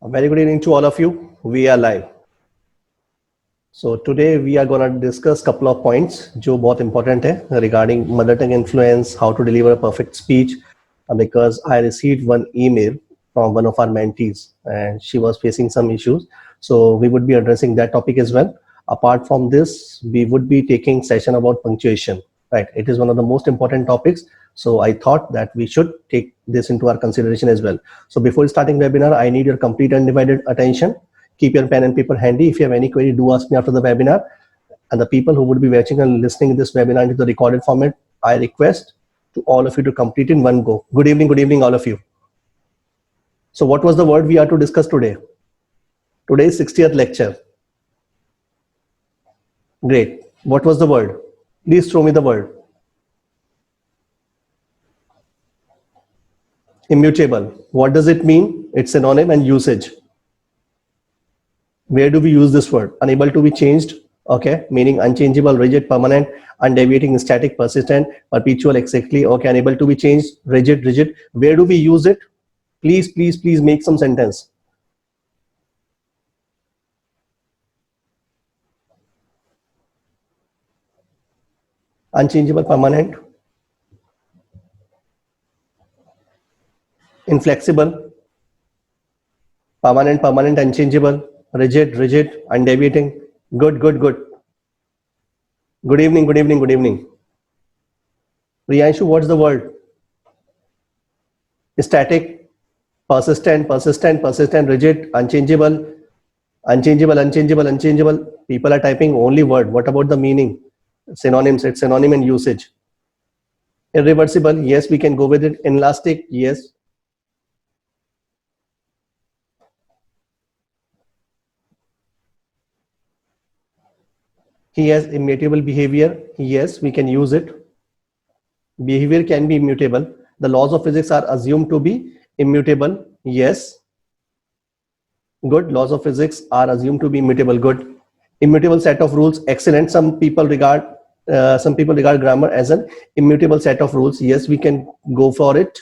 A very good evening to all of you. We are live. So today we are going to discuss couple of points जो बहुत important है regarding mother tongue influence, how to deliver a perfect speech. Because I received one email from one of our mentees and she was facing some issues. So we would be addressing that topic as well. Apart from this, we would be taking session about punctuation. Right, it is one of the most important topics. So I thought that we should take this into our consideration as well. So before starting webinar, I need your complete undivided attention. Keep your pen and paper handy. If you have any query, do ask me after the webinar. And the people who would be watching and listening this webinar into the recorded format, I request to all of you to complete in one go. Good evening, all of you. So what was the word we are to discuss today? Today's 60th lecture. Great. What was the word? Please throw me the word. Immutable. What does it mean? Its synonym and usage. Where do we use this word? Unable to be changed. Okay, meaning unchangeable, rigid, permanent, undeviating, static, persistent, perpetual, exactly. Okay, unable to be changed, rigid. Where do we use it? Please make some sentence. Unchangeable, permanent, inflexible, permanent, unchangeable, rigid, undeviating. Good. Good evening. Priyanshu, what's the word? Static, persistent, rigid, unchangeable. People are typing only word. What about the meaning? Synonyms, it's synonym and usage. Irreversible, yes, we can go with it. Inelastic, yes. He has immutable behavior, yes, we can use it. Behavior can be immutable. The laws of physics are assumed to be immutable, yes. Good. Laws of physics are assumed to be immutable, good. Immutable set of rules, excellent. Some people regard grammar as an immutable set of rules. Yes, we can go for it.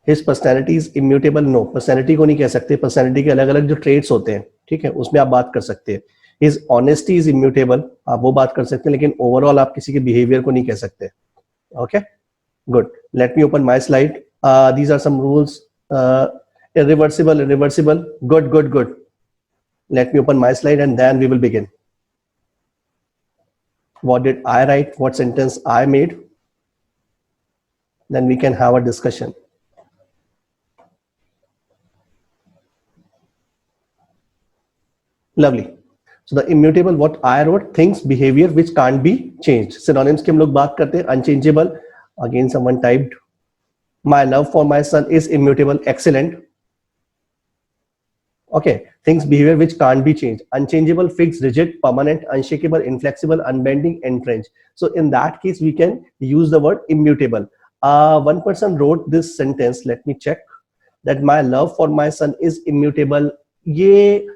His personality is immutable. No, personality को नहीं कह सकते. Personality के अलग-अलग जो traits होते हैं, ठीक है, उसमें आप बात कर सकते हैं. His honesty is immutable. आप वो बात कर सकते हैं, लेकिन overall आप किसी के behavior को नहीं कह सकते. Okay, good. Let me open my slide. These are some rules. Irreversible. Good. Let me open my slide and then we will begin. What did I write? What sentence I made? Then we can have a discussion. Lovely. So the immutable, what I wrote, things, behavior which can't be changed. Synonyms की हम लोग बात करते हैं. Unchangeable. Again, someone typed. My love for my son is immutable. Excellent. Okay. Things, behavior which can't be changed. Unchangeable, fixed, rigid, permanent, unshakable, inflexible, unbending, entrenched. So in that case, we can use the word immutable. One person wrote this sentence. Let me check. That my love for my son is immutable. ये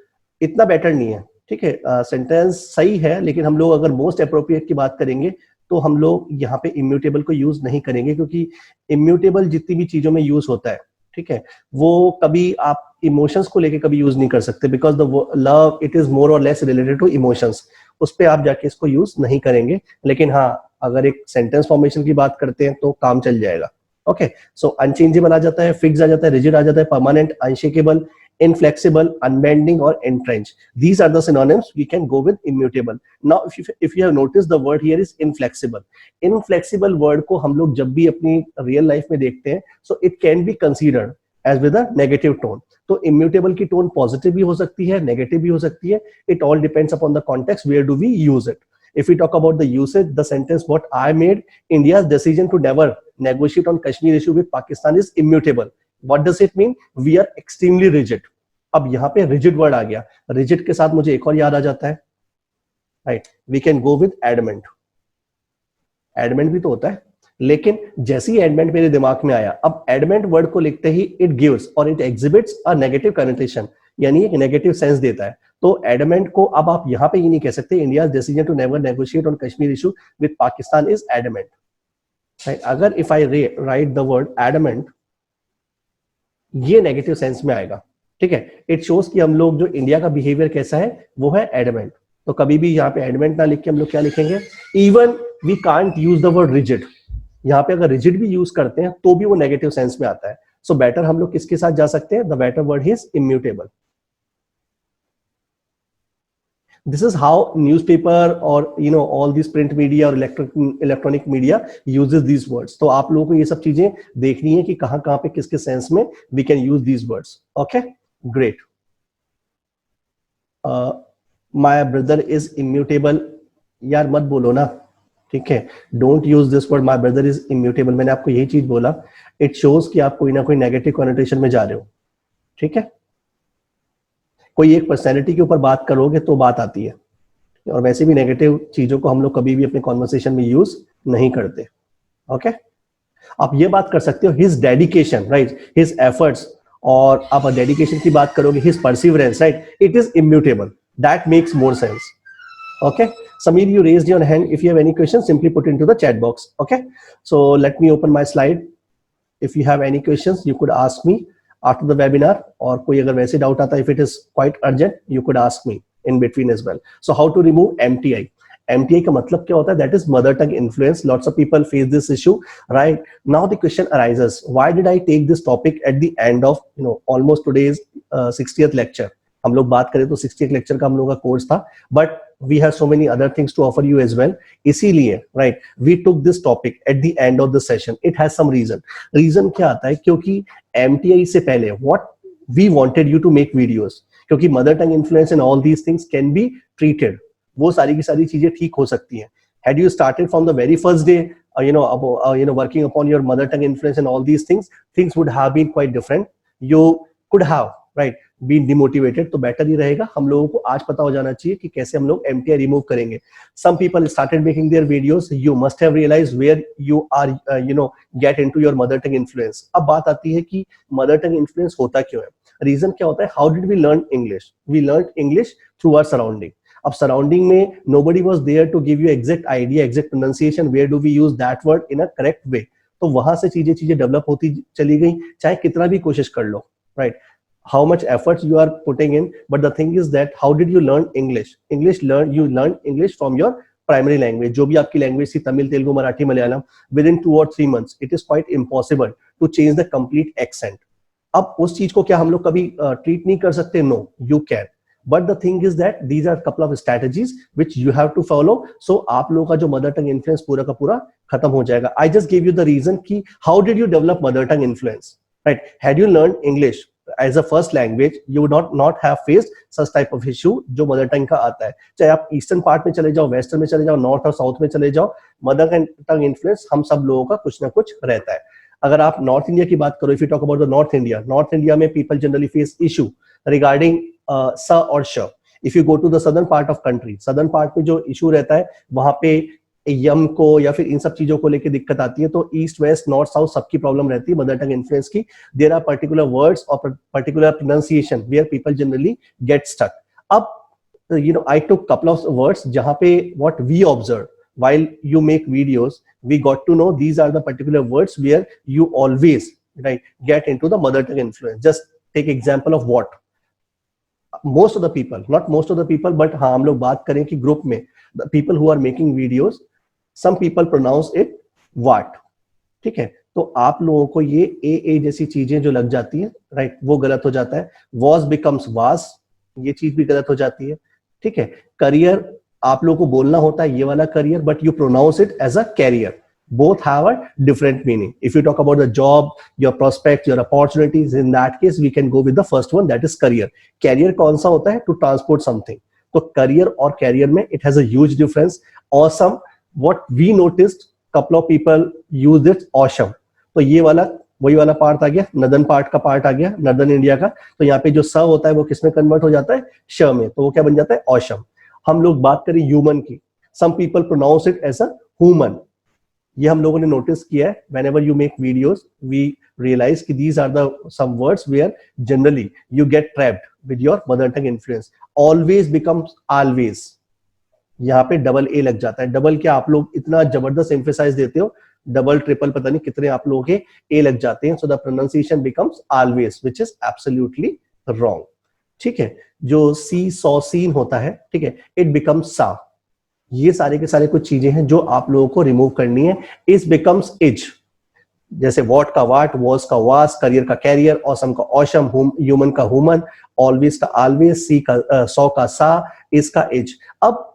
इतना better नहीं है, ठीक है. Sentence सही है, लेकिन हम लोग अगर मोस्ट अप्रोप्रिएट की बात करेंगे तो हम लोग यहाँ पे इम्यूटेबल को यूज नहीं करेंगे, क्योंकि इम्यूटेबल जितनी भी चीजों में यूज होता है, ठीक है, वो कभी आप इमोशंस को लेके कभी यूज नहीं कर सकते. Because the love it is more और लेस रिलेटेड टू इमोशंस. उस पर आप जाके इसको यूज नहीं करेंगे. लेकिन हाँ, अगर एक सेंटेंस फॉर्मेशन की बात करते हैं तो काम चल जाएगा. ओके, सो अनचेंजेबल आ जाता है, फिक्स आ जाता है, रिजिड आ जाता है, permanent, unshakeable, inflexible, unbending, or entrenched. These are the synonyms. We can go with immutable. Now, if you have noticed, the word here is inflexible. Inflexible word को हम लोग जब भी अपनी real life में देखते हैं, so it can be considered as with a negative tone. तो immutable की tone positive भी हो सकती है, negative भी हो सकती है. It all depends upon the context. Where do we use it? If we talk about the usage, the sentence what I made, India's decision to never negotiate on Kashmir issue with Pakistan is immutable. What does it mean? We are extremely rigid. अब यहाँ पे rigid word आ गया. Rigid के साथ मुझे एक और याद आ जाता है. Right? We can go with adamant. Adamant भी तो होता है, लेकिन जैसे ही adamant मेरे दिमाग में आया, अब adamant word को लिखते ही it gives और it exhibits a negative connotation, यानी एक negative sense देता है. तो adamant को अब आप यहाँ पे ही नहीं कह सकते. India's decision to never negotiate on Kashmir issue with Pakistan is adamant. Right? अगर if I write the word adamant, ये नेगेटिव सेंस में आएगा, ठीक है। इट शोज कि हम लोग जो इंडिया का बिहेवियर कैसा है वो है एडमेंट। तो कभी भी यहाँ पे एडमेंट ना लिख के हम लोग क्या लिखेंगे, even we can't use the word rigid. यहाँ पे अगर रिजिड भी यूज करते हैं तो भी वो नेगेटिव सेंस में आता है। सो बेटर हम लोग किसके साथ जा सकते हैं, the better word is immutable. This is how newspaper or all these print media or electronic media uses these words. तो आप लोगों को ये सब चीजें देखनी है कि कहाँ कहाँ पे किसके सेंस में we can use these words. Okay, great. My brother is immutable. यार मत बोलो ना, ठीक है। Don't use this word my brother is immutable. मैंने आपको यही चीज बोला, इट शोज कि आप कोई ना कोई नेगेटिव कॉनोटेशन में जा रहे हो, ठीक है। कोई एक पर्सनैलिटी के ऊपर बात करोगे तो बात आती है, और वैसे भी नेगेटिव चीजों को हम लोग कभी भी अपने कॉन्वर्सेशन में यूज नहीं करते। ओके, आप ये बात कर सकते हो his dedication, right, his efforts, और आप डेडिकेशन की बात करोगे his perseverance, right, it is immutable. That makes more sense. Okay, Sameer, you raised your hand. If you have any questions, simply put into the chat box. Okay, so let me open my slide. If you have any questions, you could ask me after the webinar, और कोई अगर वैसे doubt आता है, if it is quite urgent, you could ask me in between as well. So how to remove MTI? MTI का मतलब क्या होता है? That is mother tongue influence. Lots of people face this issue, right? Now the question arises: why did I take this topic at the end of almost today's 60th lecture? हम लोग बात करें तो 60th लेक्चर का हम लोग का course था, but we have so many other things to offer you as well. इसीलिए right we took this topic at the end of the session. It has some reason. Reason क्या आता है, क्योंकि एमटीआई से पहले what we wanted you to make videos, क्योंकि mother tongue influence and all these things can be treated. वो सारी की सारी चीजें ठीक हो सकती हैं। Had you started from the very first day working upon your mother tongue influence and all these things would have been quite different. You could have right been demotivated. तो बेटर ही रहेगा हम लोगों को आज पता हो जाना चाहिए कि कैसे हम लोग MTI रिमूव करेंगे। Some people started making their videos. You must have realized where you are get into your mother tongue influence. अब बात आती है कि mother tongue influence होता क्यों है। रीजन क्या होता है? How did we learn English? We learned English through our surrounding. अब सराउंडिंग में nobody was there to give you exact idea, exact pronunciation, where do we use that word in a correct way. तो वहां से चीजें develop होती चली गई, चाहे कितना भी कोशिश कर लो, right. How much efforts you are putting in, but the thing is that how did you learn English? You learn English from your primary language, जो भी आपकी लैंग्वेज थी, Tamil, Telugu, Marathi, Malayalam. Within 2 or 3 months, it is quite impossible to change the complete accent. अब उस चीज को क्या हम लोग कभी ट्रीट नहीं कर सकते? No, you can. But the thing is that these are couple of strategies which you have to follow. So आप लोगों का जो mother tongue influence पूरा का पूरा खत्म हो जाएगा। I just gave you the reason कि how did you develop mother tongue influence, right? Had you learned English as a first language, you would not have faced such type of issue जो mother tongue का आता है। चाहे आप eastern part में चले जाओ, वेस्टर्न में चले जाओ, नॉर्थ और साउथ में चले जाओ, mother tongue influence हम सब लोगों का कुछ ना कुछ रहता है। अगर आप नॉर्थ इंडिया की बात करो, if you talk about the north India में people generally face issue regarding स और श। If you go to the southern part of country, southern part में जो इशू रहता है वहां पे यम को या फिर इन सब चीजों को लेके दिक्कत आती है। तो ईस्ट वेस्ट नॉर्थ साउथ सबकी प्रॉब्लम रहती है मदर टंग इन्फ्लुएंस की। देयर आर पर्टिकुलर वर्ड्स और particular pronunciation where people generally get stuck. अब I took couple of words जहां पे what we observe while you make videos, we got to know these are the particular words where you always right get into the mother tongue influence. Just take example of what most of the people, not most of the people, but हाँ हम लोग बात करें कि group में the people who are making videos, some people pronounce it what, ठीक है। तो आप लोगों को ये ए जैसी चीजें जो लग जाती है, राइट, वो गलत हो जाता है। was becomes was, ये चीज भी गलत हो जाती है, ठीक है। करियर आप लोगों को बोलना होता है ये वाला career, but you pronounce it as a carrier. Both have a different meaning. If you talk about the job, your prospects, your opportunities, in that case we can go with the first one, that is career. Career कौन सा होता है? To transport something. तो career और career में it has a huge difference. Awesome, what we noticed, couple of people use it awesome. तो ये वाला वही वाला पार्ट आ गया, नदन पार्ट का पार्ट आ गया, नदन इंडिया का। तो यहाँ पे जो स होता है वो किसमें कन्वर्ट हो जाता है? श में। तो वो क्या बन जाता है? awesome. हम लोग बात करें ह्यूमन की, some people pronounce it as a human. ये हम लोगों ने नोटिस किया है। whenever you make videos we realize कि these are the some words where generally you get trapped with your mother tongue influence. Always becomes always, यहाँ पे double A लग जाता है। डबल क्या आप लोग इतना जबरदस्त एम्फेसाइज देते हो, डबल ट्रिपल पता नहीं कितने आप लोगों के ए लग जाते हैं, so the pronunciation becomes always, which is absolutely wrong. ठीक है, जो सी सौ सीन होता है, ठीक है, इट बिकम्स सा। ये सारे के सारे कुछ चीजें हैं जो आप लोगों को रिमूव करनी है। इज बिकम्स इज, जैसे वॉट का वाट, वॉस का वास, करियर का कैरियर, ऑसम का ऑशम, ह्यूमन का ह्यूमन, ऑलवेज का ऑलवेज, सी का सौ का सा, इज का इज। अब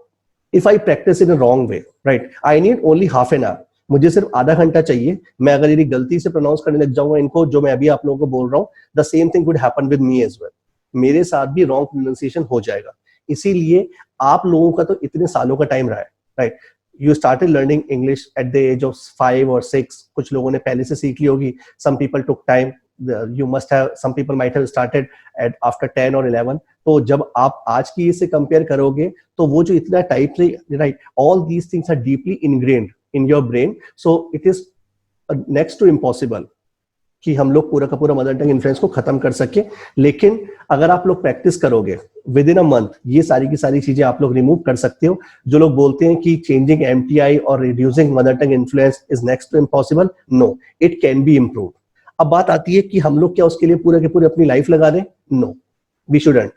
if I practice in a wrong way, right, I need only half an hour, मुझे सिर्फ आधा घंटा चाहिए। मैं अगर यदि गलती से प्रोनाउंस करने लग जाऊंगा इनको, जो मैं अभी आप लोगों को बोल रहा हूं, the same thing would happen with me as well, मेरे साथ भी रॉन्ग प्रोनाउंसिएशन हो जाएगा। इसीलिए आप लोगों का तो इतने सालों का टाइम रहा है, right, you started learning English at the age of 5 और 6, कुछ लोगों ने पहले से सीख ली होगी, some people took time, you must have, some people might have started at after 10 or 11। तो जब आप आज की इससे कंपेयर करोगे तो वो जो इतना tightly, right, all these things are deeply ingrained in your brain, so it is next to impossible कि हम लोग पूरा का पूरा मदर टंग इन्फ्लुएंस को खत्म कर सके। लेकिन अगर आप लोग प्रैक्टिस करोगे विद इन अ मंथ, ये सारी की सारी चीजें आप लोग रिमूव कर सकते हो। जो लोग बोलते हैं कि चेंजिंग एमटीआई और reducing mother tongue influence is next to impossible, no, it can be improved. अब बात आती है कि हम लोग क्या उसके लिए पूरे के पूरे अपनी लाइफ लगा दें? No, we shouldn't.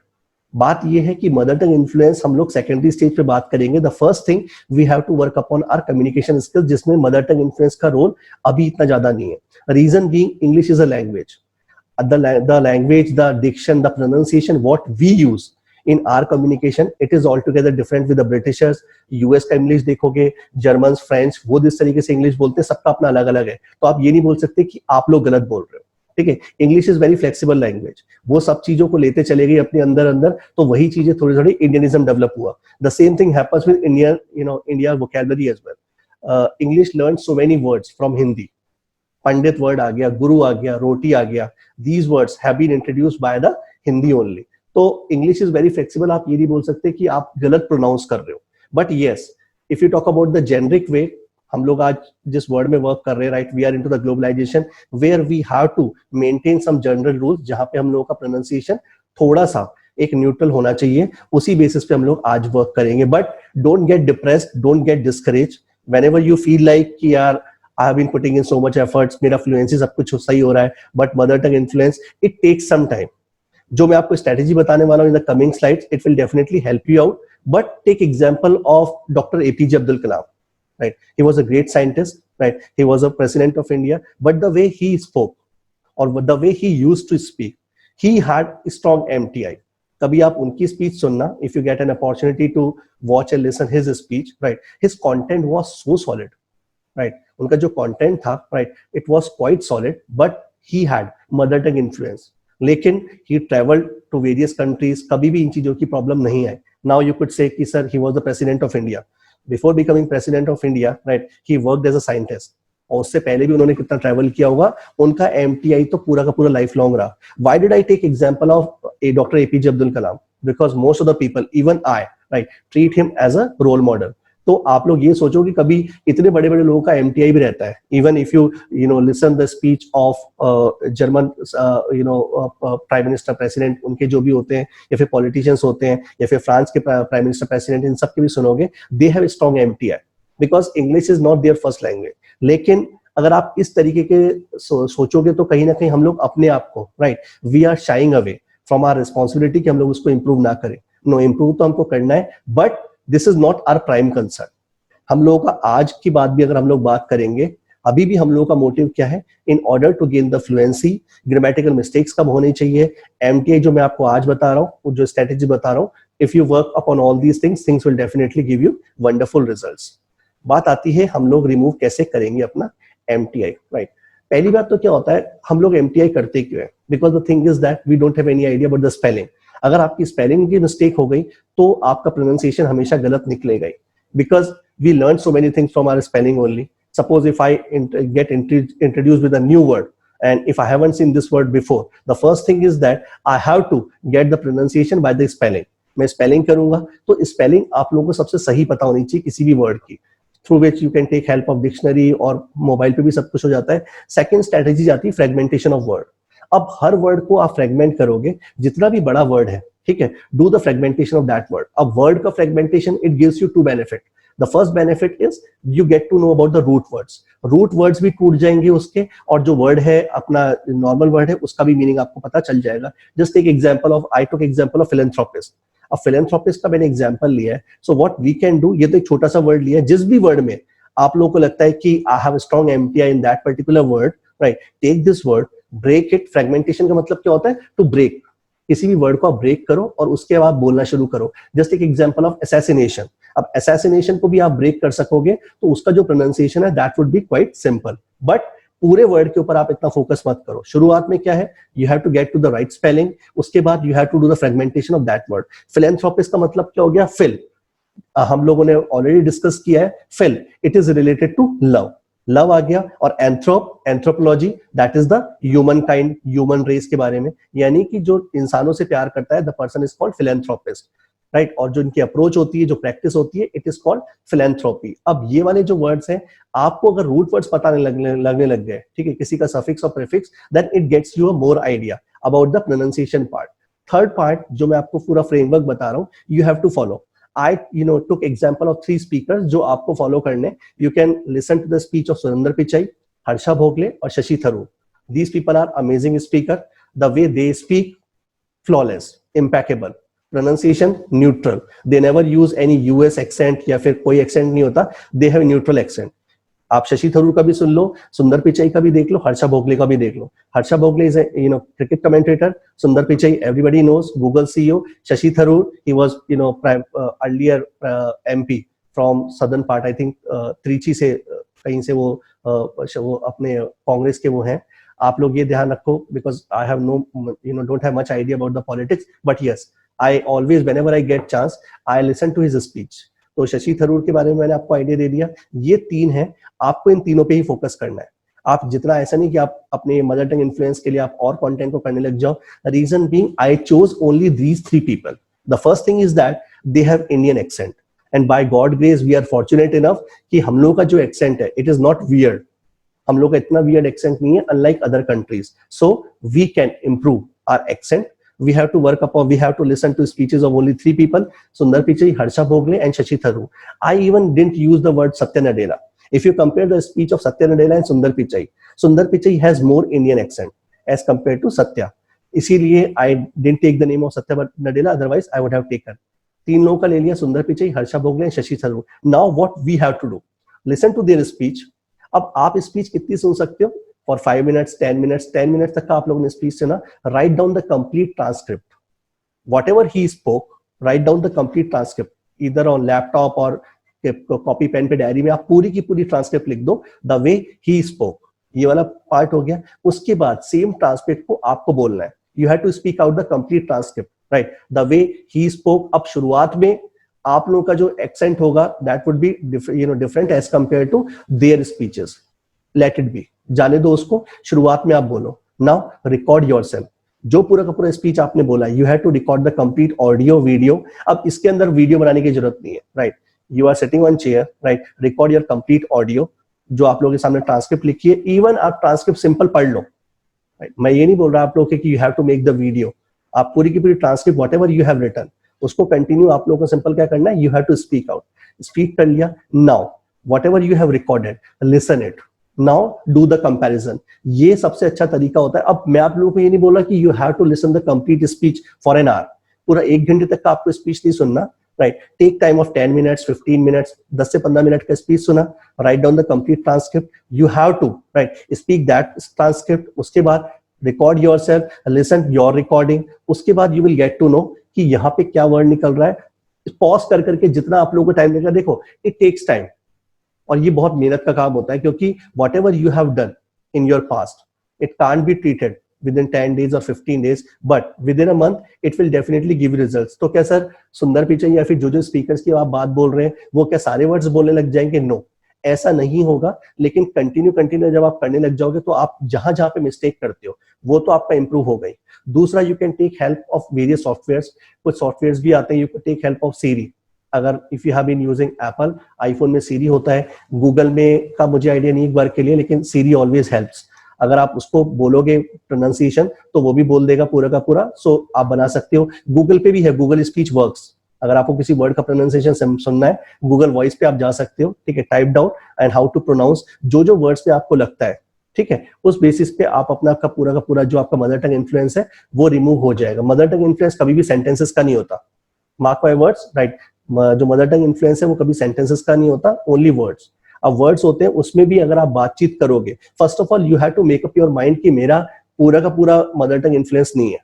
बात यह है कि मदर टंग इन्फ्लुएंस हम लोग सेकेंडरी स्टेज पे बात करेंगे। The first thing we have to work upon our communication skills, जिसमें मदर टंग इन्फ्लुएंस का रोल अभी इतना ज्यादा नहीं है। Reason being English is a language, the language, the diction, the pronunciation, what we use in our communication, it is altogether different with the Britishers। US का English देखोगे, German, French, वो जिस तरीके से इंग्लिश बोलते हैं, सबका अपना अलग अलग है। तो आप ये नहीं बोल सकते कि आप लोग गलत बोल रहे हो, ठीक है। English is very flexible language, वो सब चीजों को लेते चले गई अपने अंदर अंदर, तो वही चीजें थोड़ी थोड़ी इंडियनिज्म डेवलप हुआ। The same thing happens with Indian, India vocabulary as well. English learn so many words from Hindi, pandit word आ गया, गुरु आ गया, रोटी आ गया, these words have been introduced by the Hindi only। तो इंग्लिश इज वेरी फ्लेक्सिबल, आप ये नहीं बोल सकते कि आप गलत प्रोनाउंस कर रहे हो। But yes, if you talk about the generic way, हम लोग आज जिस वर्ड में वर्क कर रहे हैं, right, we are into the globalisation where we have to maintain some general rules, जहां पे हम लोगों का प्रोनाउंसिएशन थोड़ा सा एक न्यूट्रल होना चाहिए, उसी बेसिस पे हम लोग आज वर्क करेंगे। But don't get depressed, don't get discourage, whenever you feel like कि यार I have been putting in so much efforts, मेरा फ्लुएंसी सब कुछ सही हो रहा है, but mother tongue influence it takes some time. जो मैं आपको स्ट्रेटेजी बताने वाला हूं in the coming slides, it will definitely help you out. But take example of doctor APJ Abdul Kalam, right, he was a great scientist, right, he was a president of India, but the way he spoke और the way he used to speak, he had strong MTI. कभी आप उनकी speech सुनना, if you get an opportunity to watch and listen his speech, right, his content was so solid, right, उनका जो content था, right, it was quite solid, but he had mother tongue influence. लेकिन he travelled to various countries, कभी भी इन चीजों की problem नहीं आई। Now you could say कि sir he was the president of India, before becoming president of India, right, he worked as a scientist, और उससे पहले भी उन्होंने कितना ट्रैवल किया होगा, उनका एमटीआई तो पूरा का पूरा लाइफ लॉन्ग रहा। Why did I take example of doctor APJ Abdul Kalam? Because most of the people, even I, right, treat him as a role model. तो आप लोग ये सोचो कि कभी इतने बड़े बड़े लोगों का एमटीआई भी रहता है। Even if you listen the speech of German prime minister, president, उनके जो भी होते हैं, या फिर पॉलिटिशियंस होते हैं, या फिर फ्रांस के प्राइम मिनिस्टर, प्रेसिडेंट, इन सबके भी सुनोगे, they have strong MTI because English is not their first language. लेकिन अगर आप इस तरीके के सोचोगे तो कहीं ना कहीं हम लोग अपने आप को, right, we are shying away from our responsibility कि हम लोग उसको इंप्रूव ना करें। नो, इंप्रूव तो हमको करना है, but this is not our prime concern. हम लोगों का आज की बात भी अगर हम लोग बात करेंगे, अभी भी हम लोगों का मोटिव क्या है? In order to gain the fluency, grammatical mistakes कब होनी चाहिए, एमटीआई जो मैं आपको आज बता रहा हूँ, जो स्ट्रेटेजी बता रहा हूँ, if you work upon all these things, things will definitely give you wonderful results. बात आती है हम लोग रिमूव कैसे करेंगे अपना एमटीआई, राइट। पहली बात तो क्या होता है, हम लोग एमटीआई करते क्यों है? Because the thing is that we don't have any idea about the spelling. अगर आपकी स्पेलिंग की मिस्टेक हो गई तो आपका प्रोनाउंसिएशन हमेशा गलत निकलेगा ही, because we learn so many things from our spelling only. Suppose if I get introduced with a new word and if I haven't seen this word before, the first thing is that I have to get the pronunciation by the spelling। मैं spelling करूंगा तो spelling आप लोगों को सबसे सही पता होनी चाहिए किसी भी वर्ड की, through which you can take help of dictionary, और मोबाइल पे भी सब कुछ हो जाता है। सेकंड स्ट्रेटेजी जाती है फ्रेगमेंटेशन ऑफ वर्ड। अब हर वर्ड को आप फ्रेगमेंट करोगे, जितना भी बड़ा वर्ड है, ठीक है, do the fragmentation of that word. अब वर्ड का fragmentation, it gives you two benefit. The first benefit is you get to know about the root words भी टूट जाएंगे उसके, और जो वर्ड है अपना नॉर्मल वर्ड है उसका भी मीनिंग आपको पता चल जाएगा. Just take example of, I took example of philanthropist. अब फिलैंथ्रोपिस्ट का मैंने एग्जांपल लिया है. So what we can do, ये तो एक छोटा सा वर्ड लिया है, जिस भी वर्ड में आप लोगों को लगता है कि I have strong MTI in that particular word, right, take this word, break it. Fragmentation का मतलब क्या होता है? To break. किसी भी वर्ड को आप ब्रेक करो और उसके बाद बोलना शुरू करो. जस्ट एक एग्जांपल ऑफ असैसिनेशन. अब असैसिनेशन को भी आप ब्रेक कर सकोगे तो उसका जो प्रोनाउंसिएशन है that would B quite simple. But पूरे वर्ड के ऊपर आप इतना फोकस मत करो. शुरुआत में क्या है, you have to get to the right spelling, उसके बाद you have to do the fragmentation of that word. Philanthropist का मतलब क्या हो गया? फिल. हम लोगों ने ऑलरेडी डिस्कस किया है. Phil, it is related to love. Love आ गया. और anthropology, that is the human kind, human race के बारे में, यानी कि जो इंसानों से प्यार करता है, the person is called philanthropist, right. और जो इनकी अप्रोच होती है, जो प्रैक्टिस होती है, इट इज कॉल्ड फिलैंथ्रोपी. अब ये वाले जो वर्ड्स हैं, आपको अगर रूट वर्ड्स पता नहीं लगने लग गए, ठीक है, किसी का सफिक्स और prefix, then it gets you a more idea about the pronunciation part. Third part जो मैं आपको पूरा फ्रेमवर्क बता रहा हूं, you have to follow. I took example of 3 speakers जो आपको फॉलो करने. You can listen to the speech of Surinder Pichai, Harsha Bhogle और Shashi Tharoor. These people are amazing speaker. The way they speak, flawless, impeccable. Pronunciation neutral. They never use any US accent या फिर कोई accent नहीं होता. They have neutral accent. आप शशि थरूर का भी सुन लो, सुंदर पिचाई का भी देख लो, हर्षा भोगले का भी देख लो. Harsha Bhogle is cricket commentator. Sundar Pichai everybody knows, Google CEO. Shashi Tharoor, he was earlier MP from southern part, I think Trichy से कहीं से वो अपने कांग्रेस के वो हैं. आप लोग ये ध्यान रखो, because I have don't have much idea about the politics, but yes, I always whenever I get chance I listen to his speech. तो शशि थरूर के बारे में मैंने आपको आइडिया दे दिया. ये 3 हैं, आपको इन तीनों पे ही फोकस करना है. आप जितना, ऐसा नहीं कि आप अपने मदर टंग इन्फ्लुएंस के लिए आप और कंटेंट को करने लग जाओ. Reason being, I chose only these 3 people. The first thing is that they have Indian accent, and by God grace we are fortunate enough कि हम लोगों का जो एक्सेंट है, इट इज नॉट वियर्ड. हम लोग का इतना वियर्ड एक्सेंट नहीं है, unlike other countries. So we can improve our accent. We have to work upon, we have to listen to speeches of only 3 people, Sundar Pichai, Harsha Bhogle and Shashi Tharoor. I even didn't use the word Satya Nadella. If you compare the speech of Satya Nadella and Sundar Pichai has more Indian accent as compared to Satya. इसीलिए I didn't take the name of Satya Nadella, otherwise I would have taken. 3 लोगों का ले लिया, सुंदर Pichai, Harsha Bhogle and Shashi Tharoor. Now what we have to do? Listen to their speech. अब आप speech कितनी सुन सकते हो? For 5 minutes, 10 minutes, 10 minutes तक का आप लोगों ने स्पीच सुना. Write down the complete transcript. Whatever he spoke, write down the complete transcript. Either on laptop or copy pen पे डायरी में आप पूरी की पूरी ट्रांसक्रिप्ट लिख दो. The way he spoke. ये वाला पार्ट हो गया. उसके बाद सेम ट्रांसक्रिप्ट को आपको बोलना है. You have to speak out the complete transcript, right? The way he spoke. अब शुरुआत में आप लोगों का जो एक्सेंट होगा, that would be different as compared to their speeches. Let it be. जाने दो उसको, शुरुआत में आप बोलो. Now record yourself. जो पूरा का पूरा स्पीच आपने बोला, you have to record the complete audio video. अब इसके अंदर वीडियो बनाने की जरूरत नहीं है, right. You are sitting on chair, right. Record your complete audio. जो आप लोगों के सामने ट्रांसक्रिप्ट लिखी है, इवन आप ट्रांसक्रिप्ट सिंपल पढ़ लो, राइट. मैं ये नहीं बोल रहा आप लोग कि you have to make the video. आप पूरी की पूरी transcript whatever you have written, उसको कंटिन्यू आप लोगों को सिंपल क्या करना है, you have to speak out. Speak कर लिया. Now whatever you have recorded, listen it. Now do the comparison. ये सबसे अच्छा तरीका होता है. अब मैं आप लोगों को ये नहीं बोला कि you have to listen the complete speech for an hour. पूरा 1 घंटे तक का आपको स्पीच नहीं सुनना, right. Take time of 10 minutes, 15 minutes, 10 से 15 मिनट का स्पीच सुना. Write down the complete transcript. You have to, right, speak that transcript. उसके बाद record yourself, listen your recording. उसके बाद you will get to know कि यहाँ पे क्या वर्ड निकल रहा है. पॉज कर करके जितना आप लोगों को टाइम लगेगा, देखो इट टेक्स टाइम, और ये बहुत मेहनत का काम होता है, क्योंकि what ever you have done in your past, it can't be treated with in 10 days और 15 days, but with in a month it will definitely give results. तो क्या सर सुंदर पिचाई या फिर जो स्पीकर्स की आप बात बोल रहे हैं, वो क्या सारे वर्ड्स बोलने लग जाएंगे? नो, ऐसा नहीं होगा. लेकिन कंटिन्यू जब आप करने लग जाओगे, तो आप जहां जहां पे मिस्टेक करते हो, वो तो आपका इंप्रूव हो गई. दूसरा, you can take help of various softwares. कुछ सॉफ्टवेयर्स भी आते हैं. You can take help of Siri. अगर if you have been using Apple, iPhone में सीरी होता है. गूगल में का मुझे आइडिया नहीं एक बार के लिए, लेकिन सीरी ऑलवेज हेल्प्स. अगर आप उसको बोलोगे प्रोनाउंसिएशन, तो वो भी बोल देगा पूरा का पूरा. सो आप बना सकते हो. गूगल पे भी है, गूगल स्पीच वर्क्स. अगर आपको किसी वर्ड का प्रोनाउंसिएशन सुनना है, गूगल वॉइस पे आप जा सकते हो, ठीक है, type down and how to pronounce, जो जो वर्ड्स पे आपको लगता है, ठीक है, उस बेसिस पे आप अपना का पूरा जो आपका मदर टंग इन्फ्लुएंस है वो रिमूव हो जाएगा। मदर टंग इन्फ्लुएंस कभी भी सेंटेंसेस का नहीं होता, मार्क माय वर्ड्स, राइट। जो मदर टंग इन्फ्लुएंस है वो कभी सेंटेंसेस का नहीं होता, ओनली वर्ड्स। अब वर्ड्स होते हैं, उसमें भी अगर आप बातचीत करोगे, first of all you have to make up your mind कि मेरा पूरा का पूरा मदर टंग इन्फ्लुएंस नहीं है,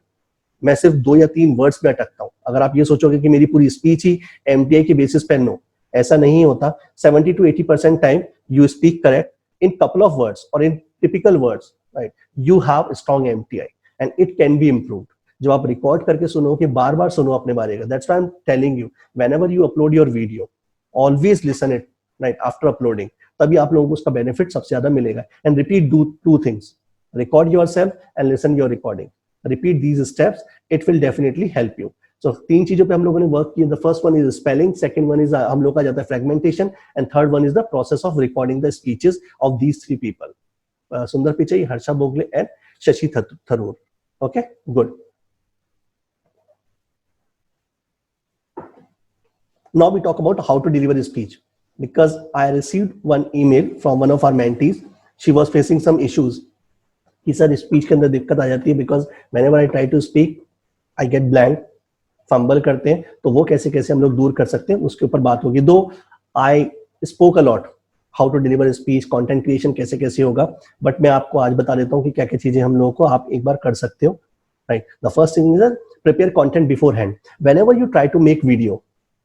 मैं सिर्फ 2 या 3 वर्ड्स में अटकता हूं। अगर आप ये सोचोगे कि मेरी पूरी स्पीच ही एमटीआई के बेसिस पे, नो, ऐसा नहीं होता। 70 to 80% time you speak correct in couple of words और in typical words, right, you have strong MTI and it can be improved. जब आप रिकॉर्ड करके सुनो, कि बार बार सुनो अपने बारे का, that's why I am telling you, whenever you upload your video, always listen it, right, after uploading, तभी आप लोगों को उसका बेनिफिट सबसे ज्यादा मिलेगा। And repeat two things, record yourself and listen your recording, repeat these steps, it will definitely help you. So 3 चीजों पे हम लोगों ने वर्क किया। The first one is spelling, second one is हम लोग का जाता है fragmentation, and third one is the process of recording the speeches of these 3 people, Sundar Pichai, Harsha Bhogle and Shashi Tharoor. Okay, good. Now we talk about how to deliver a speech, because I received one email from one of our mentees. She was facing some issues कि sir speech के अंदर दिक्कत आ जाती है, because whenever I try to speak I get blank, fumble करते हैं, तो वो कैसे कैसे हम लोग दूर कर सकते हैं, उसके ऊपर बात होगी। Though I spoke a lot how to deliver speech, content creation कैसे कैसे होगा, बट मैं आपको आज बता देता हूँ कि क्या क्या चीजें हम लोगों को आप एक बार कर सकते हो, right. The first thing is prepare content beforehand. Whenever you try to make video,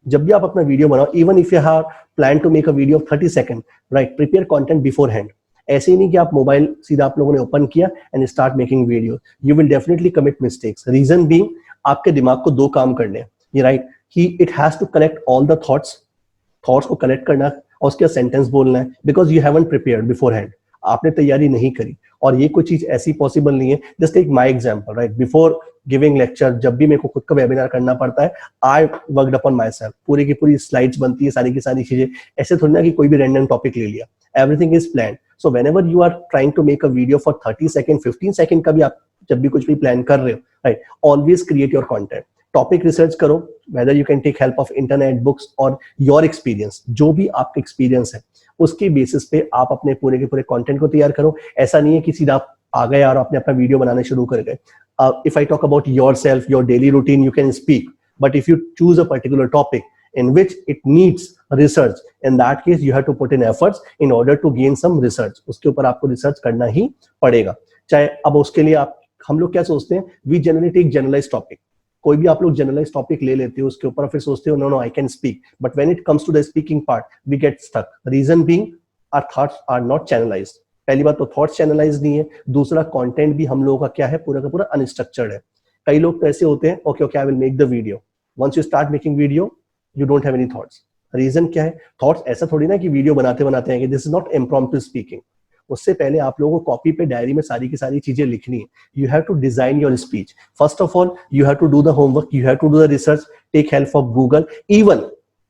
जब भी आप अपना वीडियो बनाओ, even if you have plan to make a video of 30 second, right, prepare content beforehand. ऐसे ही नहीं कि आप मोबाइल सीधा आप लोगों ने ओपन किया and start making video, you will definitely commit mistakes. Reason being, आपके दिमाग को 2 काम करने हैं, ये राइट, कि it has to collect all the thoughts को कलेक्ट करना और उसके सेंटेंस बोलना है, because you haven't prepared beforehand, आपने तैयारी नहीं करी। और ये कोई चीज ऐसी पॉसिबल नहीं है। Just take my example, right, before giving lecture, जब भी मेरे को खुद का वेबिनार करना पड़ता है, I worked upon my self, पूरी की पूरी स्लाइड्स बनती है, सारी की सारी चीजें, ऐसे थोड़ी ना कि कोई भी रैंडम टॉपिक ले लिया, everything is plan. So whenever you are trying to make a video for 30 second, 15 second का भी आप जब भी कुछ भी प्लान कर रहे हो, right, always create your content, topic research करो, whether you can take help of internet, books और योर एक्सपीरियंस, जो भी आपका एक्सपीरियंस है उसके बेसिस पे आप अपने पूरे के पूरे कंटेंट को तैयार करो। ऐसा नहीं है कि सीधा आप आ गए और आपने अपना वीडियो बनाना शुरू कर गए। If I talk about yourself, your daily routine, you can speak, but if you choose a particular topic in which it needs research, in that case you have to put in efforts in order to gain some research, उसके ऊपर आपको research करना ही पड़ेगा। चाहे अब उसके लिए आप, हम लोग क्या सोचते हैं, we generally take generalized topic, कोई भी आप लोग जनरलाइज टॉपिक ले लेते हो उसके ऊपर, फिर सोचते हो no I can speak, but when it comes to the speaking part we get stuck. Reason being our thoughts are not channelized. पहली बात तो थॉट्स चैनलाइज नहीं है, दूसरा कंटेंट भी हम लोगों का क्या है, पूरा का पूरा अनस्ट्रक्चर्ड है। कई लोग तो ऐसे होते हैं, okay okay I will make the video, once you start making video you don't have any thoughts. Reason क्या है, थॉट्स ऐसा थोड़ी ना कि वीडियो बनाते बनाते हैं कि this is not impromptu speaking. उससे पहले आप लोगों को कॉपी पे डायरी में सारी की सारी चीजें लिखनी है। You have to design your speech. First of all you have to do the homework, you have to do the research, take help of Google. Even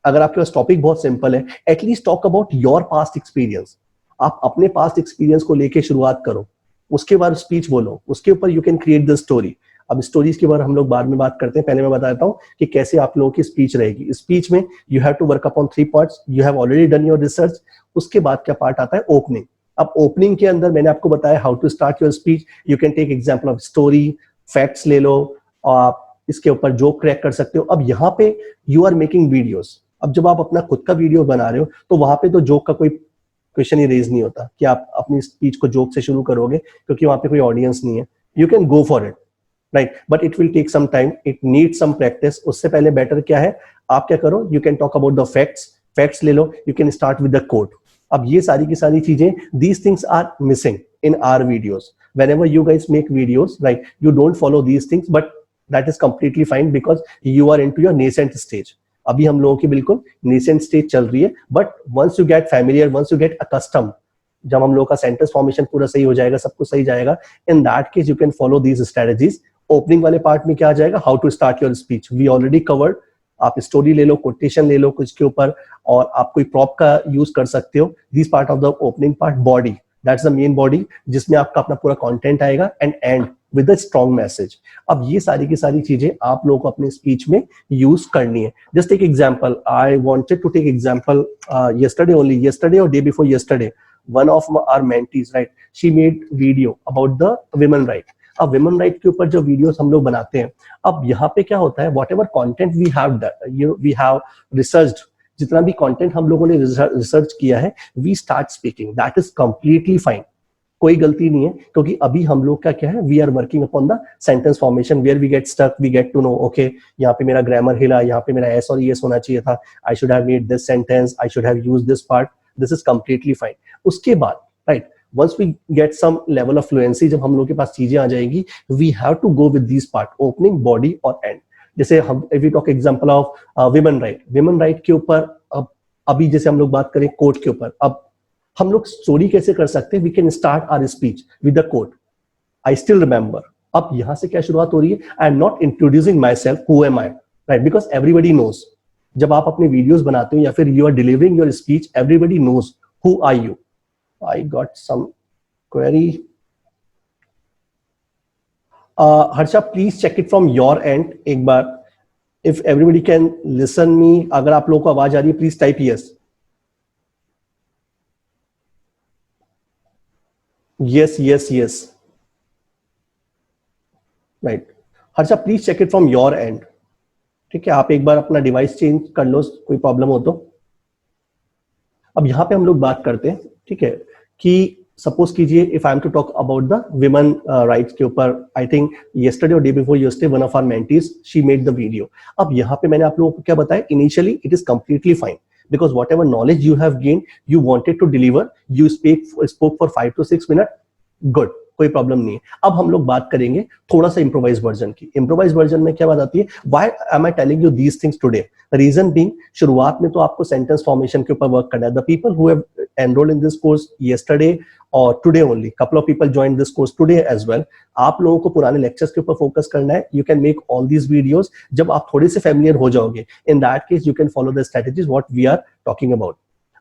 अगर आपके पास टॉपिक बहुत सिंपल है, at least talk about your past experience. आप अपने past experience को लेके शुरुआत करो, उसके बाद स्पीच बोलो, उसके ऊपर you can create the story. अब स्टोरीज के बारे हम लोग बाद में बात करते हैं, पहले मैं बताता हूँ कि कैसे आप लोगों की स्पीच रहेगी। स्पीच में you have to work upon 3 parts, you have already done your research. उसके बाद क्या पार्ट आता है, ओपनिंग। अब ओपनिंग के अंदर मैंने आपको बताया how to start your speech. You can take example of story, facts ले लो, और आप इसके ऊपर जोक क्रैक कर सकते हो। अब यहाँ पे यू आर मेकिंग वीडियोस। अब जब आप अपना खुद का वीडियो बना रहे हो तो वहां पे तो जोक का कोई क्वेश्चन ही रेज नहीं होता कि आप अपनी स्पीच को जोक से शुरू करोगे, क्योंकि वहां पे कोई ऑडियंस नहीं है। You can go for it, right, but it will take some time, it need some practice. उससे पहले बेटर क्या है, आप क्या करो, you can talk about the facts ले लो, you can start with the quote. अब ये सारी की सारी चीजें, these things are missing in our videos. whenever you guys make videos, right, you don't follow these things, but that is completely fine because you are into your nascent stage. अभी हम लोगों की बिल्कुल nascent stage चल रही है, but once you get familiar, once you get accustomed, जब हम लोगों का सेंटेंस फॉर्मेशन पूरा सही हो जाएगा, सब कुछ सही जाएगा, in that case you can follow these strategies. Opening वाले पार्ट में क्या आ जाएगा, how to start your speech, we already covered. आप स्टोरी ले लो, कोटेशन ले लो कुछ के ऊपर, और आप कोई प्रॉप का यूज कर सकते हो। This part of the opening part, body, that's the main body, जिसमें आपका अपना पूरा कंटेंट आएगा। And with a strong message. अब ये सारी की सारी चीजें आप लोगों को अपने स्पीच में यूज करनी है। Just take example, I wanted to take example yesterday only, yesterday or day before yesterday, one of our mentees, right, she made video about the women right। अब विमेन राइट के ऊपर जो videos हम लोग बनाते हैं, अब यहाँ पे क्या होता है, whatever content we have research, जितना भी कंटेंट हम लोगों ने रिसर्च किया है, we start speaking, that is completely fine, कोई गलती नहीं है, क्योंकि अभी हम लोग का क्या है, we are working upon the sentence formation where we get stuck, we get to know okay, यहाँ पे मेरा ग्रामर हिला, यहाँ पे मेरा एस और एस होना चाहिए था, I should have made this sentence, I should have used this part, this is completely fine. उसके बाद right, once we get some level of fluency, जब हम लोग के पास चीजें आ जाएंगी, we have to go with this part, opening, body और एंड। जैसे हम if we talk example of women right के ऊपर, अभी जैसे हम लोग बात करें कोर्ट के ऊपर, अब हम लोग स्टोरी कैसे कर सकते हैं, we can start our speech with the quote, I still remember. अब यहां से क्या शुरुआत हो रही है, I am not introducing myself, who am I, right, because everybody knows. जब आप अपने वीडियोस बनाते हो या फिर you are delivering your speech, everybody knows who are you. I got some query, Harsha please check it from your end एक बार, if everybody can listen me, अगर आप लोगों को आवाज आ रही है please type yes. Yes, yes, yes. Right. Harsha please check it from your end. ठीक है, आप एक बार अपना डिवाइस चेंज कर लो, कोई प्रॉब्लम हो तो। अब यहाँ पे हम लोग बात करते हैं, ठीक है, कि सपोज कीजिए if I am to talk about the women rights के ऊपर, आई थिंक yesterday और day before yesterday one of our mentees she made the video. अब यहाँ पे मैंने आप लोगों को क्या बताया, initially it is completely fine, because whatever knowledge you have gained, you wanted to deliver, you spoke for 5 to 6 minutes, good, कोई प्रॉब्लम नहीं है। अब हम लोग बात करेंगे थोड़ा सा इम्प्रोवाइज वर्जन की। इम्प्रोवाइज वर्जन में क्या बात आती है, why am I telling you these things today, reason being, शुरुआत में तो आपको सेंटेंस फॉर्मेशन के ऊपर वर्क करना है। The people who have enrolled in this course yesterday और today only, couple of people join this course today as well, आप लोगों को पुराने लेक्चर्स के ऊपर फोकस करना है। You can make all these videos, जब आप थोड़े से फेमिलियर हो जाओगे, in that case you can follow the strategies what we are talking about.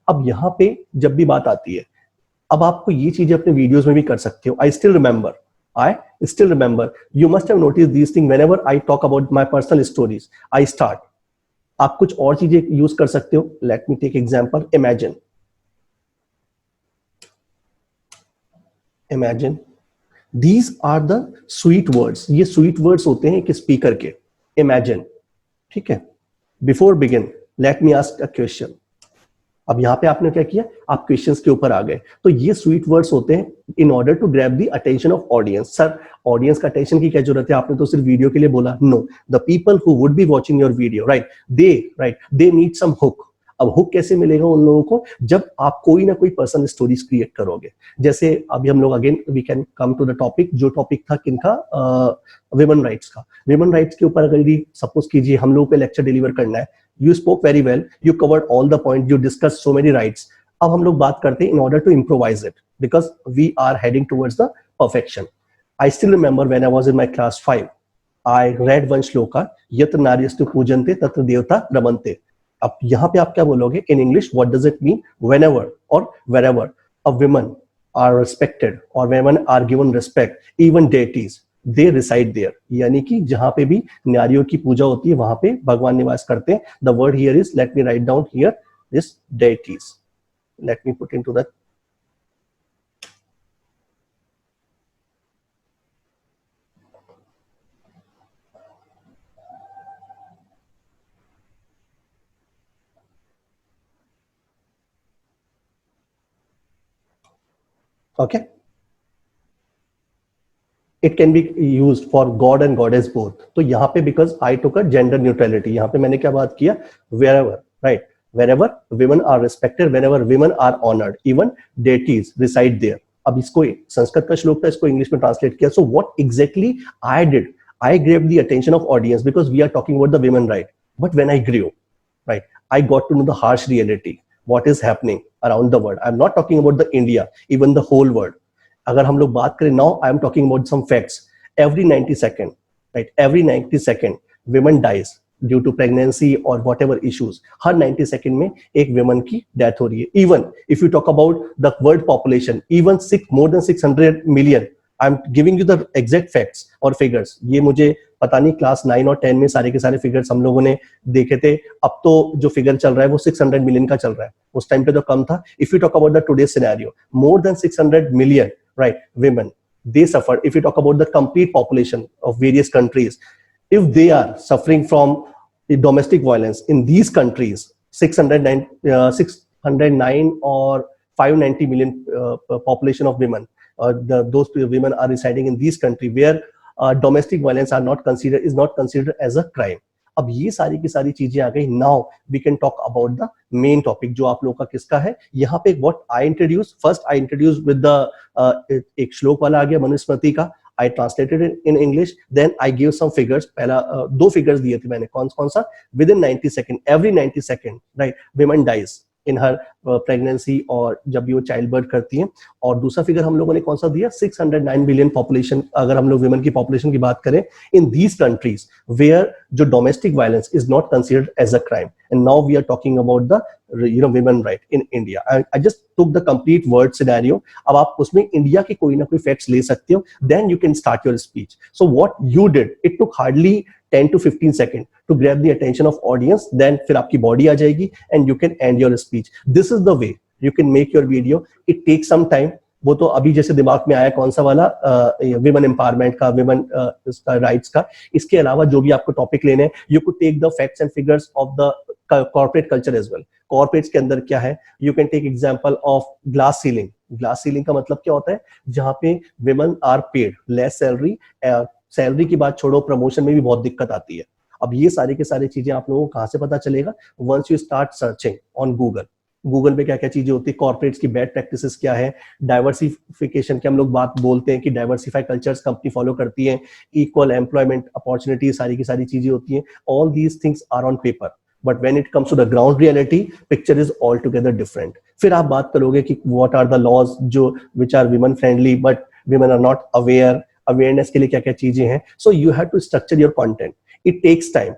अब यहाँ पे जब भी बात आती है, अब आपको ये चीजें अपने वीडियोस में भी कर सकते हो। I still remember, you must have notice these thing whenever I talk about my personal stories, I start. आप कुछ और चीजें यूज कर सकते हो, let me take example, imagine, these are the sweet words, ये स्वीट वर्ड्स होते हैं एक स्पीकर के, इमेजिन, ठीक है। Before begin, let me ask a question. अब यहाँ पे आपने क्या किया, आप क्वेश्चंस के ऊपर आ गए, तो ये स्वीट वर्ड्स होते हैं in order to grab the attention of audience. Sir audience का अटेंशन की क्या जरूरत है, आपने तो सिर्फ वीडियो के लिए बोला, no, the people who would be watching your video, right, they need some hook. अब हुक कैसे मिलेगा उन लोगों को, जब आप कोई ना कोई पर्सनल स्टोरीज क्रिएट करोगे। जैसे अभी हम लोग again we can come to the topic, जो टॉपिक था किनका, विमेन राइट्स का। विमेन राइट्स के ऊपर अगर सपोज कीजिए हम लोग को लेक्चर डिलीवर करना है, you spoke very well, you covered all the points, you discussed so many rights। अब हम लोग बात करते हैं in order to improvise it, because we are heading towards the perfection। I still remember when I was in my class 5, I read one shloka, yatra naryastu pujante tatra devta ramante। अब यहाँ पे आप क्या बोलोगे in English, what does it mean, whenever or wherever a women are respected or women are given respect, even deities they reside there, यानी कि जहां पे भी नारियों की पूजा होती है वहां पे भगवान निवास करते हैं। The word here is, let me write down here, this deities, let me put into that। okay, it can be used for god and goddess both। तो यहाँ पे because I took a gender neutrality, यहाँ पे मैंने क्या बात किया, wherever, right, wherever women are respected, whenever women are honored, even deities reside there। अब इसको संस्कृत का श्लोक था, इसको इंग्लिश में ट्रांसलेट किया। So what exactly I did, I grabbed the attention of audience because we are talking about the women right, but when I grew, right, I got to know the harsh reality, what is happening around the world। I'm not talking about the India, even the whole world। अगर हम लोग बात करें, now I am talking about some facts, every 90 second, right, every 90 second women dies due to pregnancy और whatever issues. हर 90 second में एक women की डेथ हो रही है। Even if you talk about the world population, even more than 600 million I am giving you the exact facts और figures. ये मुझे पता नहीं क्लास 9 और 10 में सारे के सारे फिगर्स हम लोगों ने देखे थे। अब तो जो फिगर चल रहा है वो 600 मिलियन का चल रहा है, उस टाइम पे तो कम था। If you talk about the today scenario, more than 600 million right women they suffer. If you talk about the complete population of various countries, if they are suffering from the domestic violence in these countries, 609 or 590 million population of women, those women are residing in these countries where domestic violence are not considered, is not considered as a crime. अब ये सारी की सारी चीजें आ गई। Now we can talk about the main topic जो आप लोगों का किसका है। यहाँ पे what I introduce, first I introduce with the एक श्लोक वाला आ गया मनुस्मृति का, I translated in English, then I give some figures. पहला दो फिगर्स दिए थे मैंने, कौन कौन सा, within 90 second, every 90 second right women dies in her pregnancy और जब भी वो चाइल्ड बर्थ करती है। और दूसरा फिगर हम लोगों ने कौन सा दिया, 609 बिलियन पॉपुलेशन, अगर हम लोग विमेन की पॉपुलेशन की बात करें इन दीज कंट्रीज वेयर जो domestic violence is not considered as a crime. And now we are talking about the women right in India. I just took the complete word scenario. अब आप उसमें India के कोई ना कोई facts ले सकते हो, then you can start your speech. So what you did, it took hardly 10 to 15 seconds to grab the attention of audience, then फिर आपकी बॉडी आ जाएगी and you can end your speech. This is the way you can make your video. It takes some time. वो तो अभी जैसे दिमाग में आया कौन सा वाला विमेन एम्पावरमेंट का, विमेन राइट्स का। इसके अलावा जो भी आपको टॉपिक लेने हैं, you could take the facts and figures of the corporate culture as well. Corporates के अंदर क्या है, you can take example of glass ceiling. Glass ceiling का मतलब क्या होता है, जहां पे women are paid less salary, salary की बात छोड़ो, प्रमोशन में भी बहुत दिक्कत आती है। अब ये सारी के सारी चीजें आप लोगों को कहां से पता चलेगा, once you start searching on Google. Google पे क्या क्या चीजें होती है, कॉर्पोरेट्स की बेड प्रैक्टिसेस क्या है, डाइवर्सिफिकेशन की हम लोग बात बोलते हैं कि डाइवर्सिफाई कल्चर्स कंपनी फॉलो करती है, इक्वल एम्प्लॉयमेंट अपॉर्चुनिटी, सारी की सारी चीजें होती हैं। All these things are on paper, but when it comes to the ground reality, picture is all together different. फिर आप बात करोगे कि व्हाट आर द लॉज जो which are women friendly but women are not aware, awareness के लिए क्या क्या चीजें हैं। So you have to structure your content, it takes time.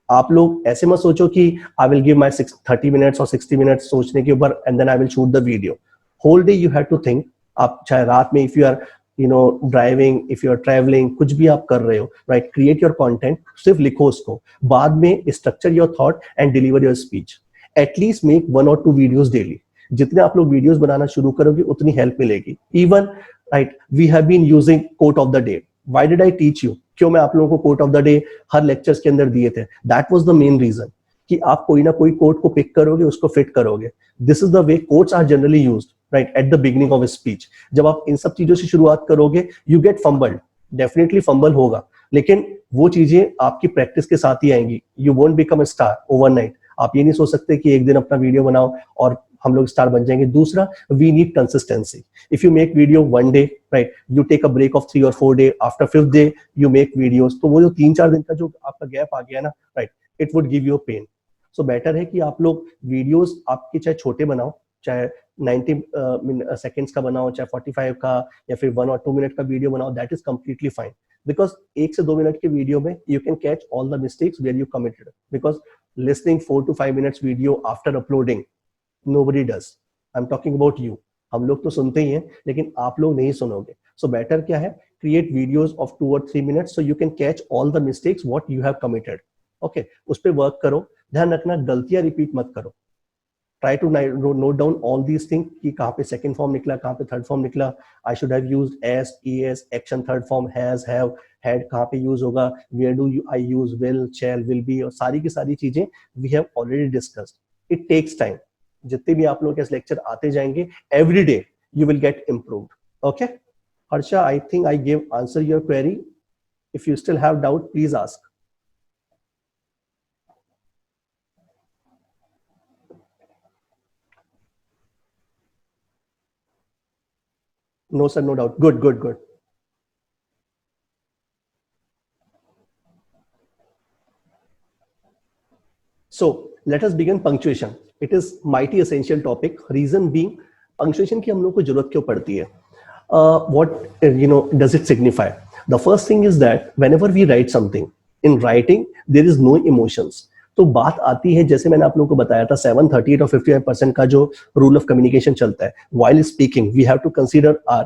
आप लोग ऐसे मत सोचो कि I will give my 30 minutes और 60 मिनट्स सोचने के ऊपर and then I will shoot the video. Whole day you have to think. आप चाहे रात में, if you are driving, if you are travelling, कुछ भी आप कर रहे हो राइट, क्रिएट योर कंटेंट, सिर्फ लिखो उसको, बाद में structure your thought and deliver your speech. At least make 1 or 2 videos daily. जितने आप लोग वीडियोज बनाना शुरू करोगे उतनी हेल्प मिलेगी। Even right, we have been using quote of the day. Why did I teach you, क्यों मैं आप लोगों को कोट ऑफ द डे हर लेक्चर्स के अंदर दिए थे, that was the main reason कि आप कोई ना कोई कोट को पिक करोगे, उसको फिट करोगे। This is the way quotes are generally used right at the beginning of a speech. जब आप इन सब चीजों से शुरुआत करोगे, you get fumbled, definitely fumble होगा, लेकिन वो चीजें आपकी प्रैक्टिस के साथ ही आएंगी। You won't become a star overnight. आप ये नहीं सोच सकते कि एक दिन अपना वीडियो बनाओ और हम लोग स्टार बन जाएंगे। दूसरा, we need consistency. If you make video 1 day right, you take a break of 3 or 4 days, after 5th day you make videos, तो वो जो 3-4 दिन का जो आपका गैप आ गया ना right, it would give you pain. So better है कि आप लोग वीडियोस आपके चाहे छोटे बनाओ, चाहे 90 सेकेंड्स का बनाओ, चाहे 45 का, या फिर 1 or 2 मिनट का वीडियो बनाओ, that is completely fine. Because 1 से 2 मिनट के वीडियो में you can catch all the mistakes where you committed. Because listening 4 to 5 minutes video after uploading, nobody does. I'm talking about you. हम लोग तो सुनते ही हैं, लेकिन आप लोग नहीं सुनोगे। So better क्या है, create videos of 2 or 3 minutes so you can catch all the mistakes what you have committed. Okay, उस पे वर्क करो। ध्यान रखना, गलतियां रिपीट मत करो। Try to note down all these things कि कहाँ पे second form निकला, कहाँ पे third form निकला। I should have used as, is, action third form, has, have, had कहाँ पे use होगा, where do I use will, shall, will be, और सारी की सारी चीजें we have already discussed. It takes time. जितने भी आप लोग के लेक्चर आते जाएंगे, every day you will get improved. Okay Harsha, I think I give answer your query. If you still have doubt, please ask. No sir, no doubt. Good good good. So let us begin punctuation. It is mighty essential topic. Reason being, punctuation की हम लोग को जरूरत क्यों पड़ती है? What does it signify? The first thing is that whenever we write something, in writing there is no emotions. तो बात आती है, जैसे मैंने आप लोगों को बताया था 738 और 55% का जो रूल ऑफ कम्युनिकेशन चलता है। While speaking, we have to consider our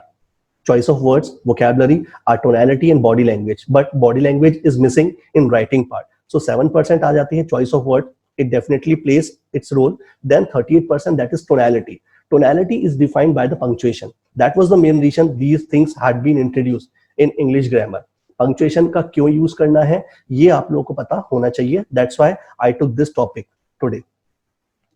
choice of words, vocabulary, our tonality and body language. But body language is missing in writing part. So 7% आ जाती है choice of word. It definitely plays its role. Then 38% that is tonality. Tonality is defined by the punctuation. That was the main reason these things had been introduced in English grammar. Punctuation का क्यों use करना है ये आप लोगों को पता होना चाहिए. That's why I took this topic today.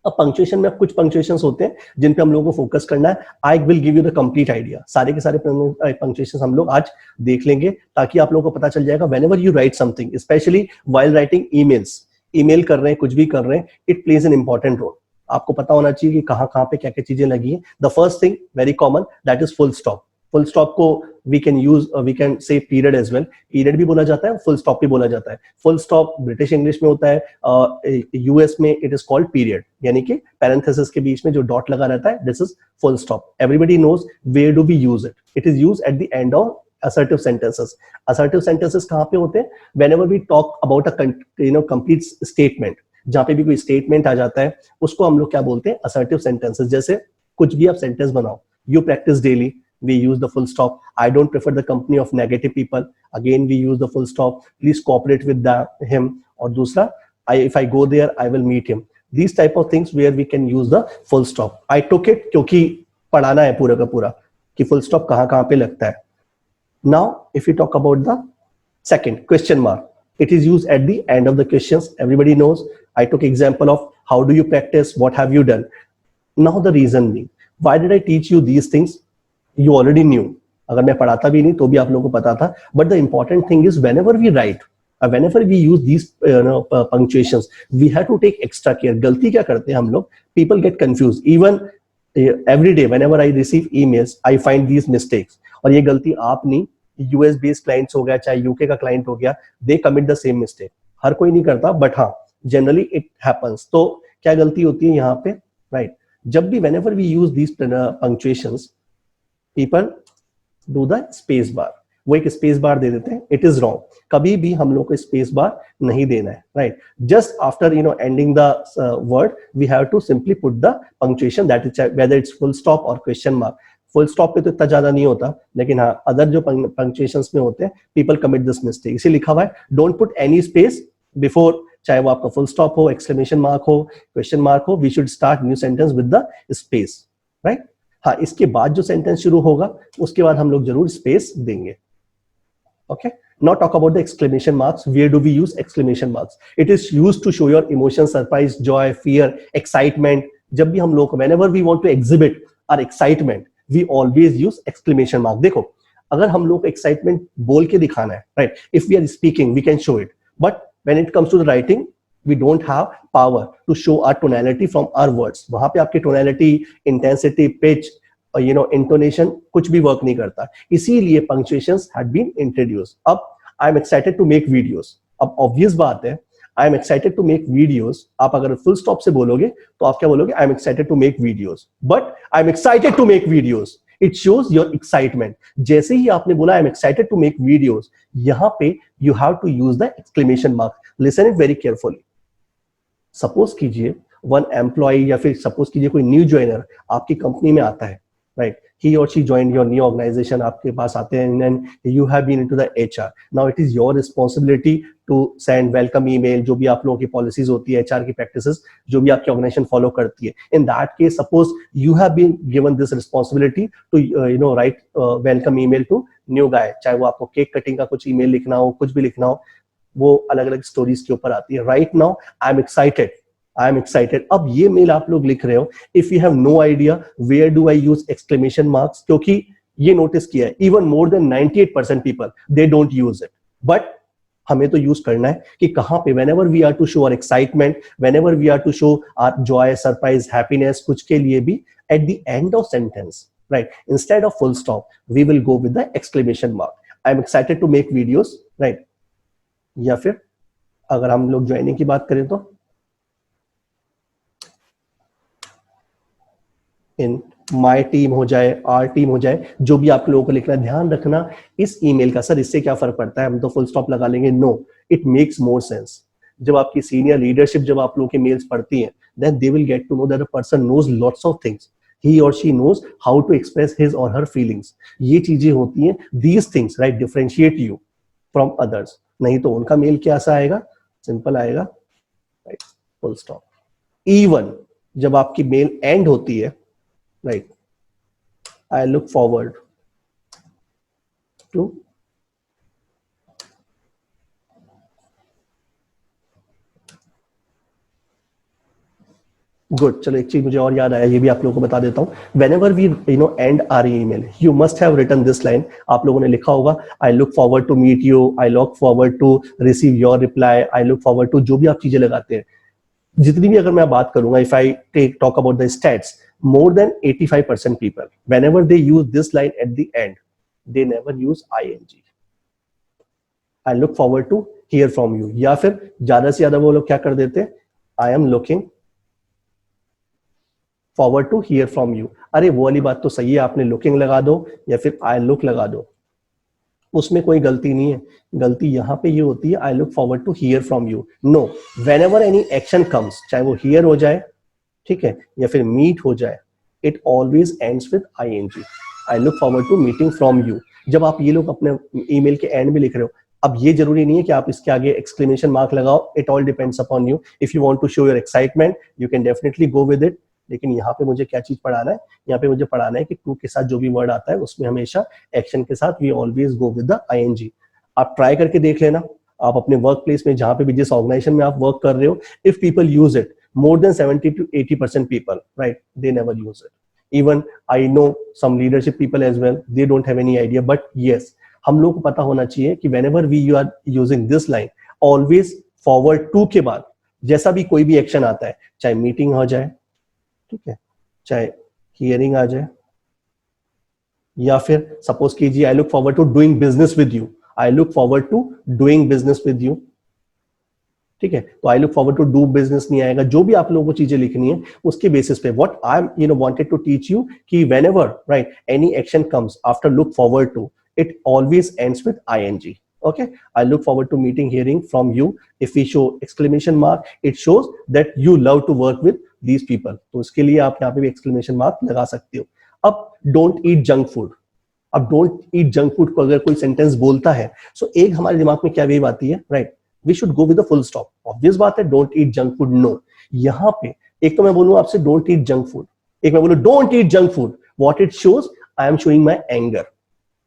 अब पंक्चुएशन में कुछ पंक्चुएशंस होते हैं जिन पे हम लोगों को फोकस करना है. आई will give you the complete idea. सारे के सारे पंक्चुएशंस हम लोग आज देख लेंगे ताकि आप लोगों को पता चल जाएगा whenever you write something, specially while writing emails. Email कर रहे हैं, कुछ भी कर रहे हैं, it plays an important role. आपको पता होना चाहिए कि कहाँ कहाँ पे क्या क्या चीजें लगी है. The first thing very common that is full stop. Full stop को we can use, we can say period as well. Period भी बोला जाता है, फुल स्टॉप भी बोला जाता है. फुल स्टॉप ब्रिटिश इंग्लिश में होता है, यूएस में इट इज कॉल्ड पीरियड, यानी कि पैरेंथेसिस के बीच में जो डॉट लगा रहता है, this is full stop. Everybody knows where do we use it. It is use at the end of assertive sentences. Assertive sentences कहाँ पे होते हैं? Whenever we talk about a complete statement, जहाँ पे भी कोई स्टेटमेंट आ जाता है उसको हम लोग क्या बोलते हैं? assertive sentences. जैसे कुछ भी आप सेंटेंस बनाओ, you practice daily, we use the full stop. I don't prefer the company of negative people, again we use the full stop. Please cooperate with him. और दूसरा, if I go there I will meet him. These type of things where we can use the full stop. I took it क्योंकि पढ़ाना है पूरा का पूरा कि full stop कहाँ कहाँ पे लगता है. Now, if we talk about the second, question mark, it is used at the end of the questions. Everybody knows. I took example of how do you practice, what have you done. Now the reason being, why did I teach you these things? You already knew. अगर मैं पढ़ाता भी नहीं तो भी आप लोगों को पता था. But the important thing is whenever we write, whenever we use these punctuations, we have to take extra care. गलती क्या करते हैं हम लोग? People get confused. Even every day, whenever I receive emails, I find these mistakes. और ये गलती आप नहीं, यूएस बेस्ड क्लाइंट्स हो गया, चाहे यूके का क्लाइंट हो गया, they commit the same mistake. हर कोई नहीं करता, बट हाँ जनरली इट हैपेंस. तो क्या गलती होती है यहाँ पे, राइट? जब भी whenever we use these punctuations, people do the space bar. वो एक स्पेस बार दे देते हैं. It is wrong. कभी भी हम लोग को स्पेस बार नहीं देना है, right? Just after ending the word we have to simply put the punctuation, that is whether it's full stop और क्वेश्चन मार्क. फुल स्टॉप पे तो इतना ज्यादा नहीं होता, लेकिन हाँ अदर जो पंक्चुएशंस में होते हैं, पीपल कमिट दिस मिस्टेक. इसी लिखा हुआ है, don't put any space before, चाहे वो आपका फुल स्टॉप हो, एक्सक्लेमेशन मार्क हो, क्वेश्चन मार्क हो. We should start new sentence with the space, right? हाँ, इसके बाद जो सेंटेंस शुरू होगा उसके बाद हम लोग जरूर स्पेस देंगे. Okay, now talk about the exclamation marks. Where do we use exclamation marks? It is used to show your emotion, surprise, joy, fear, excitement. जब भी हम लोग, whenever we want to exhibit our excitement, we always use exclamation mark. देखो, अगर हम लोग excitement बोल के दिखाना है, right? If we are speaking, we can show it. But when it comes to the writing, we don't have power to show our tonality from our words. वहाँ पे आपकी tonality, intensity, pitch, इंटोनेशन कुछ भी work नहीं करता. इसीलिए punctuations had been introduced. अब I am excited to make videos. अब ऑब्वियस बात है, I am excited to make videos. आप अगर फुल स्टॉप से बोलोगे तो आप क्या बोलोगे? I am excited to make videos. But I am excited to make videos, it shows your excitement. जैसे ही आपने बोला I am excited to make videos, यहां पे you have to use the exclamation mark. Listen it very carefully. Suppose कीजिए one employ या फिर suppose कीजिए कोई न्यू ज्वाइनर आपकी कंपनी में आता है, right? He or she joined your new organization, आपके पास आते हैं, and you have been into the HR. Now it is your responsibility to send welcome email, जो भी आप लोगों की policies होती है, HR की practices, जो भी आपकी organization follow करती है. In that case, suppose you have been given this responsibility to write welcome email to new guy. चाहे वो आपको cake cutting का कुछ email लिखना हो, कुछ भी लिखना हो, वो अलग अलग stories के ऊपर आती है. Right now, I am excited. I am excited. अब ये मेल आप लोग लिख रहे हो. If you have no idea where do I use exclamation marks, क्योंकि ये नोटिस किया है, even more than 98% people they don't use it. But हमें तो यूज करना है कि कहाँ पे, whenever we are to show our excitement, whenever we are to show our joy, surprise, happiness, कुछ के लिए भी at the end of sentence, right? Instead of full stop, we will go with the exclamation mark. I am excited to make videos, right? या फिर अगर हम लोग joining की बात करें तो इन माई टीम हो जाए, आर टीम हो जाए, जो भी आप लोगों को लिखना है, ध्यान रखना इस ईमेल का, सर इससे क्या फर्क पड़ता है, हम तो फुल स्टॉप लगा लेंगे. No, it makes more sense. जब आपकी सीनियर लीडरशिप जब आप लोगों के मेल्स पढ़ती है, then they will get to know that the person knows lots of things. he or she knows how to express his or her feelings. ये चीजें होती हैं, these things right differentiate you from others. नहीं तो उनका mail कैसा आएगा, simple आएगा, राइट, फुल स्टॉप. इवन जब आपकी मेल एंड होती है, right, I look forward to good. चलो एक चीज मुझे और याद आया, ये भी आप लोगों को बता देता हूँ. whenever we end our email, you must have written this line. आप लोगों ने लिखा होगा, I look forward to meet you, I look forward to receive your reply, I look forward to, जो भी आप चीजें लगाते हैं. जितनी भी अगर मैं बात करूंगा, if I talk about the stats, more than 85% people, whenever they use this line at the end, they never use ing. I look forward to hear from you. या फिर ज्यादा से ज्यादा वो लोग क्या कर देते हैं, I am looking forward to hear from you. अरे वो वाली बात तो सही है, आपने लुकिंग लगा दो या फिर आई लुक लगा दो, उसमें कोई गलती नहीं है. गलती यहाँ पे ये होती है, I look forward to hear from you. No, whenever any action comes, चाहे वो हियर हो जाए, ठीक है, या फिर मीट हो जाए, it always ends with ING. I look forward to meeting from you. जब आप ये लोग अपने ईमेल के एंड में लिख रहे हो, अब ये जरूरी नहीं है कि आप इसके आगे एक्सक्लेमेशन मार्क लगाओ. It all depends upon you. If you want to show your excitement, you can definitely go with it. लेकिन यहाँ पे मुझे क्या चीज पढ़ाना है, यहाँ पे मुझे पढ़ाना है कि टू के साथ जो भी वर्ड आता है उसमें हमेशा एक्शन के साथ we always go with the ING. आप ट्राई करके देख लेना, आप अपने वर्क प्लेस में जहां पे भी जिस ऑर्गेनाइजेशन में आप वर्क कर रहे हो, if people use it, more than 70 to 80% people, right, they never use it. Even I know some leadership people as well, they don't have any idea. But yes, हम लोग को पता होना चाहिए कि whenever we are using this line, always forward to के बाद जैसा भी कोई भी एक्शन आता है, चाहे मीटिंग हो जाए, ठीक है, चाहे हियरिंग आ जाए, या फिर सपोज कीजिए I look forward to doing business with you, I look forward to doing business with you, ठीक है, तो I look forward to do business नहीं आएगा. जो भी आप लोगों को चीजें लिखनी है उसके बेसिस पे what I am wanted to teach you कि whenever right any action comes after look forward to, it always ends with ING. Okay, I look forward to meeting, hearing from you. If we show exclamation mark, it shows that you love to work with these people. तो इसके लिए आप यहाँ पे भी exclamation mark लगा सकते हो. अब don't eat junk food. अब don't eat junk food को अगर कोई सेंटेंस बोलता है, so एक हमारे दिमाग में क्या वेव आती है, right? We should go with the full stop. Obvious बात है, don't eat junk food. No. यहाँ पे एक तो मैं बोलूँ आपसे don't eat junk food. एक मैं बोलूँ don't eat junk food. What it shows, I am showing my anger.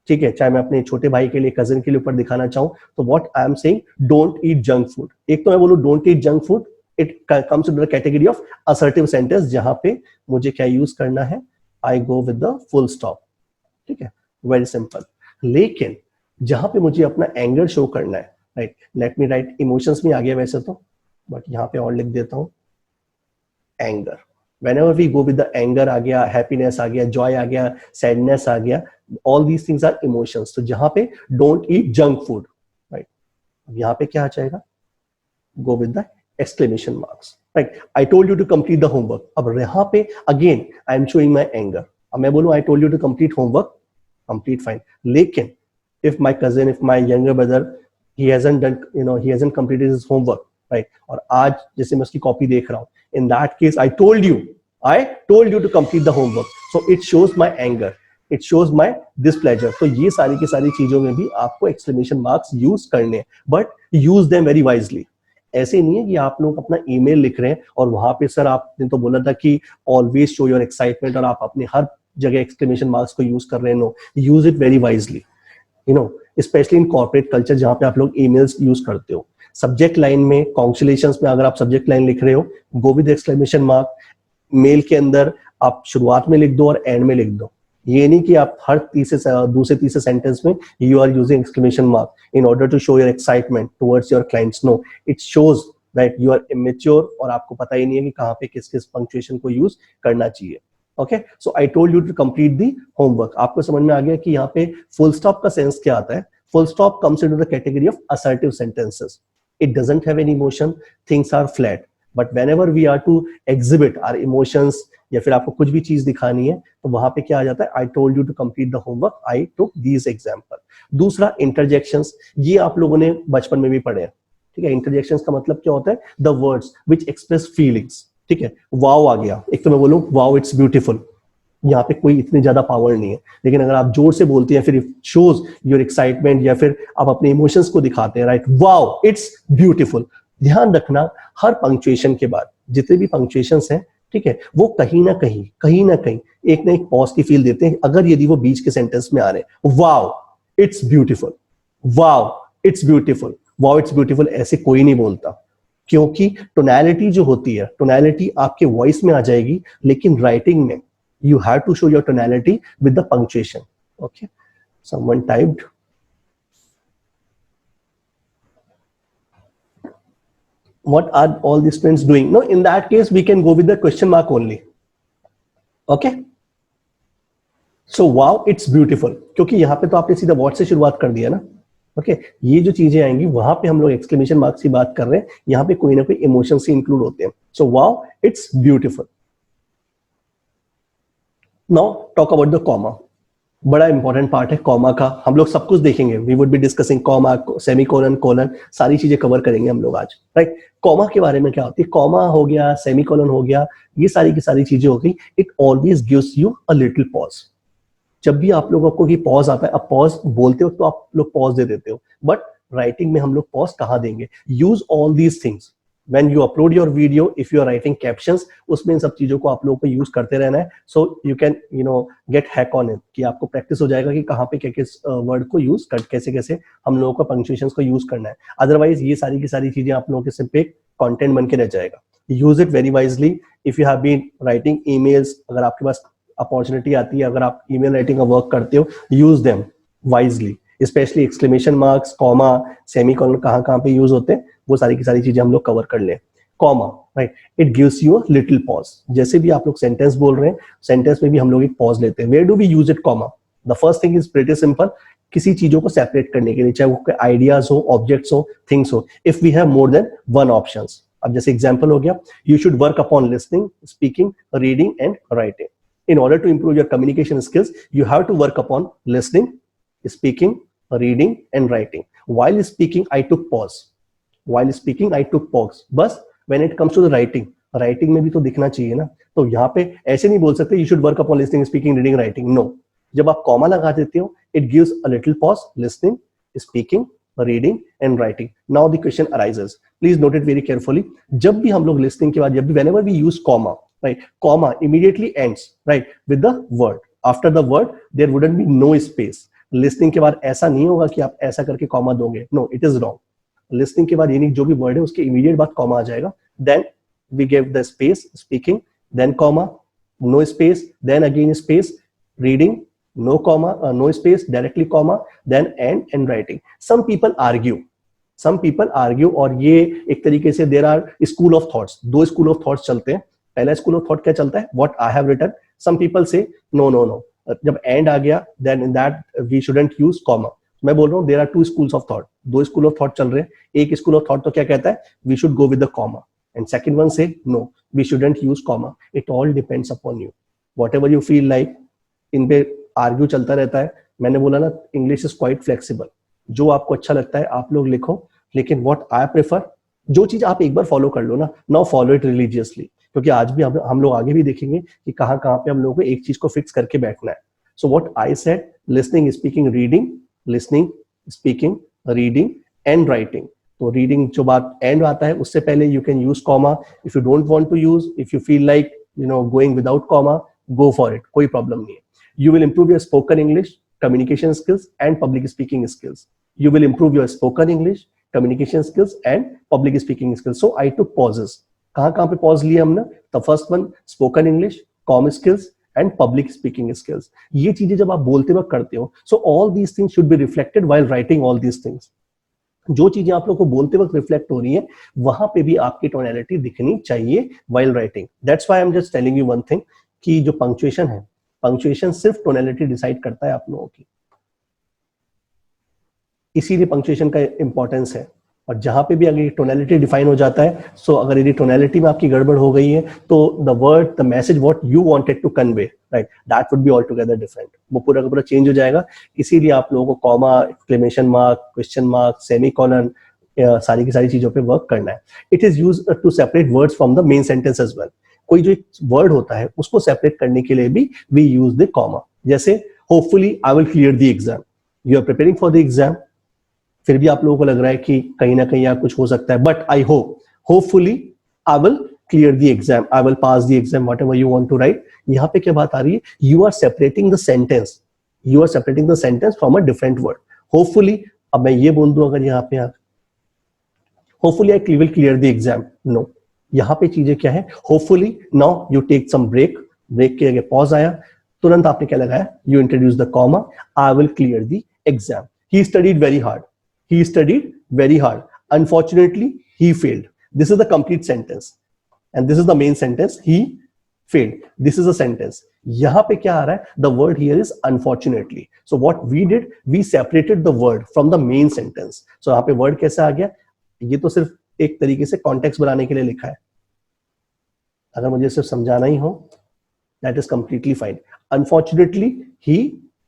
ठीक है, चाहे मैं अपने छोटे भाई के लिए, कजिन के लिए ऊपर दिखाना चाहूं, तो what I am saying, don't eat junk food. एक तो मैं बोलूं don't eat junk food, it comes in the category of assertive sentence, जहां पे मुझे क्या यूज करना है, I go with the full stop. ठीक है, वेरी सिंपल. लेकिन जहां पे मुझे अपना एंगर शो करना है, राइट, लेट मी राइट, इमोशंस में आ गया वैसे तो, बट यहाँ पे और लिख देता हूं anger. Whenever we go with the anger आ गया, happiness आ गया, joy आ गया, sadness आ गया, all these things are emotions. तो जहां पे don't eat junk food, right? अब यहाँ पे क्या आ जाएगा? Go with the exclamation marks, right? I told you to complete the homework. अब यहाँ पे again I am showing my anger. अब मैं बोलूँ I told you to complete homework, complete fine. लेकिन if my cousin, if my younger brother, he hasn't done, he hasn't completed his homework, right? और आज जैसे मैं उसकी कॉपी देख रहा हूँ, in that case I told you to complete the homework, so it shows my anger, it shows my displeasure. तो ये सारी की सारी चीजों में भी आपको exclamation marks यूज करने हैं, but use them very wisely. ऐसे नहीं है कि आप लोग अपना ईमेल लिख रहे हैं और वहां पे सर आपने तो बोला था कि always show your excitement और आप अपने हर जगह exclamation marks को यूज कर रहे हैं. No, use it very wisely, especially in corporate culture जहां पे आप लोग emails यूज करते हो. सब्जेक्ट लाइन में, कॉन्ग्रेचुलेशंस में अगर आप सब्जेक्ट लाइन लिख रहे हो, go with exclamation mark. Mail के अंदर आप शुरुआत में लिख दो और एंड में लिख दो. ये नहीं कि आप हर दूसरे तीसरे सेंटेंस में you are using exclamation mark in order to show your excitement towards your clients. No, it shows that you are immature और आपको पता ही नहीं है कि कहाँ पे किस किस पंक्चुएशन को यूज करना चाहिए. Okay, so I told you to complete the homework. आपको समझ में आ गया कि यहाँ पे फुल स्टॉप का सेंस क्या आता है. Full stop comes into the category of assertive sentences. It doesn't have any emotion, things are flat. But whenever we are to exhibit our emotions या फिर आपको कुछ भी चीज दिखानी है, तो वहां पे क्या आ जाता है, I told you to complete the homework, I took these example. दूसरा interjections, ये आप लोगों ने बचपन में भी पढ़े हैं. ठीक है, interjections का मतलब क्या होता है, the words which express feelings. ठीक है, wow आ गया, एक तो मैं बोलूं wow it's beautiful, यहाँ पे कोई इतनी ज्यादा पावर नहीं है, लेकिन अगर आप जोर से बोलते हैं, फिर शोज योर एक्साइटमेंट, या फिर आप अपने इमोशंस को दिखाते हैं, राइट, वाओ इट्स ब्यूटीफुल। ध्यान रखना, हर पंक्चुएशन के बाद जितने भी पंक्चुएशंस हैं, ठीक है, वो कहीं ना कहीं एक ना एक पॉज की फील देते हैं, अगर यदि वो बीच के सेंटेंस में आ रहे हैं। Wow it's beautiful, wow it's beautiful, wow it's beautiful, ऐसे कोई नहीं बोलता, क्योंकि टोनैलिटी जो होती है, टोनैलिटी आपके वॉइस में आ जाएगी, लेकिन राइटिंग में you have to show your tonality with the punctuation. Okay, someone typed what are all these students doing. No, in that case we can go with the question mark only. Okay, so wow it's beautiful, क्योंकि यहाँ पे तो आपने सीधा what से शुरुआत कर दिया ना। ओके, ये जो चीजें आएंगी वहां पे हम लोग एक्सक्लेमेशन मार्क्स की बात कर रहे हैं, यहाँ पे कोई ना कोई इमोशन से इंक्लूड होते हैं। So wow it's beautiful. Now talk about the comma, बड़ा इंपॉर्टेंट पार्ट है कॉमा का, हम लोग सब कुछ देखेंगे, we would be discussing comma, semicolon, colon, सारी चीजें कवर करेंगे हम लोग आज, राइट। कॉमा के बारे में क्या होती है, कॉमा हो गया, सेमीकोलन हो गया, ये सारी की सारी चीजें हो गई, it always gives you a little pause. जब भी आप लोगों को ये पॉज आता है, अब पॉज बोलते हो तो आप लोग पॉज दे देते हो, बट राइटिंग में हम लोग पॉज कहाँ देंगे? Use all these things when you upload your video, if you are writing captions, उसमें इन सब चीजों को आप लोगों को यूज करते रहना है, so you can get hack on it, कि आपको प्रैक्टिस हो जाएगा कि कहाँ पे क्या किस वर्ड को यूज कर, कैसे कैसे हम लोगों को पंक्चुएशंस को यूज करना है। अदरवाइज ये सारी की सारी चीजें आप लोगों के सिर्फ एक कंटेंट बन के रह जाएगा। Use it very wisely. If you have been writing emails, अगर आपके पास अपॉर्चुनिटी आती है, अगर आप ईमेल राइटिंग का वर्क करते हो, use them wisely, specially exclamation marks, comma, semicolon कहाँ कहाँ पे यूज होते हैं, वो सारी की सारी चीजें हम लोग कवर कर लें। Comma, right, it gives you a little pause. जैसे भी आप लोग सेंटेंस बोल रहे हैं, सेंटेंस में भी हम लोग एक पॉज लेते हैं। Where do we use it? Comma. The first thing is pretty simple, किसी चीजों को सेपरेट करने के लिए, चाहे वो आइडियाज हो, ऑब्जेक्ट्स हो, थिंग्स हो, if we have more than one options. अब जैसे एग्जांपल हो गया, you should work upon listening, speaking, reading and writing. In order to improve your communication skills, you have to work upon listening, speaking, reading, and writing. While speaking, I took pause. While speaking, I took pause. बस when it comes to the writing, writing में भी तो दिखना चाहिए ना। तो यहाँ पे ऐसे नहीं बोल सकते you should work upon listening, speaking, reading, writing. No. जब आप कॉमा लगा देते हो, it gives a little pause, listening, speaking, reading, and writing. Now the question arises. Please note it very carefully. जब भी हम लोग listening के बाद, जब भी whenever we use comma, right, comma immediately ends, right, with the word. After the word there wouldn't be no space. Listening के बाद ऐसा नहीं होगा कि आप ऐसा करके comma दोगे, no, it is wrong. Listening के बाद यानी जो भी word है उसके immediate बाद comma आ जाएगा, then we give the space, speaking, then comma, no space, then again space, reading, no comma, no space, directly comma, then and writing. Some people argue, और ये एक तरीके से there are school of thoughts, दो school of thoughts चलते हैं। पहला school of thought क्या चलता है? What I have written. Some people से नो नो नो, जब एंड आ गया then in that we shouldn't use comma. मैं बोल रहा हूँ there are two schools of thought, दो स्कूल ऑफ थॉट चल रहे हैं। एक स्कूल ऑफ थॉट तो क्या कहता है? We should go with the comma, and second one से no, we shouldn't use comma. It all depends upon you, whatever you feel like. इन पे आर्ग्यू चलता रहता है। मैंने बोला ना, इंग्लिश इज क्वाइट फ्लेक्सिबल, जो आपको अच्छा लगता है आप लोग लिखो, लेकिन व्हाट आई प्रेफर, जो चीज आप एक बार फॉलो कर लो ना, नाउ फॉलो इट रिलीजियसली, क्योंकि आज भी हम लोग आगे भी देखेंगे कि कहाँ कहाँ पे हम लोगों को एक चीज को फिक्स करके बैठना है। So what I said, listening, speaking, reading, listening, speaking, reading and writing. तो रीडिंग जो बात एंड आता है उससे पहले you can use comma. If you don't want to use, if you feel like going without comma, go for it, कोई problem नहीं है। You will improve your spoken English, communication skills and public speaking skills. You will improve your spoken English, communication skills and public speaking skills. So I took pauses. कहाँ पे pause लिया हमने? The first one spoken English, com skills and public speaking skills. ये चीजें जब आप बोलते वक्त करते हो, सो all these things should be reflected while writing all these things. जो चीजें आप लोग को बोलते वक्त रिफ्लेक्ट हो रही है, वहां पे भी आपकी टोनैलिटी दिखनी चाहिए while writing. That's why I am just telling you one thing, कि जो पंक्चुएशन है, पंक्चुएशन सिर्फ टोनैलिटी डिसाइड करता है आप लोगों की, इसीलिए पंक्चुएशन का इंपॉर्टेंस है। और जहां पे भी अगर टोनैलिटी डिफाइन हो जाता है, सो अगर यदि टोनैलिटी में आपकी गड़बड़ हो गई है, तो the word, the message what you wanted to convey, right, that would be all together different. वो पूरा का पूरा चेंज हो जाएगा। इसीलिए आप लोगों को comma, exclamation mark, question mark, semicolon, सारी की सारी चीजों पे वर्क करना है। It is used to separate words from the main sentence as well. कोई जो एक वर्ड होता है उसको सेपरेट करने के लिए भी वी यूज द कॉमा। जैसे hopefully I will clear the exam, you are preparing for the exam, फिर भी आप लोगों को लग रहा है कि कहीं ना कहीं कुछ हो सकता है, but I hope, hopefully I will clear the exam, I will pass the exam, whatever you want to write. यहाँ पे क्या बात आ रही है, you are separating the sentence, you are separating the sentence from a different word. Hopefully, अब मैं ये बोल दूं अगर यहाँ पे hopefully I will clear the exam, no, यहाँ पे चीजें क्या है, hopefully now you take some break, break के आगे पॉज आया, तुरंत आपने क्या लगाया, you introduce the comma, I will clear the exam. He studied very hard, he studied very hard, unfortunately he failed. This is the complete sentence and this is the main sentence, he failed, this is a sentence. यहाँ पे क्या आ रहा है, the word here is unfortunately. So what we did, we separated the word from the main sentence. So यहाँ पे word कैसे आ गया, ये तो सिर्फ एक तरीके से context बनाने के लिए लिखा है, अगर मुझे सिर्फ समझाना ही हो that is completely fine. Unfortunately he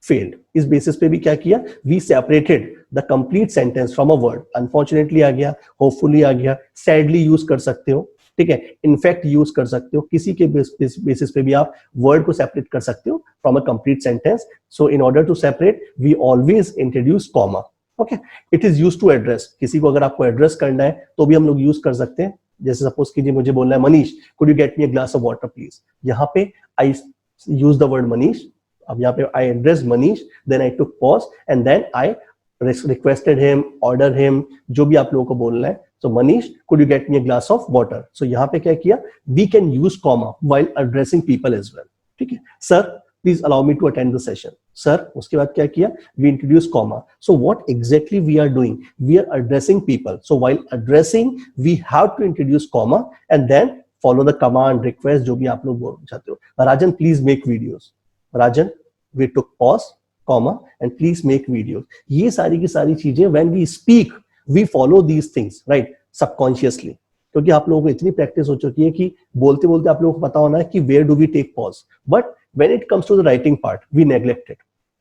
failed, इस बेसिस पे भी क्या किया, we separated the complete sentence from a word. Unfortunately आ गया, होपफुली आ गया, सैडली यूज कर सकते हो, ठीक है, इनफैक्ट यूज कर सकते हो, किसी के बेसिस पे भी आप वर्ड को सेपरेट कर सकते हो from a complete sentence. So in order to separate we always introduce comma. Okay, it is use to address, किसी को अगर आपको एड्रेस करना है तो भी हम लोग यूज कर सकते हैं। जैसे सपोज कीजिए मुझे बोलना है Manish, could you get me a glass of water please, यहाँ पे आई यूज द वर्ड मनीष। अब यहाँ पे I addressed Manish, then I took pause and then I requested him, ordered him, जो भी आप लोगों को बोलना है। So Manish, could you get me a glass of water? So यहाँ पे क्या किया, we can use comma while addressing people as well, ठीक है। Sir, please allow me to attend the session. Sir, उसके बाद क्या किया, we introduce comma. So what exactly we are doing? We are addressing people. So while addressing, we have to introduce comma and then follow the command, request, जो भी आप लोग बोलना चाहते हो। Rajan, please make videos. Rajan, we took pause, comma, and please make videos. ये सारी की सारी चीजें when we speak, we follow these things, right? Subconsciously. क्योंकि आप लोगों को इतनी प्रैक्टिस हो चुकी है कि बोलते बोलते आप लोगों को पता होना है कि where do we take pause. But when it comes to the writing part, we neglect it.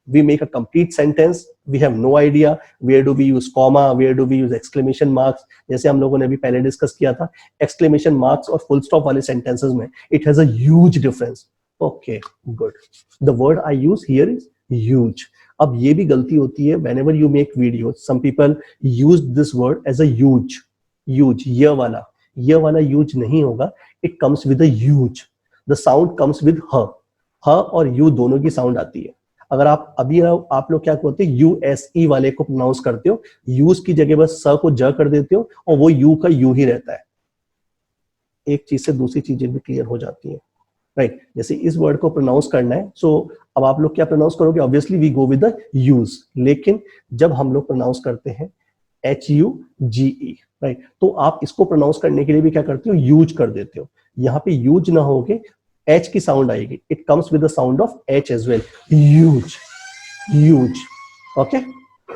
We make a complete sentence. We have no idea where do we use comma, where do we use exclamation marks. जैसे हम लोगों ने अभी पहले discuss किया था, exclamation marks और full stop वाले sentences में it has a huge difference. Okay, good. The word I use here is huge. अब ये भी गलती होती है whenever you make videos. Some people use this word as a huge. Huge, ये वाला huge नहीं होगा. It comes with a huge. The sound comes with ह और you दोनों की साउंड आती है। अगर आप अभी आप लोग क्या करते हो, USE वाले को प्रोनाउंस करते हो, यूज की जगह बस स को ज कर देते हो और वो यू का यू ही रहता है। एक चीज से दूसरी चीजें भी क्लियर हो जाती है, राइट। जैसे इस वर्ड को प्रोनाउंस करना है, सो अब आप लोग क्या प्रोनाउंस करोगे, obviously we go with the use. लेकिन जब हम लोग प्रोनाउंस करते हैं HUGE, राइट, तो आप इसको प्रोनाउंस करने के लिए भी क्या करते हो, यूज कर देते हो। यहाँ पे यूज ना होगे, H की साउंड आएगी, it comes with the sound of H as well, use, use. Okay,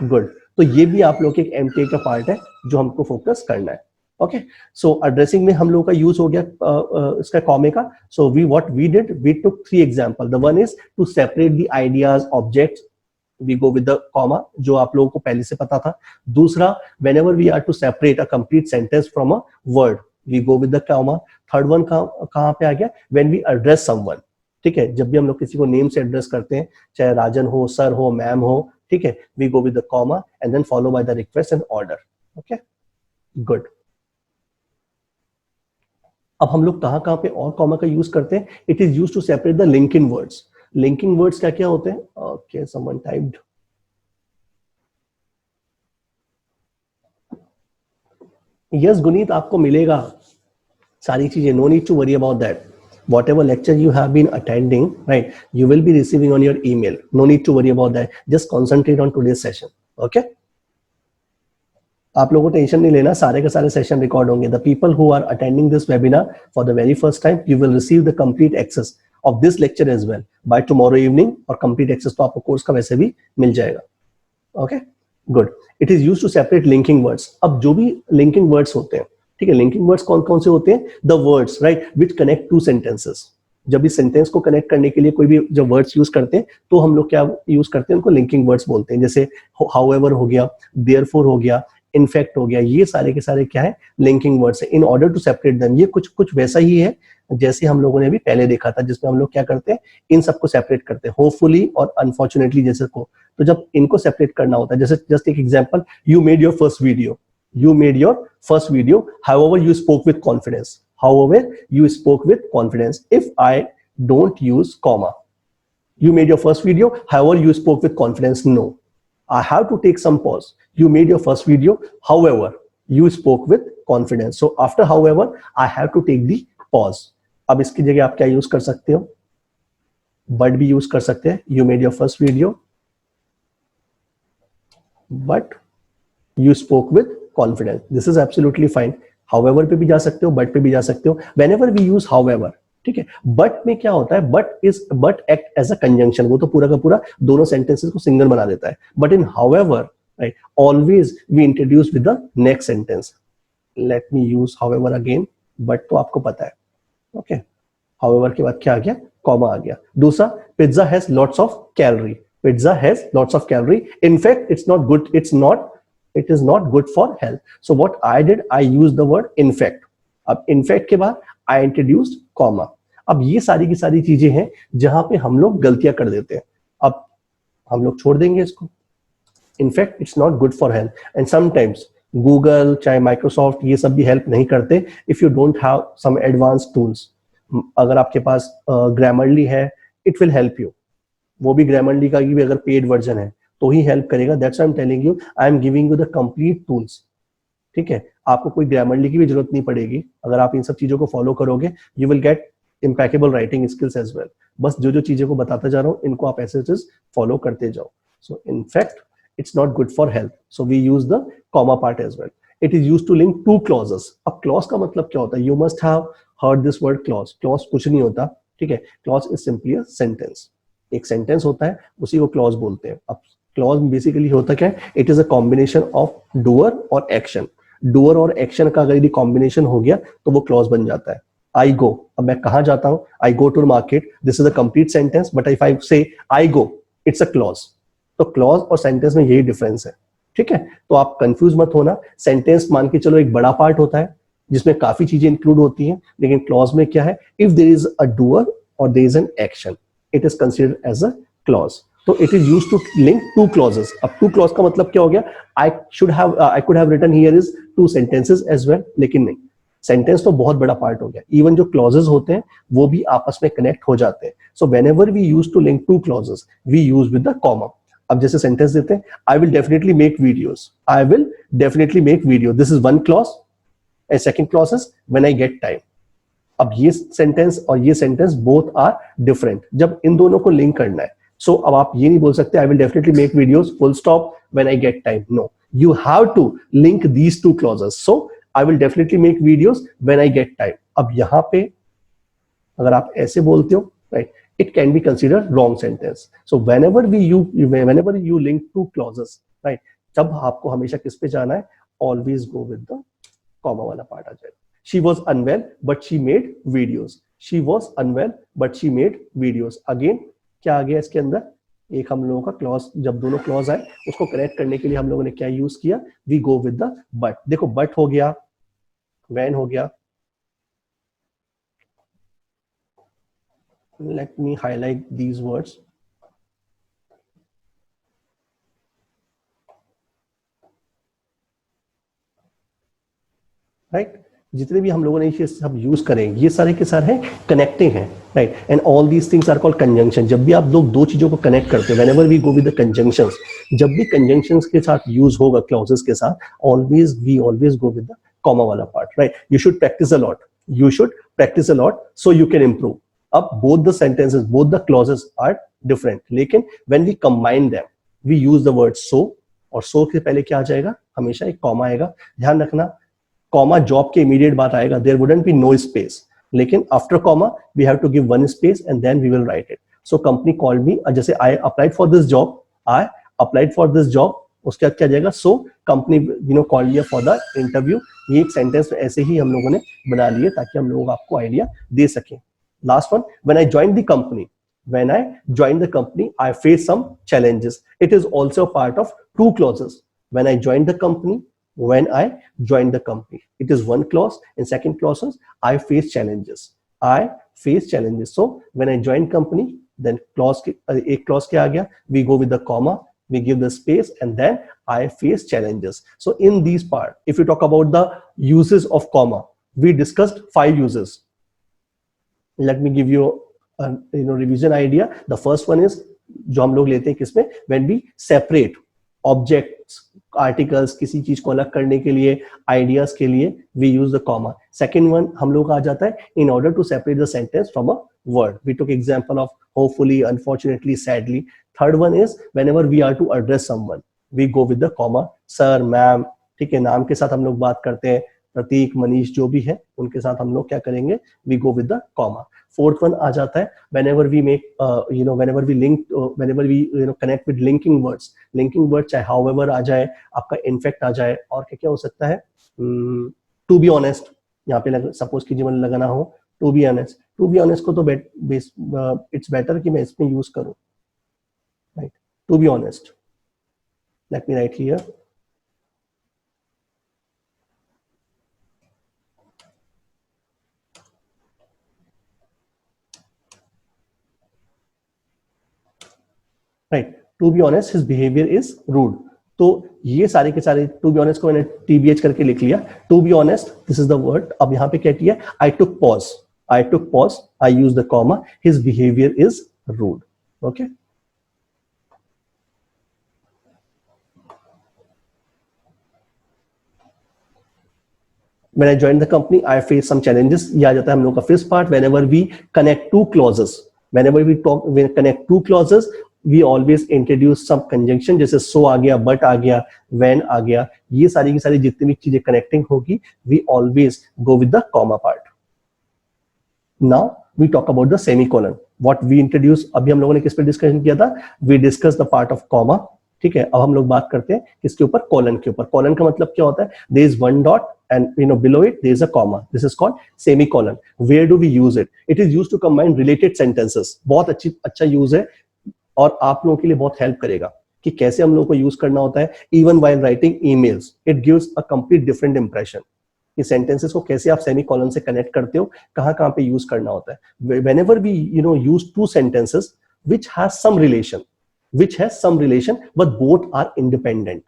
good. तो ये भी आप लोग के एक MTA का पार्ट है जो हमको फोकस करना है। ओके, सो एड्रेसिंग में हम लोगों का यूज हो गया इसका कॉमे का। So what we did, we took 3 example. The one is to separate the ideas, objects, we go with the comma, जो आप लोगों को पहले से पता था। दूसरा, whenever we are to separate a complete sentence from a word, we go with the comma. Third one कहां पे आ गया, व्हेन वी एड्रेस समवन, ठीक है, जब भी हम लोग किसी को नेम से एड्रेस करते हैं, चाहे राजन हो, सर हो, मैम हो, ठीक है, we go with the comma and then follow by the request and order. Okay, good. अब हम लोग कहां पे और कॉमा का यूज करते हैं, it is use to separate the linking words. Linking words क्या क्या होते हैं, okay, someone typed, yes Guneet, आपको मिलेगा सारी चीजें, no need to worry about that. Whatever lecture you have been attending, right, you will be receiving on your email. No need to worry about that. Just concentrate on today's session. Okay? आप लोगों को tension नहीं लेना, सारे के सारे session record होंगे। The people who are attending this webinar for the very first time, you will receive the complete access of this lecture as well by tomorrow evening, और complete access तो आपको course का वैसे भी मिल जाएगा। Okay? Good. It is used to separate linking words. अब जो भी linking words होते हैं, ठीक है, लिंकिंग वर्ड्स कौन कौन से होते हैं, the words, right, which connect two sentences. जब इस सेंटेंस को कनेक्ट करने के लिए कोई भी जब वर्ड्स यूज करते हैं तो हम लोग क्या यूज करते हैं, उनको लिंकिंग वर्ड्स बोलते हैं। जैसे हाउएवर हो गया, देयरफॉर हो गया, इनफैक्ट हो गया, ये सारे के सारे क्या है, लिंकिंग वर्ड्स है। In order to separate them, ये कुछ कुछ वैसा ही है जैसे हम लोगों ने अभी पहले देखा था, जिसमें हम लोग क्या करते हैं, इन सबको सेपरेट करते हैं, होपफुली और अनफॉर्चुनेटली जैसे को। तो जब इनको सेपरेट करना होता है, जैसे जस्ट एक example, you made your first video, you made your first video, however you spoke with confidence, however you spoke with confidence. If I don't use comma, you made your first video, however you spoke with confidence, no, I have to take some pause. You made your first video, however you spoke with confidence, so after however I have to take the pause. अब इसकी जगह आप क्या use कर सकते हो, but भी use कर सकते हैं, you made your first video but you spoke with confidence. This is absolutely fine. However पे भी जा सकते हो, but पे भी जा सकते हो, whenever we use however, ठीक है। but में क्या होता है, but act as a conjunction, वो तो पूरा का पूरा दोनों sentences को सिंगल बना देता है। but in however, right, always we introduce with the next sentence. Let me use however again, but तो आपको पता है, okay। however के बाद क्या आ गया, comma आ गया। दूसरा, pizza has lots of calorie, pizza has lots of calorie, in fact it's not good, it is not good for health. So what I did, I used the word in fact. अब in fact के बाद I introduced comma. अब ये सारी की सारी चीजें हैं जहां पे हम लोग गलतियां कर देते हैं। अब हम लोग छोड़ देंगे इसको। In fact, it's not good for health. And sometimes Google, चाहे Microsoft, ये सब भी हेल्प नहीं करते if you don't have some advanced tools. अगर आपके पास Grammarly है, it will help you. वो भी Grammarly का भी अगर पेड वर्जन है तो ही हेल्प करेगा। That's I am telling you, I am giving you the complete tools, ठीक है। आपको कोई ग्रामरली की भी जरूरत नहीं पड़ेगी, अगर आप इन सब चीजों को फॉलो करोगे you will get impeccable writing skills as well. बस जो जो चीजें को बताता जा रहा हूँ इनको आप ऐसे फॉलो करते जाओ। So in fact it's not good for health, so we use the comma part as well. It is use to link two clauses. अब क्लॉज का मतलब क्या होता है, you must have heard this word clause. Clause कुछ नहीं होता, ठीक है। Clause is simply a sentence, एक सेंटेंस होता है उसी को क्लॉज बोलते हैं। अब क्लॉज बेसिकली होता क्या है, it is a combination of doer और एक्शन। डूअर और एक्शन का अगर यदि कॉम्बिनेशन हो गया तो वो क्लॉज बन जाता है। आई गो, अब मैं कहां जाता हूं, I go to market, this is a complete sentence, but if I say I go, it's a clause. तो क्लॉज और सेंटेंस में यही डिफरेंस है, ठीक है। तो आप कंफ्यूज मत होना। सेंटेंस मान के चलो एक बड़ा पार्ट होता है जिसमें काफी चीजें इंक्लूड होती हैं, लेकिन क्लॉज में क्या है, if there is a doer और there is an action, it is considered as a clause. तो it is used to link two clauses. अब टू क्लॉज का मतलब क्या हो गया, I could have written here is two sentences as well, लेकिन नहीं, सेंटेंस तो बहुत बड़ा पार्ट हो गया। इवन जो क्लॉजेस होते हैं वो भी आपस में कनेक्ट हो जाते हैं। So whenever we use to link two clauses we use with the comma. अब जैसे सेंटेंस देते हैं, I will definitely make videos, I will definitely make video, this is one clause and second clause is when I get time. अब ये sentence और ये sentence both are different जब इन दोनों को लिंक करना है। सो अब आप ये नहीं बोल सकते I will definitely make videos full stop when I get time, no, you have to link these two clauses. So I will definitely make videos when I get time. अब यहां पे अगर आप ऐसे बोलते हो, right, it can be considered wrong sentence. So whenever you link two clauses, right, जब आपको हमेशा किस पे जाना है, always go with the comma वाला पार्ट आ जाएगा। She was unwell but she made videos. She was unwell but she made videos. Again क्या आ गया इसके अंदर, एक हम लोगों का क्लॉज, जब दोनों क्लॉज आए उसको कनेक्ट करने के लिए हम लोगों ने क्या यूज किया, we go with the but. देखो बट हो गया, when हो गया, let me highlight these words, right, जितने भी हम लोगों ने ये सब यूज करें ये सारे के सारे हैं कनेक्टिंग हैं, right, and all these things are called conjunction. जब भी आप लोग दो चीजों को कनेक्ट करते हो, whenever we go with the conjunctions, जब भी कंजंक्शंस के साथ यूज होगा क्लॉजेस के साथ, we always go with the comma वाला part, right. You should practice a lot, you should practice a lot so you can improve. अब both the sentences, both the clauses are different, लेकिन when we combine them we use the word so, और so के पहले क्या आ जाएगा, हमेशा एक कॉमा आएगा। ध्यान रखना, कॉमा जॉब के इमीडिएट बाद आएगा, there wouldn't be no space, लेकिन after comma we have to give one space and then we will write it. So company called me, जैसे I applied for this job, I applied for this job, उसके बाद क्या जाएगा, so company call लिया for the interview. ये एक sentence ऐसे ही हम लोगों ने बना लिए ताकि हम लोग आपको आइडिया दे सकें। Last one, when I join the company, when I join the company I face some challenges. It is also a part of two clauses. When I joined the company, when I joined the company. It is one clause. And second clause is I face challenges. I face challenges. So when I joined company, then clause एक clause क्या आ गया? We go with the comma, we give the space, and then I face challenges. So in these part, if you talk about the uses of comma, we discussed 5 uses. Let me give you a revision idea. The first one is जो हम लोग लेते हैं किसमें, when we separate objects, articles, किसी चीज को अलग करने के लिए, ideas के लिए we use the comma. Second one हम लोग आ जाता है in order to separate the sentence from a word. We took example of hopefully, unfortunately, sadly. Third one is whenever we are to address someone, we go with the comma. Sir, ma'am, ठीक है, नाम के साथ हम लोग बात करते हैं, प्रतीक, मनीष, जो भी है उनके साथ हम लोग क्या करेंगे, we go with the comma. Fourth one आ जाता है whenever we make whenever we link whenever we connect with linking words. Linking words चाहे however आ जाए, आपका in fact आ जाए, और क्या क्या हो सकता है, to be honest, यहाँ पे सपोज कीजिए मैंने लगाना हो to be honest. To be honest को तो it's better कि मैं इसमें यूज करूँ, right? To be honest, let me write here. Right, to be honest his behaviour is rude. तो ये सारे के सारे टू बी ऑनेस्ट को मैंने टीबीएच करके लिख लिया. To be honest, this is the word. अब यहाँ पे क्या किया, I took pause, I use the comma, his behaviour is rude. Okay, when I joined the company, I faced some challenges. ये आ जाता है हम लोग का fifth part. Whenever we connect two clauses, we connect two clauses, we always introduce some conjunction. जैसे so आ गया, but आ गया, when आ गया, ये सारी की सारी जितनी भी चीजें connecting होगी, we always go with the comma part. Now we talk about the semicolon. What we introduce, अभी हम लोगों ने किस पे डिस्कशन किया था, we discuss the part of comma. ठीक है, अब हम लोग बात करते हैं किसके ऊपर, कॉलन के ऊपर. कॉलन का मतलब क्या होता है, there is one dot and below it there is a comma. This is called semicolon. Where do we use it? It is used to combine related sentences. बहुत अच्छा यूज है और आप लोगों के लिए बहुत हेल्प करेगा कि कैसे हम लोगों को यूज करना होता है. Even while writing emails, it gives a complete different impression. ये सेंटेंसेस को कैसे आप सेमीकोलन से कनेक्ट करते हो, कहाँ पे यूज करना होता है. Whenever we use two sentences which has some relation but both are independent,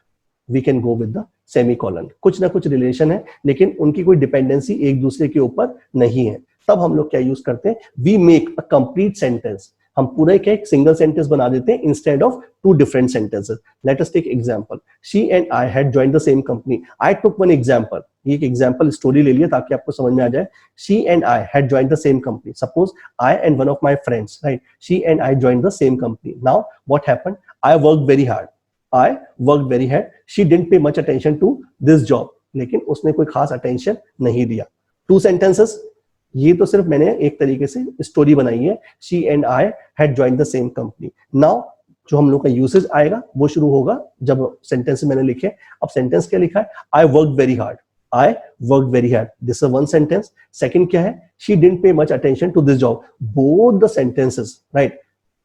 we can go with the semicolon. कुछ ना कुछ रिलेशन है लेकिन उनकी कोई डिपेंडेंसी एक दूसरे के ऊपर नहीं है. तब हम लोग क्या यूज करते हैं, we make a complete sentence. हम पूरा एक सिंगल सेंटेंस बना देते हैं instead of two different sentences. Let us take example. She and I had joined the same company. I took one example. ये एक example story ले लिया ताकि आपको समझ में आ जाए. She and I had joined the same company. Suppose I and one of my friends, right? She and I joined the same company. Now what happened? I worked very hard. She didn't pay much attention to this job. लेकिन उसने कोई खास attention नहीं दिया. Two sentences. ये तो सिर्फ मैंने एक तरीके से स्टोरी बनाई है. She and I had joined the same company. Now जो हम लोग का यूसेज आएगा वो शुरू होगा जब सेंटेंस मैंने लिखे. अब सेंटेंस क्या लिखा है, I worked very hard. This is one sentence. Second क्या है, she didn't pay much attention to this job. Both the sentences, right?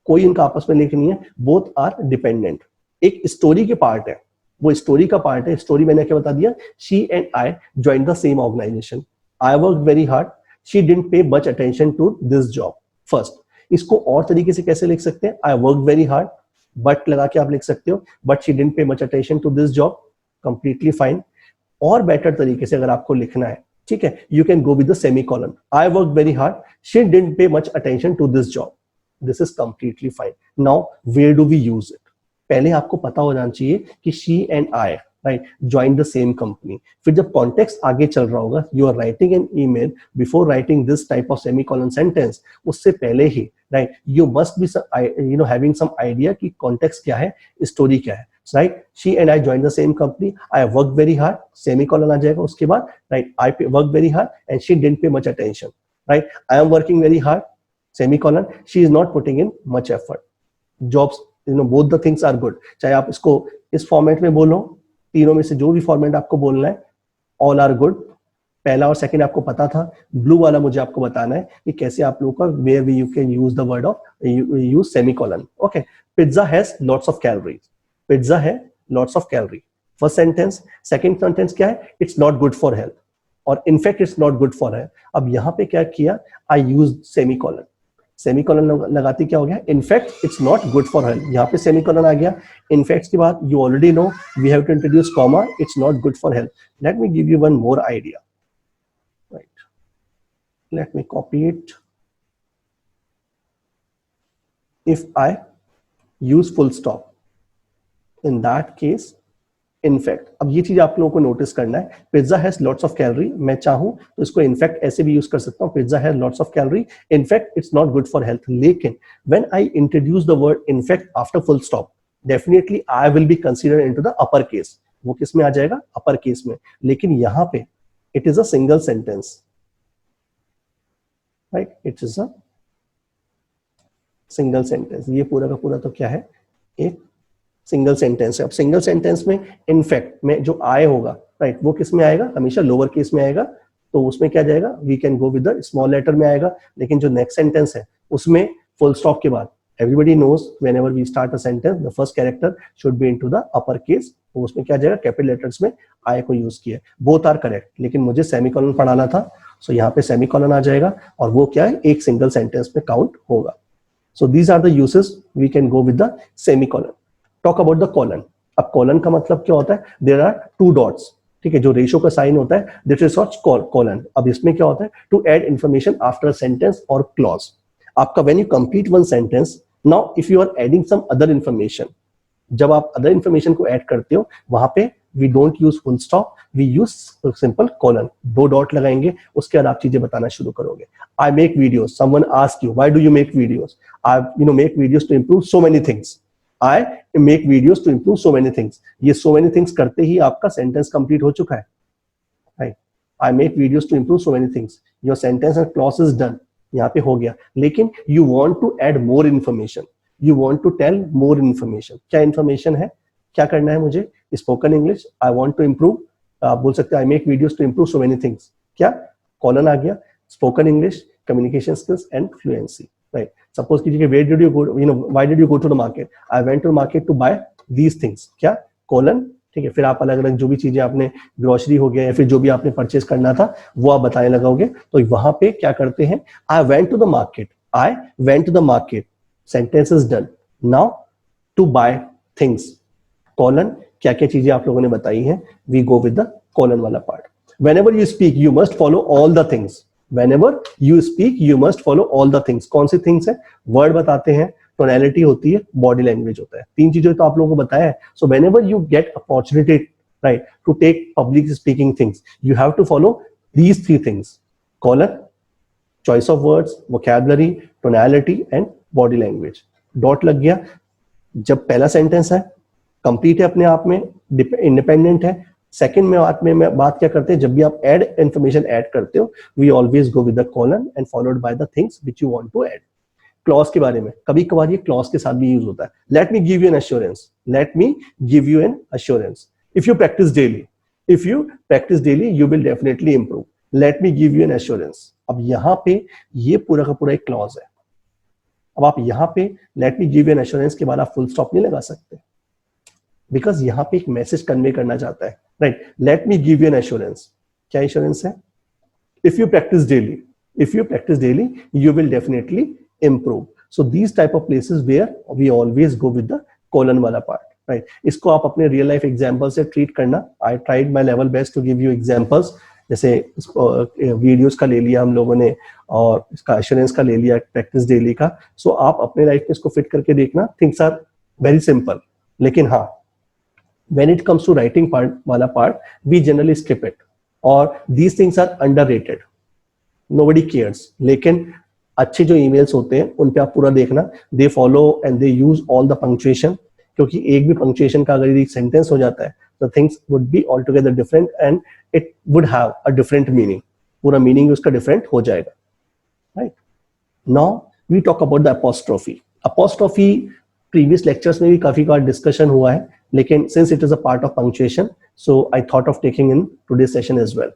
कोई इनका आपस में लिंक नहीं है. Both are dependent. एक स्टोरी के पार्ट है, वो स्टोरी का पार्ट है. स्टोरी मैंने क्या बता दिया, She and I joined the same organization. I worked very hard. She didn't pay much attention to this job. First, इसको और तरीके से कैसे लिख सकते हैं, I worked very hard, but लगा के आप लिख सकते हो, but she didn't pay much attention to this job. Completely fine. और बेटर तरीके से अगर आपको लिखना है, ठीक है, you can go with the semicolon. I worked very hard. She didn't pay much attention to this job. This is completely fine. Now, where do we use it? पहले आपको पता हो जाना चाहिए कि she and I, right, join the same company. फिर जब context आगे चल रहा होगा, you are writing an email, before writing this type of semicolon sentence, उससे पहले ही, right, you must be having some idea कि कॉन्टेक्स्ट क्या है, स्टोरी क्या है, right? She and I joined the same company. I worked very hard. Semicolon आ जाएगा उसके बाद, right? I worked very hard and she didn't pay much attention, right? I am working very hard. Semicolon. She is not putting in much effort. Jobs, both the things are good. चाहे आप इसको इस format में बोलो, तीनों में से जो भी फॉर्मेट आपको बोलना है, ऑल आर गुड. पहला और सेकंड आपको पता था. ब्लू वाला मुझे आपको बताना है कि कैसे आप लोगों का where we you can use the word of use semicolon. Okay, pizza has lots of calories. Pizza है lots of calorie. First sentence. Second sentence क्या है, it's not good for health, और in fact it's not good for health. अब यहाँ पे क्या किया, आई use semicolon. Semicolon लगाती क्या हो गया, in fact it's not good for health, यहाँ पे सेमीकोलन आ गया। इनफैक्ट के बाद you already know we have to introduce comma, it's not good for health. Let me give you one more idea, right, let me copy it. if I use full stop, in that case in fact, अब ये चीज आप लोगों को notice करना है, pizza has lots of calorie, मैं चाहूं तो इसको इनफैक्ट ऐसे भी यूज कर सकता हूं, pizza has lots of calorie, in fact it's not good for health. लेकिन when I introduce the word in fact after full stop, definitely I will be considered into the upper case. वो किस में आ जाएगा, अपर केस में। लेकिन यहां पे it is a single sentence, right, it is a single sentence. ये पूरा का पूरा तो क्या है, एक सिंगल सेंटेंस है। अब सिंगल सेंटेंस में इनफैक्ट में जो आई होगा, राइट, वो किस में आएगा, हमेशा लोअर केस में आएगा। तो उसमें क्या जाएगा, we can go with the small letter में आएगा। लेकिन जो नेक्स्ट सेंटेंस है उसमें फुल स्टॉप के बाद, everybody knows whenever we start a sentence the first character should be into the upper case. तो उसमें क्या जाएगा, कैपिटल लेटर्स में आई को यूज किया। बोथ आर करेक्ट, लेकिन मुझे सेमीकोलन पढ़ाना था, सो यहाँ पे सेमीकोलन आ जाएगा, और वो क्या है, एक सिंगल सेंटेंस में काउंट होगा। So these are the uses we can go with the semicolon. Talk about the colon. अब colon का मतलब क्या होता है, there are two dots, ठीक है, जो रेशो का साइन होता है, that is called colon. अब इसमें क्या होता है, to add information after a sentence or clause. आपका when you complete one sentence, now if you are adding some other information, जब आप अदर इंफॉर्मेशन को ऐड करते हो, वहां पे we don't use full stop, we use simple colon, दो dot लगाएंगे, उसके बाद आप चीजें बताना शुरू करोगे। I make videos, someone ask you why do you make videos, I make videos to improve so many things, I make videos to improve so many things. ये सो मेनी थिंग्स करते ही आपका सेंटेंस कंप्लीट हो चुका है, right. I make videos to improve so many things, your sentence and clause is done, यहाँ पे हो गया। लेकिन you want to add more information, you want to tell more information. क्या इन्फॉर्मेशन है, क्या करना है मुझे, spoken English, I want to improve, आप बोल सकते हैं I make videos to improve so many things, क्या कॉलन आ गया, spoken English, communication skills and fluency, right. Suppose कीजिए where did you go, why did you go to the market, I went to market to buy these things, क्या colon, ठीक है। फिर आप अलग अलग जो भी चीजें आपने, ग्रोसरी हो गया या फिर जो भी आपने परचेज करना था वो आप बताने लगाओगे। तो वहां पे क्या करते हैं, I went to the market, I went to the market, sentence is done. Now to buy things, colon, क्या क्या चीजें आप लोगों ने बताई हैं, we go with the colon वाला part. Whenever you speak you must follow all the things, whenever you speak you must follow all the things. कौन सी थिंग्स है, वर्ड बताते हैं, टोनैलिटी होती है, बॉडी लैंग्वेज होता है, तीन चीजें तो आप लोगों को बताया है। So whenever you get opportunity, right, to take public speaking things, you have to follow these three things, colon, choice of words, vocabulary, tonality and body language. Dot लग गया जब पहला सेंटेंस है, कंप्लीट है अपने आप में, इंडिपेंडेंट है। सेकंड में बात क्या करते हैं, जब भी आप ऐड इंफॉर्मेशन ऐड करते हो, we always go with the colon and followed by the things which you want to add. Clause के बारे में, कभी कभार ये क्लॉज के साथ भी यूज होता है। Late me give you an assurance, late me give you an assurance, if you practice daily, if you practice daily you will definitely improve, late me give you an assurance. अब यहाँ पे ये पूरा का पूरा एक क्लॉज है। अब आप यहाँ पे late me give you an assurance के बाद आप फुल स्टॉप नहीं लगा सकते, बिकॉज यहाँ पे एक मैसेज कन्वे करना चाहता है, right. Let me give you an assurance, क्या एश्योरेंस है, if you practice daily, if you practice daily you will definitely improve. So these type of places where we always go with the colon वाला part, right. इसको आप अपने real life example से treat करना। I tried my level best to give you examples, जैसे videos का ले लिया हम लोगों ने और इसका एश्योरेंस का ले लिया, प्रैक्टिस डेली का। सो आप अपने लाइफ में इसको फिट करके देखना, थिंग्स आर वेरी सिंपल। लेकिन हाँ, when it comes to writing part wala part, we generally skip it, or these things are underrated, nobody cares। लेकिन अच्छे जो emails होते हैं उन पे आप पूरा देखना, they follow and they use all the punctuation, क्योंकि एक भी punctuation का अगर एक sentence हो जाता है तो things would be altogether different and it would have a different meaning, पूरा meaning उसका different हो जाएगा, right। Now we talk about the apostrophe। apostrophe previous lectures में भी काफी बार discussion हुआ है, लेकिन since it is a part of punctuation, so I thought of taking in today's session as well।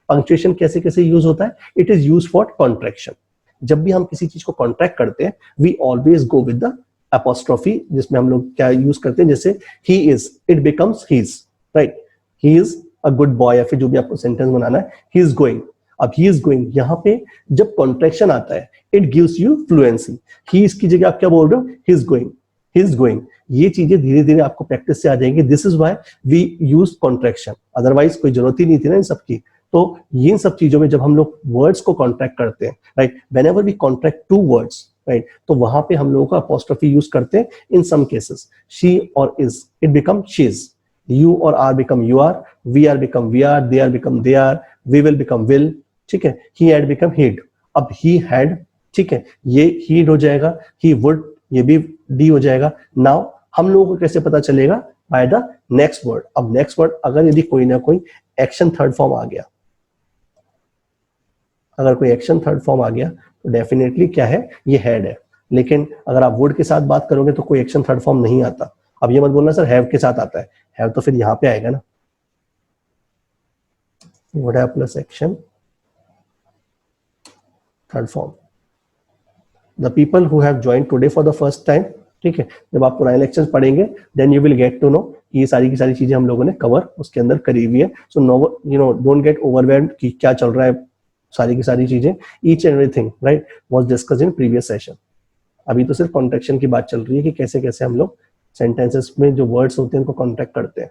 punctuation कैसे कैसे यूज होता है, it is used for contraction। जब भी हम किसी चीज को कॉन्ट्रैक्ट करते हैं we always go with the apostrophe, जिसमें हम लोग क्या यूज करते हैं, जैसे he is, it becomes his, right, he is a good boy, या फिर जो भी आपको सेंटेंस बनाना है, ही इज गोइंग। अब ही इज गोइंग, यहाँ पे जब कॉन्ट्रैक्शन आता है it gives you fluency. He इसकी जगह आप क्या बोल रहे हो, he is going, he is going. ये चीजें धीरे धीरे आपको प्रैक्टिस से आ जाएंगी। This is why we use contraction, otherwise कोई जरूरत ही नहीं थी ना इन सबकी। तो ये सब चीजों में जब हम लोग वर्ड्स को कॉन्ट्रैक्ट करते हैं, right, whenever we contract two words, right, तो वहां पे हम लोगों का अपॉस्ट्रोफी यूज करते हैं। इन सम केसेस शी और is, it become शीज, you or are become you are, we are become we are, they are become they are, we will become will, ठीक है, he had become he'd। अब he had, ठीक है, ये he'd हो जाएगा, he would, ये भी d हो जाएगा। नाउ हम लोगों को कैसे पता चलेगा, बाय द नेक्स्ट वर्ड। अब नेक्स्ट वर्ड अगर यदि कोई ना कोई एक्शन थर्ड फॉर्म आ गया, अगर कोई एक्शन थर्ड फॉर्म आ गया तो डेफिनेटली क्या है, ये हैड है। लेकिन अगर आप वुड के साथ बात करोगे तो कोई एक्शन थर्ड फॉर्म नहीं आता। अब ये मत बोलना सर हैव के साथ आता है, हैव तो फिर यहां पे आएगा ना, would have plus action third form. The people who have joined today for the first time, ठीक है, जब आप पुराने लेक्चर्स पढ़ेंगे then you will get to know ये सारी की सारी चीजें हम लोगों ने कवर उसके अंदर करी हुई है। So no, you know, don't get overwhelmed कि क्या चल रहा है, सारी की सारी चीजें, each and everything, right, was discussed in previous session. अभी तो सिर्फ कॉन्ट्रैक्शन की बात चल रही है कि कैसे कैसे हम लोग सेंटेंसेस में जो वर्ड्स होते हैं उनको कॉन्ट्रैक्ट करते हैं।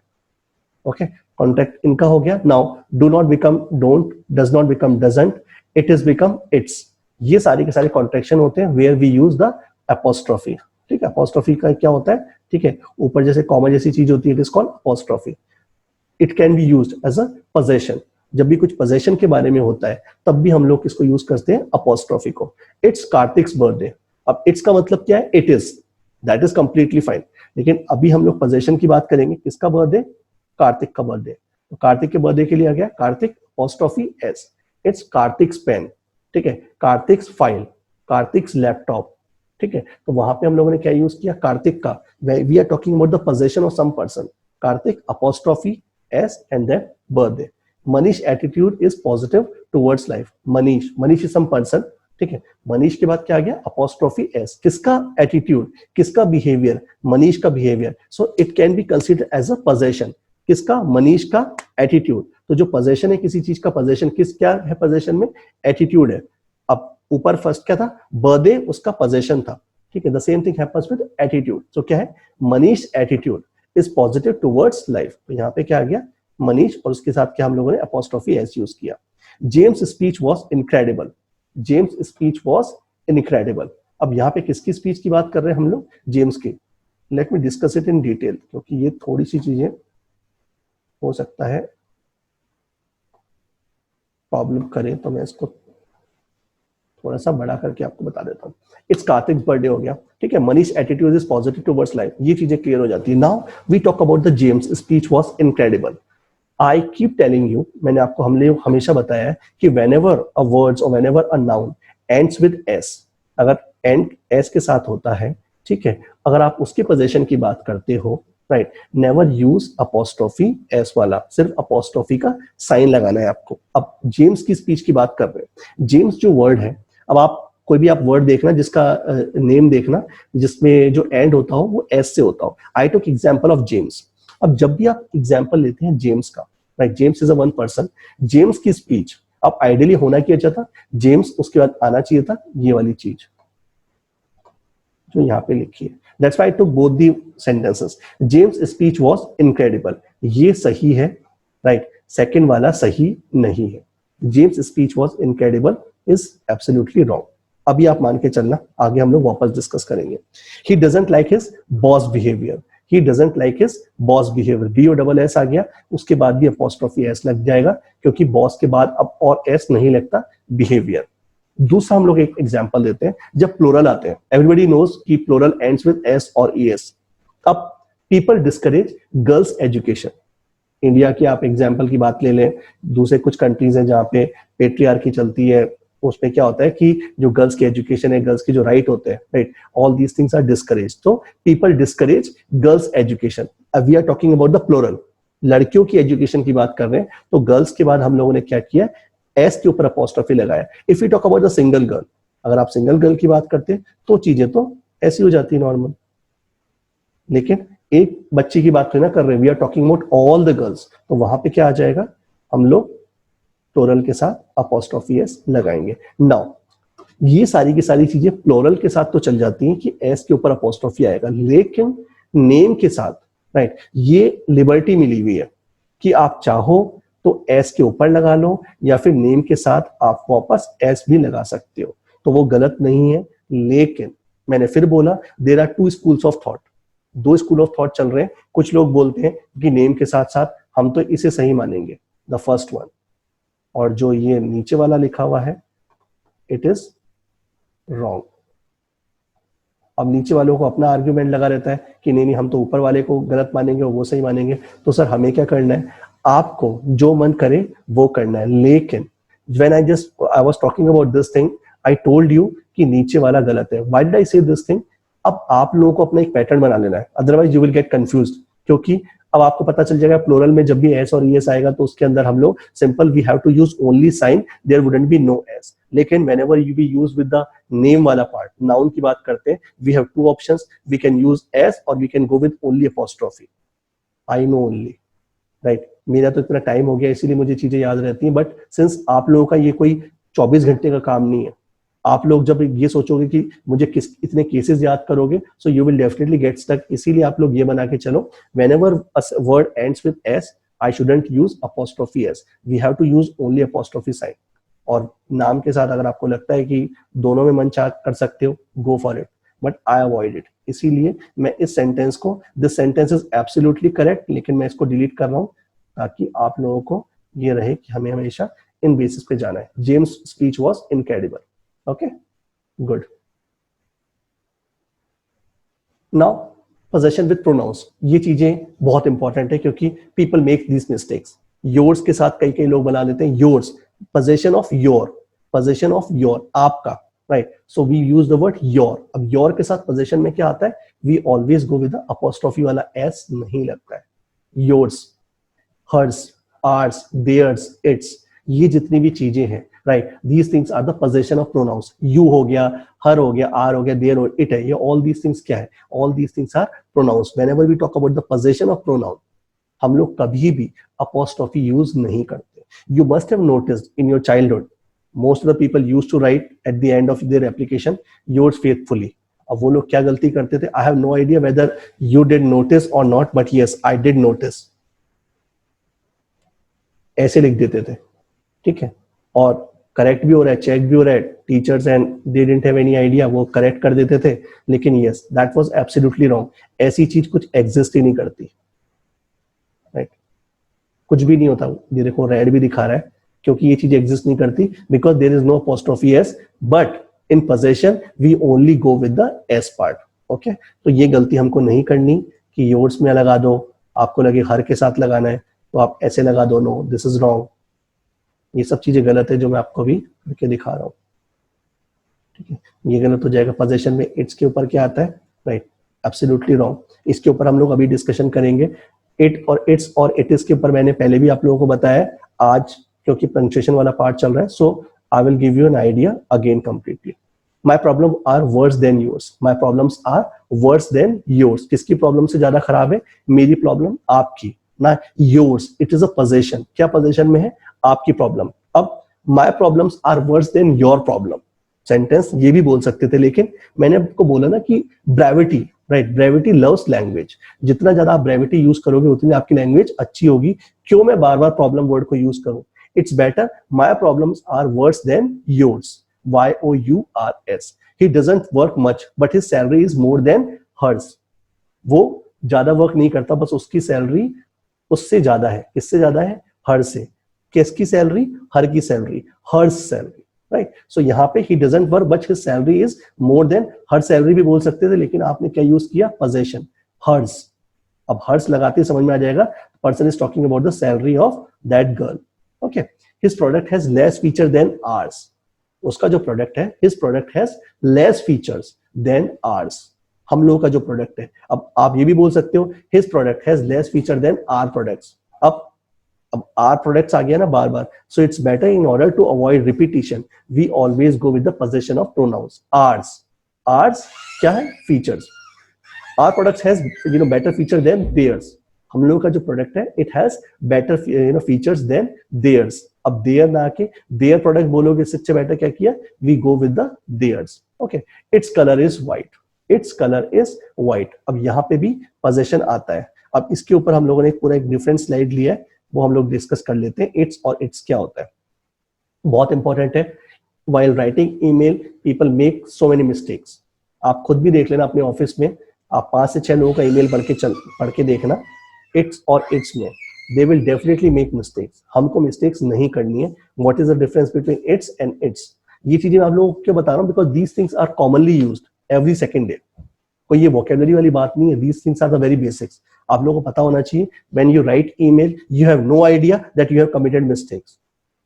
ओके, कॉन्ट्रैक्ट इनका हो गया। Now do not become don't, does not become doesn't, it is become it's. ये सारे के सारे कॉन्ट्रैक्शन होते हैं where we use the apostrophe. ठीक है, अपोस्ट्रोफी का क्या होता है, ठीक है, ऊपर जैसे कॉमा जैसी चीज होती है, it is called apostrophe. It can be used as a possession, जब भी कुछ पोजेशन के बारे में होता है तब भी हम लोग इसको यूज करते हैं अपोस्ट्रोफी को। It's Kartik's birthday. अब इट्स का मतलब क्या है, it is, that is completely fine. लेकिन अभी हम लोग पोजेशन की बात करेंगे, किसका बर्थडे, कार्तिक का बर्थडे। तो कार्तिक के बर्थडे के लिए आ गया Kartik apostrophe s. It's Kartik's pen, ठीक है, कार्तिक्स फाइल, कार्तिक्स लैपटॉप, ठीक है। तो वहां पे हम लोगों ने क्या यूज किया, कार्तिक का, we are talking about the possession of some person, Kartik apostrophe S and then birthday. Manish attitude is positive towards life. Manish, Manish is some person, ठीक है। मनीष के बाद क्या आ गया, अपोस्ट्रोफी एस, किसका एटीट्यूड, किसका बिहेवियर, मनीष का behaviour. So it can be considered as a possession, किसका, मनीष का एटीट्यूड। तो जो पोजेशन है किसी चीज का, पोजेशन किस, क्या है पोजेशन में, एटीट्यूड है। अब ऊपर फर्स्ट क्या था, बर्थडे, उसका पोजेशन था, ठीक है। The same thing happens with attitude. So क्या है, Manish attitude is positive towards life. तो यहाँ पे क्या आ गया, मनीष, और उसके साथ क्या हम लोगों ने अपोस्ट्रोफी एस यूज किया। James speech was incredible. James speech was incredible. अब यहाँ पे किसकी स्पीच की बात कर रहे हैं हम लोग, जेम्स की। Let me discuss it in detail, क्योंकि ये थोड़ी सी चीजें हो सकता है प्रॉब्लम करें, तो मैं इसको थोड़ा सा बड़ा करके आपको बता देता हूँ। इट्स कार्तिक बर्थडे हो गया, ठीक है। Manish attitude is positive towards life, ये चीजें क्लियर हो जाती है। Now we talk about the James speech was incredible. I keep telling you, मैंने आपको हमेशा बताया है कि whenever a words or whenever a noun ends with s, अगर एंड s के साथ होता है, ठीक है, अगर आप उसके पोजेशन की बात करते हो, right, never use apostrophe S वाला, सिर्फ अपोस्ट्रोफी का साइन लगाना है आपको। अब जेम्स की स्पीच की बात कर रहे हैं, जेम्स जो वर्ड है, अब आप कोई भी आप वर्ड देखना जिसका नेम देखना जिसमें जो एंड होता हो वो एस से होता हो। आई टुक एग्जांपल ऑफ जेम्स। अब जब भी आप एग्जांपल लेते हैं जेम्स का, right, James is a one person, James की स्पीच अब आइडियली होना क्या चाहता, जेम्स उसके बाद आना चाहिए था ये वाली चीज जो यहाँ पे लिखी है। That's why I took both the sentences. James' speech was incredible. ये सही है, राइट, सेकंड वाला सही नहीं है। James' speech was incredible is absolutely wrong. अभी आप मान के चलना, आगे हम लोग वापस डिस्कस करेंगे। He doesn't like his boss behavior. He doesn't like his boss behavior. B-O-S-S आ गया, उसके बाद भी apostrophe S लग जाएगा, क्योंकि boss के बाद अब और S नहीं लगता, behavior। दूसरा हम लोग एक एग्जांपल देते हैं, जब प्लूरल आते हैं, एवरीबॉडी नोज कि प्लूरल एंड्स विद एस और ईएस। अब people discourage girls education. India की आप एग्जांपल की बात ले लें, दूसरे कुछ कंट्रीज हैं जहाँ पे पेट्रियार्की चलती है, उसमें क्या होता है कि जो गर्ल्स की एजुकेशन है, गर्ल्स के जो राइट होते हैं, right, all these things are discourage. तो पीपल डिस्करेज गर्ल्स एजुकेशन। अब we are talking about the plural, लड़कियों की एजुकेशन की बात कर रहे हैं, तो गर्ल्स के बाद हम लोगों ने क्या किया, एस के ऊपर अपोस्ट्रोफी लगाया। If you talk about the single girl, अगर आप सिंगल गर्ल की बात करते हैं तो चीजें तो ऐसी हो जाती है नॉर्मल, लेकिन एक बच्ची की बात ना कर रहे, we are talking about all the girls, तो वहां पे क्या आ जाएगा, हम लोग प्लोरल के साथ अपॉस्ट्रोफी एस लगाएंगे। नाउ ये सारी की सारी चीजें प्लोरल के साथ तो चल जाती हैं कि एस के ऊपर अपॉस्ट्रोफी आएगा, लेकिन नेम के साथ राइट ये लिबर्टी मिली हुई है कि आप चाहो तो एस के ऊपर लगा लो या फिर नेम के साथ आप वापस एस भी लगा सकते हो, तो वो गलत नहीं है। लेकिन मैंने फिर बोला there are two schools of thought, दो स्कूल ऑफ थॉट चल रहे हैं। कुछ लोग बोलते हैं कि नेम के साथ साथ हम तो इसे सही मानेंगे, द फर्स्ट वन, और जो ये नीचे वाला लिखा हुआ है इट इज रॉन्ग। अब नीचे वालों को अपना आर्ग्यूमेंट लगा रहता है कि नहीं नहीं हम तो ऊपर वाले को गलत मानेंगे और वो सही मानेंगे। तो सर हमें क्या करना है, आपको जो मन करे वो करना है। लेकिन when I was talking about this thing, I told you कि नीचे वाला गलत है। व्हाई डिड आई से दिस थिंग? अब आप लोगों को अपना एक पैटर्न बना लेना है, otherwise you will gate confused. क्योंकि अब आपको पता चल जाएगा प्लूरल में जब भी एस और ईएस आएगा तो उसके अंदर हम लोग simple we have to use only sign, there wouldn't be no s. लेकिन whenever you be use with the name वाला पार्ट, नाउन की बात करते हैं, we have two options, we can use s और we can go with only apostrophe. I know only right, मेरा तो इतना टाइम हो गया इसीलिए मुझे चीजें याद रहती हैं, बट सिंस आप लोगों का ये कोई 24 घंटे का काम नहीं है, आप लोग जब ये सोचोगे कि मुझे किस इतने केसेस याद करोगे, so you will definitely get stuck. इसीलिए आप लोग ये बना के चलो, whenever a word ends with S I shouldn't use apostrophe S, we have to use only apostrophe sign. और नाम के साथ अगर आपको लगता है कि दोनों में मन चाह कर सकते हो, गो for it, but I avoid it. इसीलिए मैं इस सेंटेंस को, this sentence is absolutely correct, लेकिन मैं इसको डिलीट कर रहा हूं ताकि आप लोगों को ये रहे कि हमें हमेशा इन बेसिस पे जाना है। James speech was incredible. Okay good. Now possession with pronouns, ये चीजें बहुत इंपॉर्टेंट है क्योंकि people make this mistakes. Yours के साथ कई कई लोग बना देते हैं yours, possession of your, possession of your, आपका, right. So we use the word your. अब योर के साथ पोजेशन में क्या आता है, we always go with the apostrophe वाला एस नहीं लगता है। Yours, hers, hours, theirs, its, ये जितनी भी चीजें हैं, right, these things are the possession of pronouns. You हो गया, हर हो गया, आर हो गया, देयर हो, इट है, ये ऑल दीज थिंग्स क्या है, all these things are pronouns. Whenever we talk about the possession of pronoun, हम लोग कभी भी अपॉस्ट्रोफी यूज नहीं करते। You must have noticed in your childhood most of the people used to write at the end of their application yours faithfully. अब वो लोग क्या गलती करते थे, I have no idea whether you did notice or not, but yes, I did notice. ऐसे लिख देते थे, ठीक है, और करेक्ट भी हो रहा है, चेक भी हो रहा है, teachers and they didn't have any idea, वो करेक्ट कर देते थे। लेकिन yes, that was absolutely wrong. ऐसी चीज कुछ एग्जिस्ट ही नहीं करती, राइट, कुछ भी नहीं होता। ये देखो रेड भी दिखा रहा है क्योंकि ये चीज एग्जिस्ट नहीं करती, because there is no apostrophe S, but in possession we only go with the S part. Okay, तो ये गलती हमको नहीं करनी कि योर्स में लगा दो, आपको लगे हर के साथ लगाना है तो आप ऐसे लगा दो, नो, दिस इज रॉन्ग। ये सब चीजें गलत है जो मैं आपको भी करके दिखा रहा हूँ, ठीक है। ये गलत हो जाएगा। पोजेशन में इट्स के ऊपर क्या आता है, राइट, एब्सोल्युटली रॉन्ग। इसके ऊपर हम लोग अभी डिस्कशन करेंगे। इट और इट्स और इट इज के ऊपर मैंने पहले भी आप लोगों को बताया, आज क्योंकि पंक्चुएशन वाला पार्ट चल रहा है, so I will give you an idea again completely. My problem are worse than yours, my problems are worse than yours. किसकी प्रॉब्लम से ज्यादा खराब है, मेरी प्रॉब्लम, आपकी ना, yours. It is a possession, क्या पोजेशन में है, आपकी प्रॉब्लम। अब my problems are worse than your problem, sentence ये भी बोल सकते थे, लेकिन मैंने आपको बोला ना कि brevity, right, brevity loves language. जितना ज्यादा आप ब्रेविटी यूज करोगे उतनी आपकी लैंग्वेज अच्छी होगी। क्यों मैं बार बार प्रॉब्लम वर्ड को यूज करूं? It's better my problems are worse than yours. YOURS. He doesn't work much, but his salary is more than hers. वो ज्यादा वर्क नहीं करता, बस उसकी सैलरी उससे ज्यादा है। किससे ज्यादा है? हर से। किसकी सैलरी? हर की सैलरी, हर्स सैलरी, राइट। सो यहाँ पे he doesn't work but his salary is more than, her salary भी बोल सकते थे, लेकिन आपने क्या यूज किया, पोजेशन, हर्स। अब हर्स लगाते समझ में आ जाएगा, person is talking about the salary of that girl. Okay, his product has less feature than ours. उसका जो प्रोडक्ट है, his product has less features than ours. हम लोगों का जो प्रोडक्ट है, अब आप ये भी बोल सकते हो his product has less feature than our products. अब our products आ गया ना बार बार, so it's better in order to avoid repetition, we always go with the possession of pronouns. Ours, ours क्या है, features. Our products has better feature than theirs, हम लोगों का जो प्रोडक्ट है it has better features than theirs. अब there ना आके देयर प्रोडक्ट बोलोगे, इससे अच्छा बेटर क्या किया, we go with the theirs. Okay, its colour is white, its colour is white. अब यहाँ पे भी पोजेशन आता है। अब इसके ऊपर हम लोगों ने पूरा एक डिफरेंट स्लाइड लिया है, वो हम लोग डिस्कस कर लेते हैं। इट्स और इट्स क्या होता है, बहुत इंपॉर्टेंट है। While writing email people make so many mistakes. आप खुद भी देख लेना अपने ऑफिस में, आप 5 से 6 लोगों का ईमेल पढ़ के देखना, इट्स और इट्स में they will definitely make mistakes. हमको मिस्टेक्स नहीं करनी है। What is the difference between its and it's, ये चीजें आप लोगों को क्यों बता रहा हूँ, because these things are commonly used every second day. कोई ये वोकेबलरी वाली बात नहीं है, these things are the very basics. आप लोगों को पता होना चाहिए, when you write email you have no idea that you have committed mistakes.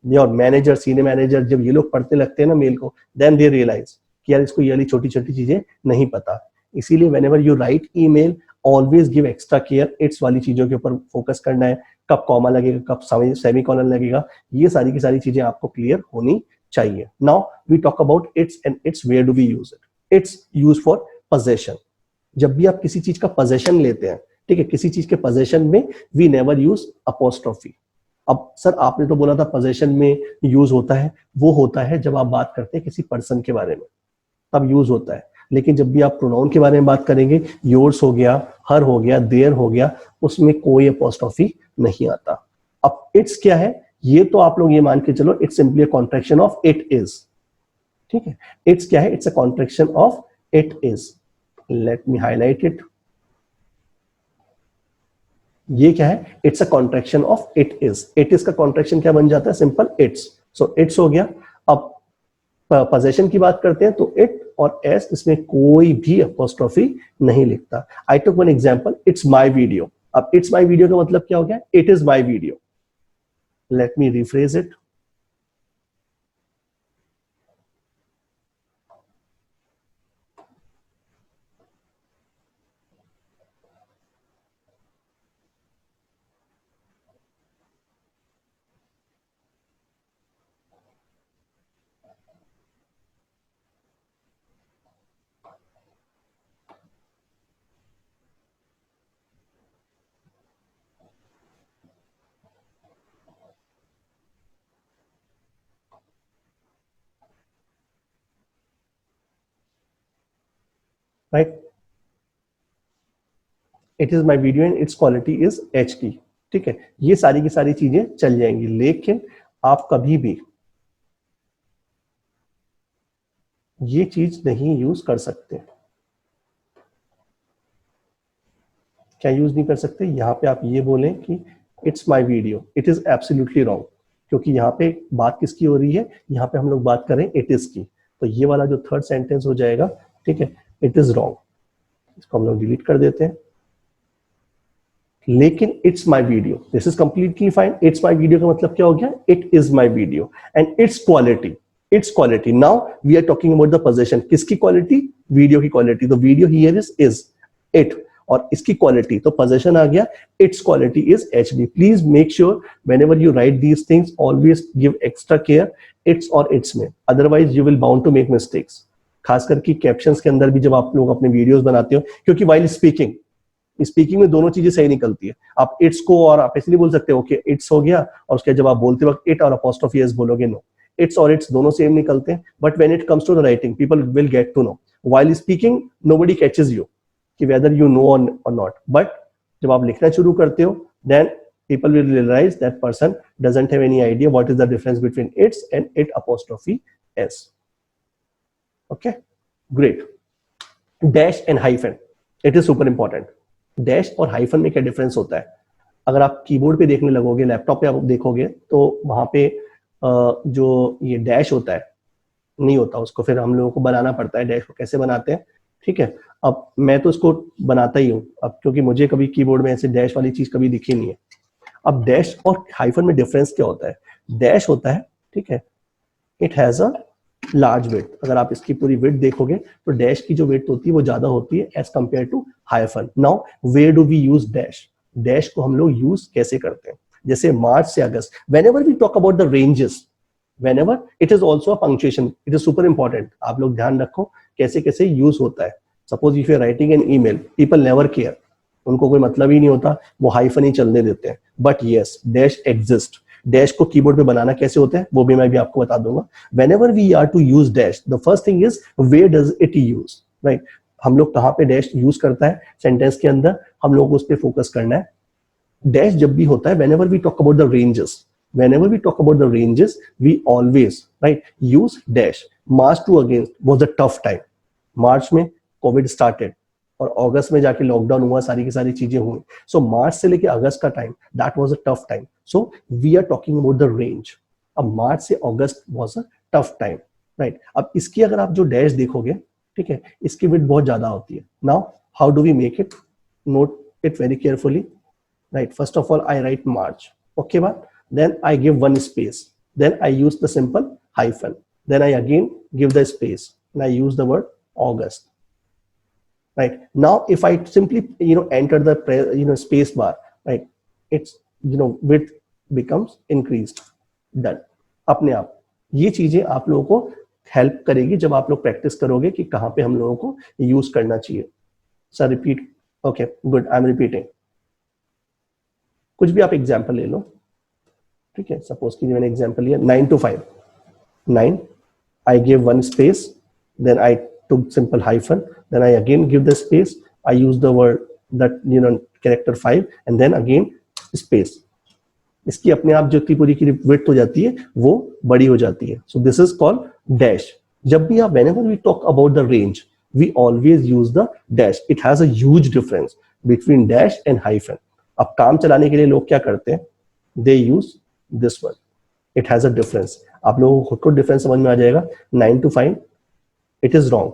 Your manager, senior manager, जब ये लोग पढ़ते लगते हैं ना मेल को, देन दे रियलाइज कि यार इसको ये वाली छोटी छोटी चीजें नहीं पता। इसीलिए whenever you write email always give extra care, it's वाली चीजों के ऊपर फोकस करना है। कब कॉमा लगेगा, कब सेमीकोलन लगेगा, ये सारी की सारी चीजें आपको क्लियर होनी चाहिए। Now we talk about its and it's, where do we use it. Its use for possession. जब भी आप किसी चीज का पोजेशन लेते हैं, ठीक है, किसी चीज के पोजेशन में वी नेवर यूज अपोस्ट्रोफी। अब सर आपने तो बोला था पोजेशन में यूज होता है, वो होता है जब आप बात करते हैं किसी पर्सन के बारे में, तब यूज होता है। लेकिन जब भी आप प्रोनाउन के बारे में बात करेंगे, योर्स हो गया, हर हो गया, देयर हो गया, उसमें कोई अपोस्ट्रोफी नहीं आता। अब इट्स क्या है, ये तो आप लोग ये मान के चलो, it's simply a contraction of it is. ठीक है, इट्स क्या है, it's a contraction of it is. Let me highlight it. ये क्या है, it's a contraction of it is. It is का कॉन्ट्रैक्शन क्या बन जाता है, सिंपल इट्स। सो इट्स हो गया। अब पोजेशन की बात करते हैं तो इट और एस, इसमें कोई भी अपोस्ट्रोफी नहीं लिखता। I took one example, it's my video. अब इट्स माय वीडियो का मतलब क्या हो गया, it is my video. Let me rephrase it. Right, it is my video and its quality is HD। ठीक है, ये सारी की सारी चीजें चल जाएंगी, लेकिन आप कभी भी ये चीज नहीं यूज कर सकते। क्या यूज नहीं कर सकते, यहाँ पे आप ये बोलें कि it's my video, it is absolutely wrong, क्योंकि यहाँ पे बात किसकी हो रही है, यहाँ पे हम लोग बात करें इट इज की, तो ये वाला जो थर्ड सेंटेंस हो जाएगा, ठीक है, इट इज रॉन्ग। इसको हम लोग डिलीट कर देते हैं। लेकिन it's my video, this is completely fine. It's my video का मतलब क्या हो गया, it is my video and its quality, its quality. Now we are talking about the position, किसकी क्वालिटी, वीडियो की क्वालिटी। तो वीडियो हियर इज इट, और इसकी क्वालिटी तो पोजीशन आ गया, its quality is HD। Please make sure whenever you write these things always give extra care its और its में, otherwise you will bound to make mistakes. खास करके captions के अंदर भी जब आप लोग अपने वीडियोस बनाते हो, क्योंकि वाइल स्पीकिंग में दोनों चीजें सही निकलती है। आप इट्स को और आप ऐसे नहीं बोल सकते ओके इट्स हो गया और उसके जब आप बोलते वक्त इट और अपोस्ट्रोफी एस बोलोगे, नो, इट्स और इट्स दोनों सेम निकलते हैं। But when it comes to the writing people will get to know, while speaking nobody catches you कि वेदर यू नो और नॉट, बट जब आप लिखना शुरू करते हो then people will realize that person doesn't have any idea what is the difference between its and it apostrophe s. Okay, great. Dash and hyphen, it is super important. Dash और hyphen में क्या difference होता है, अगर आप keyboard पे देखने लगोगे, लैपटॉप पे आप देखोगे, तो वहां पे जो ये डैश होता है नहीं होता, उसको फिर हम लोगों को बनाना पड़ता है। डैश को कैसे बनाते हैं, ठीक है, अब मैं तो इसको बनाता ही हूँ अब, क्योंकि मुझे कभी कीबोर्ड में ऐसे डैश वाली चीज कभी दिखी नहीं है। अब डैश और हाइफन में डिफरेंस क्या होता है, डैश होता है, ठीक है, it has a large width. अगर आप इसकी पूरी विड्थ देखोगे तो डैश की जो विड्थ होती है वो ज्यादा होती है as compare to hyphen. Now where do we use dash, dash को हम लोग यूज कैसे करते हैं, जैसे मार्च से अगस्त, whenever we talk about the ranges, whenever it is also a punctuation, it is super important. आप लोग ध्यान रखो कैसे कैसे यूज होता है। Suppose if you are writing an email, people never care, उनको कोई मतलब ही नहीं होता, वो हाइफन ही चलने देते हैं. But yes, dash exist. Dash को कीबोर्ड पे बनाना कैसे होता है वो भी मैं भी आपको बता दूंगा. whenever we are to use dash, the first thing is where does it use, right? हम लोग कहाँ पे डैश यूज करता है सेंटेंस के अंदर, हम लोग उस पर फोकस करना है. डैश जब भी होता है whenever we talk about the ranges, whenever we talk about the ranges, we always, right, use dash. March to against was a tough time. मार्च में कोविड स्टार्टेड और अगस्त में जाके लॉकडाउन हुआ, सारी की सारी चीजें हुई. सो मार्च से लेके अगस्त का time, that was a tough time. So we are talking about the range. अब मार्च से अगस्त was a tough time, right. अब इसकी अगर आप जो डैश देखोगे, ठीक है, इसकी विड्थ बहुत ज्यादा होती है. Now how do we make it? Note it very carefully, right. First of all I write March, okay बात. Then I give one space, then I use the simple hyphen, then I again give the space and I use the word August. Right now, if I simply enter the space bar, right, it's width becomes increased. Done. अपने आप ये चीजें आप लोगों को help करेगी जब आप लोग प्रैक्टिस करोगे कि कहाँ पे हम लोगों को यूज करना चाहिए. Sir repeat. Okay good, I am repeating. कुछ भी आप एग्जाम्पल ले लो, ठीक है. सपोज कीजिए मैंने एग्जाम्पल लिया 9 to 5. 9, I give one space, then I took simple hyphen, then I again give the space, I use the word that character 5 and then again space. इसकी अपने आप जो पूरी की width हो जाती है वो बड़ी हो जाती है. So this is called dash. जब भी आप whenever we talk about the range, we always use the dash. It has a huge difference between dash and hyphen. अब काम चलाने के लिए लोग क्या करते हैं? They use this one. It has a difference. आप लोगों को खुद को डिफरेंस समझ में आ जाएगा. 9 to 5 इट इज रॉन्ग.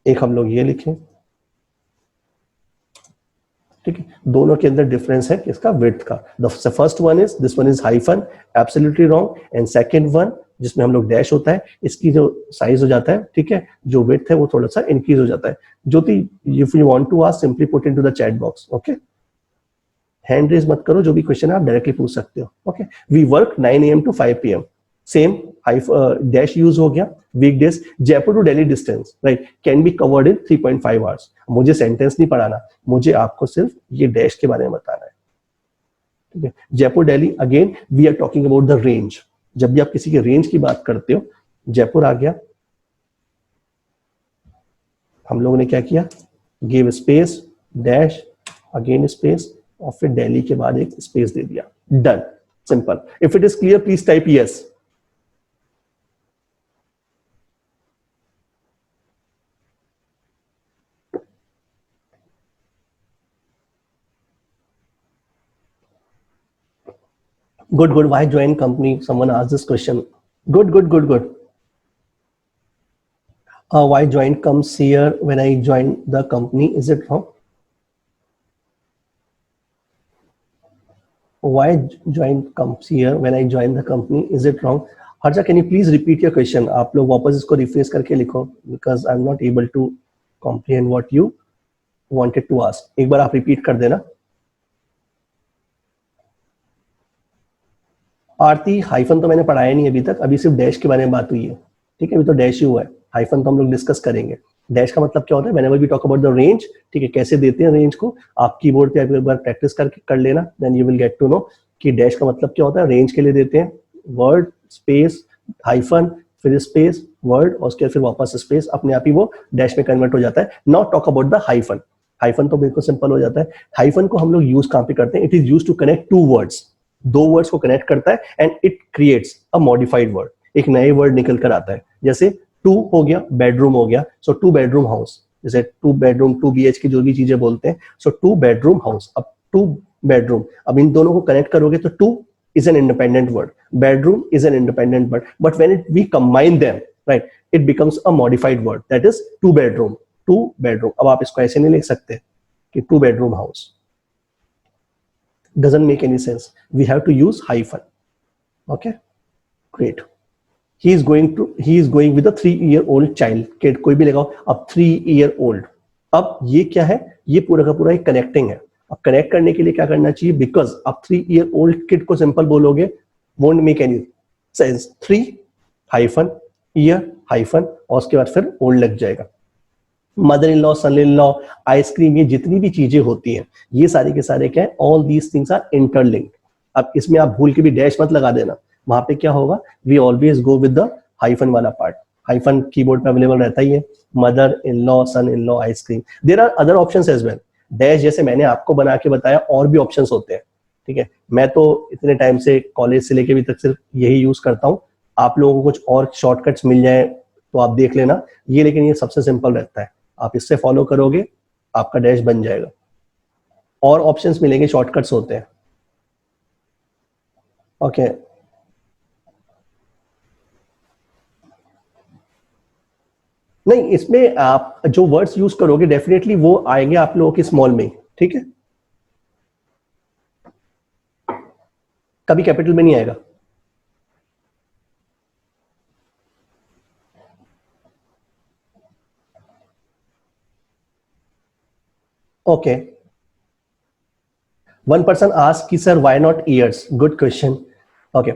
एक हम लोग ये लिखें, ठीक है. दोनों के अंदर डिफरेंस है किसका? विड्थ का. The first one is this one is hyphen, absolutely wrong. And second one जिसमें हम लोग डैश होता है, इसकी जो साइज हो जाता है, ठीक है, जो विड्थ है वो थोड़ा सा इंक्रीज हो जाता है. Jyoti, if you want to ask simply put into the chat box. Okay, hand raise मत करो, जो भी क्वेश्चन है आप डायरेक्टली पूछ सकते हो. Okay. We work 9 AM to 5 PM. Same dash use हो गया. Weekdays, Jaipur to Delhi distance, right, can be covered in 3.5 hours. मुझे सेंटेंस नहीं पढ़ाना, मुझे आपको सिर्फ ये डैश के बारे में बताना है, ठीक है. Jaipur Delhi, again we are talking about the range. जब भी आप किसी के रेंज की बात करते हो, जयपुर आ गया, हम लोगों ने क्या किया? Give space, dash, again space और फिर दिल्ली के बाद एक स्पेस दे दिया. Done. Simple. If it is clear please type yes. Good, good. Why join company? Someone asked this question. Good, good, good, good. Why join comes here when I join the company? Is it wrong? Why join comes here when I join the company? Is it wrong? Harja, can you please repeat your question? आप लोग वापस इसको refresh करके लिखो because I'm not able to comprehend what you wanted to ask. एक बार आप repeat कर देना. आरती, हाइफन तो मैंने पढ़ाया नहीं अभी तक, अभी सिर्फ डैश के बारे में बात हुई है, ठीक है. अभी तो डैश ही हुआ है, हाइफन तो हम लोग डिस्कस करेंगे. डैश का मतलब क्या होता है? Whenever we talk about the range, ठीक है, कैसे देते हैं रेंज को, आप कीबोर्ड पे एक बार प्रैक्टिस करके कर लेना, then you will get to know कि डैश का मतलब क्या होता है. रेंज के लिए देते हैं वर्ड, स्पेस, हाइफन, फिर स्पेस, वर्ड और उसके फिर वापस स्पेस, अपने आप ही वो डैश में कन्वर्ट हो जाता है. Now talk about the hyphen. Hyphen तो बिल्कुल सिंपल हो जाता है. हाइफन को हम लोग यूज कहाँ पे करते हैं? It is use to connect two words. दो वर्ड्स को कनेक्ट करता है and it creates a modified word. एक नए वर्ड निकल कर आता है. जैसे टू हो गया, बेडरूम हो गया, सो टू बेडरूम हाउस. जैसे टू बेडरूम, 2 BH जो भी चीजें बोलते हैं, सो टू बेडरूम हाउस. अब टू बेडरूम, अब इन दोनों को कनेक्ट करोगे तो to is an independent word, bedroom is an independent word, but when we combine them, right, it becomes a modified word, that is two bedroom. अब आप इसको ऐसे नहीं लिख सकते कि two bedroom house. Doesn't make any sense. We have to use hyphen. Okay, great. He is going with a 3-year-old child. Kid कोई भी लगाओ. अब 3-year-old. अब ये क्या है? ये पूरा का पूरा एक कनेक्टिंग है. अब कनेक्ट करने के लिए क्या करना चाहिए? बिकॉज अब 3-year-old किड को सिंपल बोलोगे, won't make any sense. 3 hyphen year hyphen और उसके बाद फिर ओल्ड लग जाएगा. Mother in law, son in law, ice cream, ये जितनी भी चीजें होती हैं ये सारे के सारे क्या है, all these things are interlinked. अब इसमें आप भूल के भी डैश मत लगा देना, वहां पे क्या होगा, we always go with the hyphen वाला पार्ट। हाइफन कीबोर्ड पे अवेलेबल रहता ही है, mother in law, son in law, ice cream. There are other options as well. Dash जैसे मैंने आपको बना के बताया और भी ऑप्शंस होते हैं, ठीक है। मैं तो इतने टाइम से कॉलेज से लेके अभी तक सिर्फ यही यूज करता हूँ। आप लोगों को कुछ और शॉर्टकट्स मिल जाए तो आप देख लेना ये, लेकिन ये सबसे सिंपल रहता है। आप इससे फॉलो करोगे आपका डैश बन जाएगा। और ऑप्शंस मिलेंगे, शॉर्टकट्स होते हैं। ओके नहीं, इसमें आप जो वर्ड्स यूज करोगे डेफिनेटली वो आएंगे आप लोगों के स्मॉल में, ठीक है, कभी कैपिटल में नहीं आएगा। ओके, वन पर्सन आस्क कि sir why not years, good question. Okay,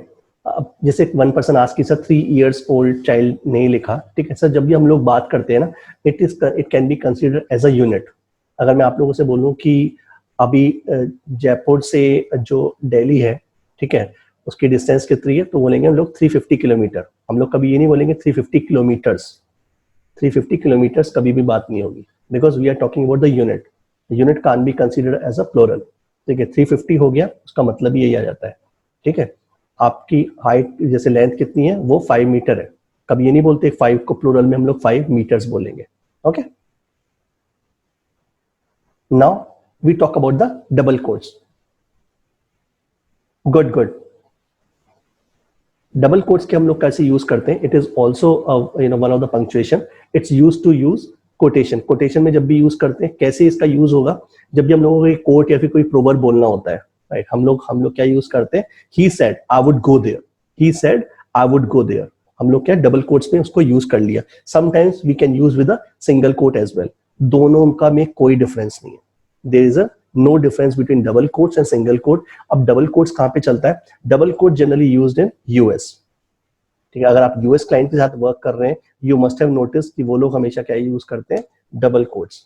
जैसे वन पर्सन आस्क कि सर 3 years ओल्ड चाइल्ड नहीं लिखा, ठीक है सर। जब भी हम लोग बात करते हैं ना, it can be considered as a unit. अगर मैं आप लोगों से बोलूं कि अभी जयपुर से जो दिल्ली है, ठीक है, उसकी डिस्टेंस कितनी है, तो बोलेंगे हम लोग 350 किलोमीटर। हम लोग कभी ये नहीं बोलेंगे 350 किलोमीटर्स। 350 किलोमीटर्स कभी भी बात नहीं होगी, because we are talking about the unit. Unit can be considered as a plural, ठीक है। 350 हो गया, उसका मतलब यही आ जाता है, ठीक है। आपकी हाइट जैसे लेंथ कितनी है, वो 5 मीटर है। कभी ये नहीं बोलते 5 को प्लूरल में हम लोग 5 मीटर्स बोलेंगे। Okay, now we talk about the double quotes. Good good. Double quotes के हम लोग कैसे यूज करते हैं, it is also one of the punctuation. It's use to use quotation. Quotation में जब भी यूज करते हैं, कैसे इसका यूज होगा, जब भी हम लोगों को कोट या फिर कोई प्रोवर्ब बोलना होता है, राइट, हम लोग क्या यूज करते हैं, he said I would go there, he said I would go there. हम लोग क्या डबल कोट्स में उसको यूज कर लिया। Sometimes we can use with a single quote as well. दोनों का में कोई डिफरेंस नहीं है। There is a no difference between double quotes and single quote. अब डबल कोट्स कहां पे चलता है, double quote generally used in US, ठीक है। अगर आप यूएस क्लाइंट के साथ वर्क कर रहे हैं, यू मस्ट हैव नोटिस कि वो लोग हमेशा क्या यूज करते हैं, डबल कोट्स।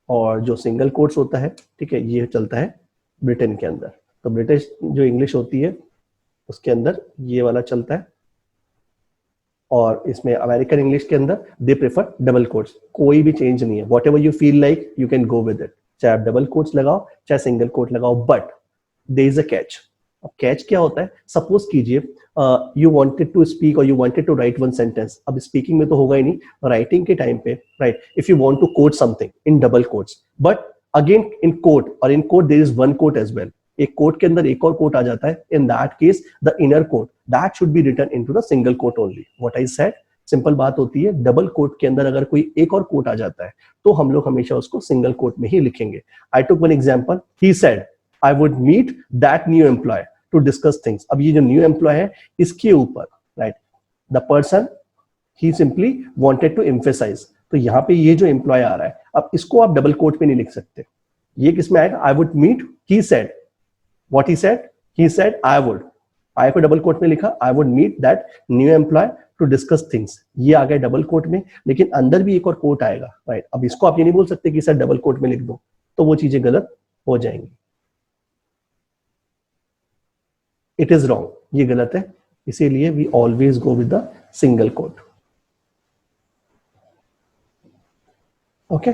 और जो सिंगल कोट्स होता है, ठीक है, ये चलता है ब्रिटेन के अंदर। तो ब्रिटिश जो इंग्लिश होती है उसके अंदर ये वाला चलता है, और इसमें अमेरिकन इंग्लिश के अंदर दे प्रेफर डबल कोट्स। कोई भी चेंज नहीं है, whatever you feel like you can go with it. चाहे आप डबल कोट्स लगाओ चाहे सिंगल कोट लगाओ, but there is a catch. अब कैच क्या होता है, सपोज कीजिए यू वांटेड टू स्पीक और you wanted to write one sentence. अब स्पीकिंग में तो होगा ही नहीं, राइटिंग के टाइम पे, right, if you want to quote something in double quotes, but again in coat, और in quote there is one quote as well. एक कोट के अंदर एक और कोट आ जाता है, in that case the inner quote that should be written into the single quote only. What I said, simple बात होती है, डबल कोट के अंदर अगर कोई एक और कोट आ जाता है तो हम लोग हमेशा उसको सिंगल कोट में ही लिखेंगे। I took one example, he said I would meet that new employee to discuss things. अब ये जो न्यू एम्प्लॉय है इसके ऊपर, right, the person he simply wanted to emphasise. तो यहाँ पे ये जो एम्प्लॉय आ रहा है, अब इसको आप डबल कोट में नहीं लिख सकते। ये किसमें आएगा, I would meet, he said, what he said, he said I would. I को डबल कोट में लिखा, I would meet that new employee to discuss things, ये आ गया डबल कोट में, लेकिन अंदर भी एक और कोट आएगा, राइट। अब इसको आप ये नहीं बोल सकते कि सर डबल कोट में लिख दो, तो वो चीजें गलत हो जाएंगी। इट इज रॉन्ग, ये गलत है, इसीलिए we always go with the single quote. Okay,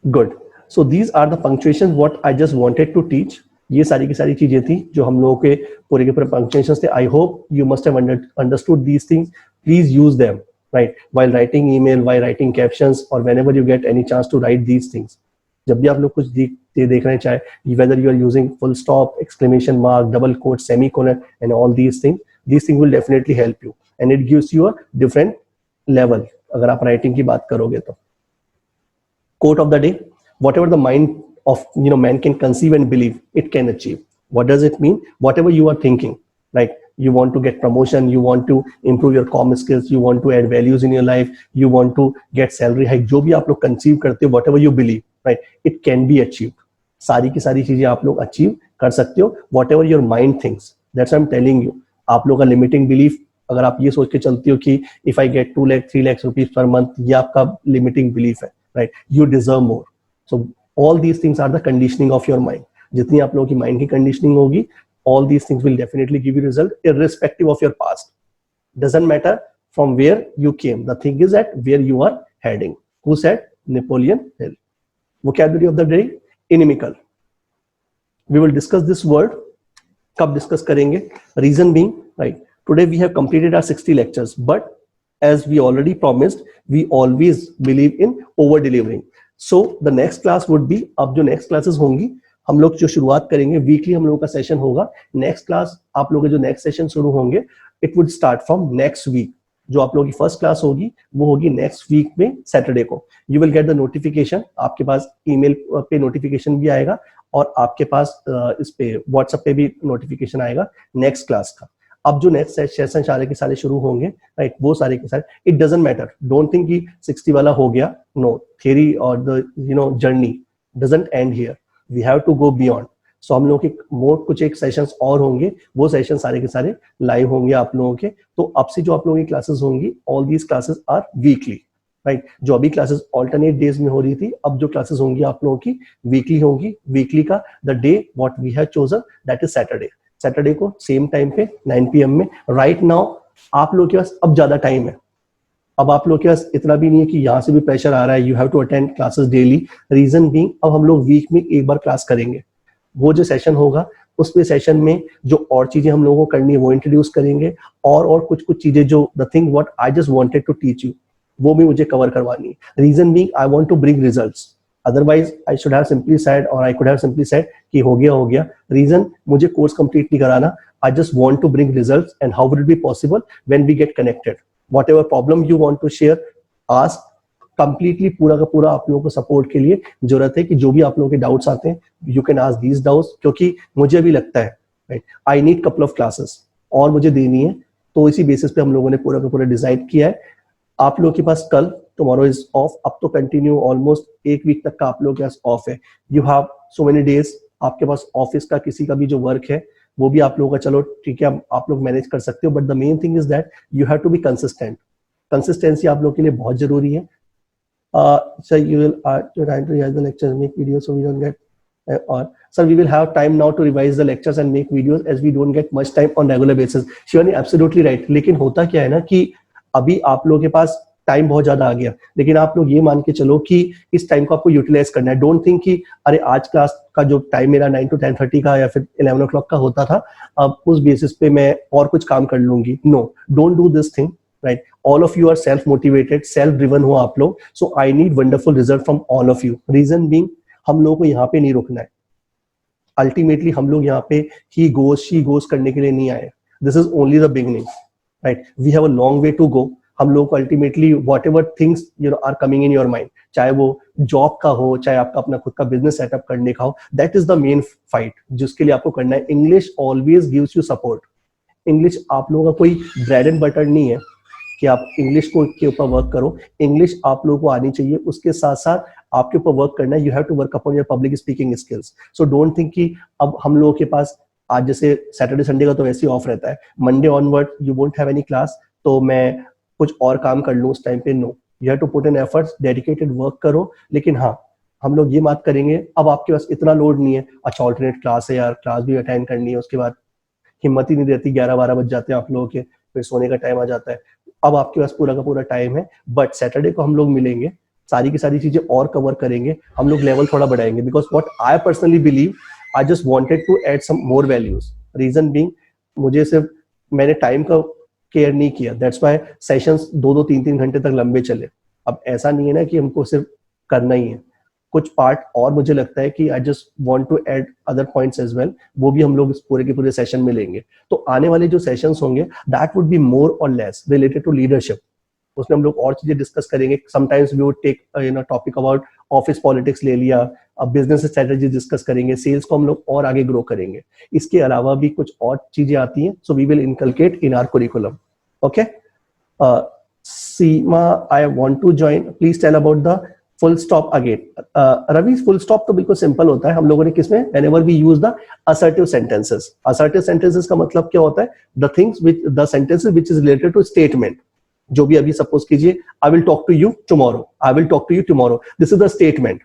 good. So these are the punctuation what I just wanted to teach. ये सारी की सारी चीजें थी जो हम लोगों के पूरे पंक्चुएशन थे। I hope you must have understood these things. Please use them, right, while writing email, while writing captions, or whenever you get any chance to write these things। जब भी आप लोग कुछ देख रहे हैं, चाहे whether you are using full stop, exclamation mark, double quote, semicolon and all these things will definitely help you and it gives you a different level अगर आप writing की बात करोगे तो। Quote of the day, whatever the mind of man can conceive and believe, it can achieve. What does it mean? Whatever you are thinking, like you want to get promotion, you want to improve your comm skills, you want to add values in your life, you want to get salary hike, जो भी आप लोग conceive करते हो, whatever you believe, right, it can be achieved। सारी की सारी चीजें आप लोग अचीव कर सकते हो, whatever your mind thinks। That's what I'm telling you। आप लोग का limiting belief अगर आप ये सोच के चलती हो कि if I get 2 lakh 3 lakh rupees per month, ये आपका लिमिटिंग बिलीफ है, right? You deserve more. So all these things are the conditioning of your mind. जितनी आप लोगों की माइंड की कंडीशनिंग होगी, all these things will definitely give you result irrespective of your past. Doesn't matter from where you came. The thing is that where you are heading. Who said? Napoleon Hill. Vocabulary of the day, inimical. We will discuss this word. कब discuss करेंगे? Reason being, right, today we have completed our 60 lectures, but as we already promised, we always believe in over delivering. So the next class would be, अब जो next classes होंगी, हम लोग जो शुरुआत करेंगे, वीकली हम लोगों का सेशन होगा. नेक्स्ट क्लास, आप लोगों के जो नेक्स्ट सेशन शुरू होंगे, it would start from next week. जो आप लोगों की फर्स्ट क्लास होगी वो होगी नेक्स्ट वीक में सैटरडे को. You will get the notification. आपके पास ईमेल पे नोटिफिकेशन भी आएगा और आपके पास इस पे व्हाट्सएप पे भी नोटिफिकेशन आएगा नेक्स्ट क्लास का. अब जो नेक्स्ट सेशन सारे के सारे शुरू होंगे, राइट, वो सारे के सारे, it doesn't matter. Don't think कि 60 वाला हो गया. नो, थियरी और the journey doesn't and here. We have to go beyond. So हम लोगों के मोर कुछ एक सेशंस और होंगे, वो सेशन सारे के सारे लाइव होंगे आप लोगों के. तो अब से जो आप लोगों की क्लासेस होंगी, all these classes are weekly, right? जो अभी क्लासेस ऑल्टरनेट डेज में हो रही थी, अब जो क्लासेस होंगी आप लोगों की वीकली होंगी. वीकली का the day what we have chosen, that is Saturday. Saturday को सेम टाइम पे 9 PM में. राइट नाउ आप लोगों के पास अब ज्यादा टाइम है. अब आप लोग के पास इतना भी नहीं है कि यहाँ से भी प्रेशर आ रहा है, you have to attend classes daily. Reason being, अब हम लोग वीक में एक बार क्लास करेंगे. वो जो सेशन होगा, उसमें सेशन में जो और चीजें हम लोगों को करनी है वो इंट्रोड्यूस करेंगे, और कुछ चीजें जो the thing what I just wanted to teach you, वो भी मुझे कवर करवानी है. Reason being, I want to bring results. Otherwise I should have simply said, और I could have simply said कि हो गया. रीजन, मुझे कोर्स कंप्लीट नहीं कराना. I just want to bring results. And how will it be possible? When we get connected. Whatever problem you want to share, ask. completely पूरा का पूरा आप लोगों को सपोर्ट के लिए जरूरत है कि जो भी आप लोगों के डाउट्स आते हैं, you can ask these doubts. क्योंकि मुझे भी लगता है, right, I need couple of classes और मुझे देनी है. तो इसी बेसिस पे हम लोगों ने पूरा का पूरा डिसाइड किया है. आप लोगों के पास कल, टुमारो इज ऑफ. अब तो कंटिन्यू ऑलमोस्ट एक वीक तक का आप लोगों के पास ऑफ है. You have so many days. आपके पास ऑफिस का किसी का भी जो वर्क है वो भी आप लोगों का, चलो ठीक है, आप लोग मैनेज कर सकते हो. But the main thing is that you have to be consistent. Consistency आप लोगों के लिए बहुत जरूरी है. Sir, you will try to revise the lectures, make videos so we don't get or sir, we will have time now to revise the lectures and make videos as we don't get much time on regular basis. Shivani, absolutely right. लेकिन होता क्या है ना कि अभी आप लोगों के पास टाइम बहुत ज्यादा आ गया, लेकिन आप लोग ये मान के चलो कि इस टाइम को आपको यूटिलाइज करना है. डोंट थिंक कि अरे आज क्लास का जो टाइम मेरा 9 to 10:30 का या फिर 11 o'clock का होता था, अब उस बेसिस पे मैं और कुछ काम कर लूंगी. No, don't do this thing, right? All of you are self motivated, self driven हो आप लोग. So I need wonderful result from all of you. Reason being, हम लोगों को यहाँ पे नहीं रुकना है. अल्टीमेटली हम लोग यहाँ पे ही गोज शी गोज करने के लिए नहीं आए. This is only the beginning, right? We have a long way to go. हम लोग को ultimately whatever things are coming in your mind, चाहे वो जॉब का हो, चाहे आपका अपना खुद का बिजनेस सेटअप करने का हो, that is the main fight जिसके लिए आपको करना है. English always gives you support. English आप लोगों का कोई ब्रेड एंड बटर नहीं है कि आप इंग्लिश को के ऊपर वर्क करो. इंग्लिश आप लोगों को आनी चाहिए, उसके साथ साथ आपके ऊपर वर्क करना है. You have to work upon your public speaking skills. So don't think कि अब हम लोगों के पास आज जैसे सैटरडे संडे का तो वैसे ही ऑफ रहता है, Monday onward you won't have any class, तो मैं कुछ और काम कर लूँ उस टाइम पे. No, you have to put in efforts, dedicated work करो. लेकिन हाँ, हम लोग ये बात करेंगे, अब आपके पास इतना लोड नहीं है. अच्छा, ऑल्टरनेट क्लास है यार, क्लास भी अटेंड करनी है, उसके बाद हिम्मत ही नहीं रहती, 11-12 बज जाते हैं आप लोगों के, फिर सोने का टाइम आ जाता है. अब आपके पास पूरा का पूरा टाइम है. बट सैटरडे को हम लोग मिलेंगे, सारी की सारी चीजें और कवर करेंगे, हम लोग लेवल थोड़ा बढ़ाएंगे. Because what I personally believe, I just wanted to add some more values. Reason being, मुझे सिर्फ मैंने टाइम का केयर नहीं किया, दैट्स व्हाई सेशंस 2-2, 3-3 घंटे तक लंबे चले. अब ऐसा नहीं है ना कि हमको सिर्फ करना ही है, कुछ पार्ट और मुझे लगता है कि I just want to add other points as well, वो भी हम लोग इस पूरे के पूरे सेशन में लेंगे. तो आने वाले जो सेशंस होंगे, दैट वुड बी मोर और लेस रिलेटेड टू लीडरशिप. उसमें हम लोग और चीजें डिस्कस करेंगे. Sometimes we would take topic about office politics ले लिया, अब बिजनेस स्ट्रेटेजी डिस्कस करेंगे, सेल्स को हम लोग और आगे ग्रो करेंगे. इसके अलावा भी कुछ और चीजें आती हैं, so we will inculcate in our curriculum. Okay, Seema, I want to join, please tell about the full stop again. Ravi, full stop तो बिल्कुल सिंपल होता है, हम लोगों ने किसमें, whenever we use the assertive sentences. Assertive sentences का मतलब क्या होता है, the things which the sentences which is related to statement. जो भी अभी सपोज कीजिए, I will talk to you tomorrow, I will talk to you tomorrow, this is the statement.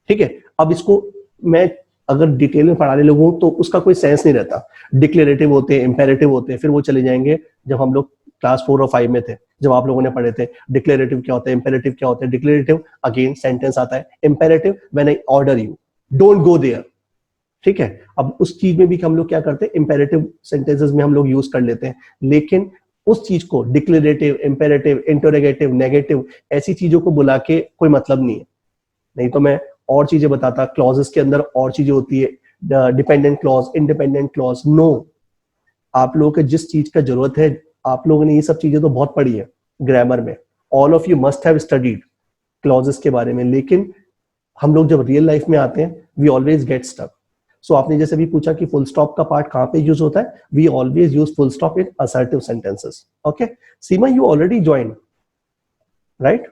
ठीक है, अब इसको मैं अगर डिटेल में पढ़ाने लगूं तो उसका कोई सेंस नहीं रहता। डिक्लेरेटिव होते हैं, इंपेरेटिव होते हैं, फिर वो चले जाएंगे जब हम लोग क्लास 4 और 5 में थे, जब आप लोगों ने पढ़े थे डिक्लेरेटिव क्या होता है, इंपेरेटिव क्या होता है। डिक्लेरेटिव अगेन सेंटेंस आता है, imperative when I order you don't go there. ठीक है, अब उस चीज में भी हम लोग क्या करते हैं, इंपेरेटिव सेंटेंसेस में हम लोग यूज कर लेते हैं, लेकिन उस चीज को डिक्लेरेटिव, इंपेरेटिव, इंटरोगेटिव, नेगेटिव, ऐसी चीजों को बुला के कोई मतलब नहीं है। नहीं तो मैं और चीजें बताता, क्लॉजेस के अंदर और चीजें होती है, dependent clause, independent clause. No, आप लोगों को जिस चीज का जरूरत है, आप लोगों ने ये सब चीजें तो बहुत पढ़ी है ग्रामर में, all of you must have studied clauses के बारे में, लेकिन हम लोग जब रियल लाइफ में आते हैं वी ऑलवेज गेट स्टक। सो आपने जैसे भी पूछा कि फुल स्टॉप का पार्ट कहां पे यूज होता है, we always use full stop in assertive sentences. Okay, Seema you already join, right?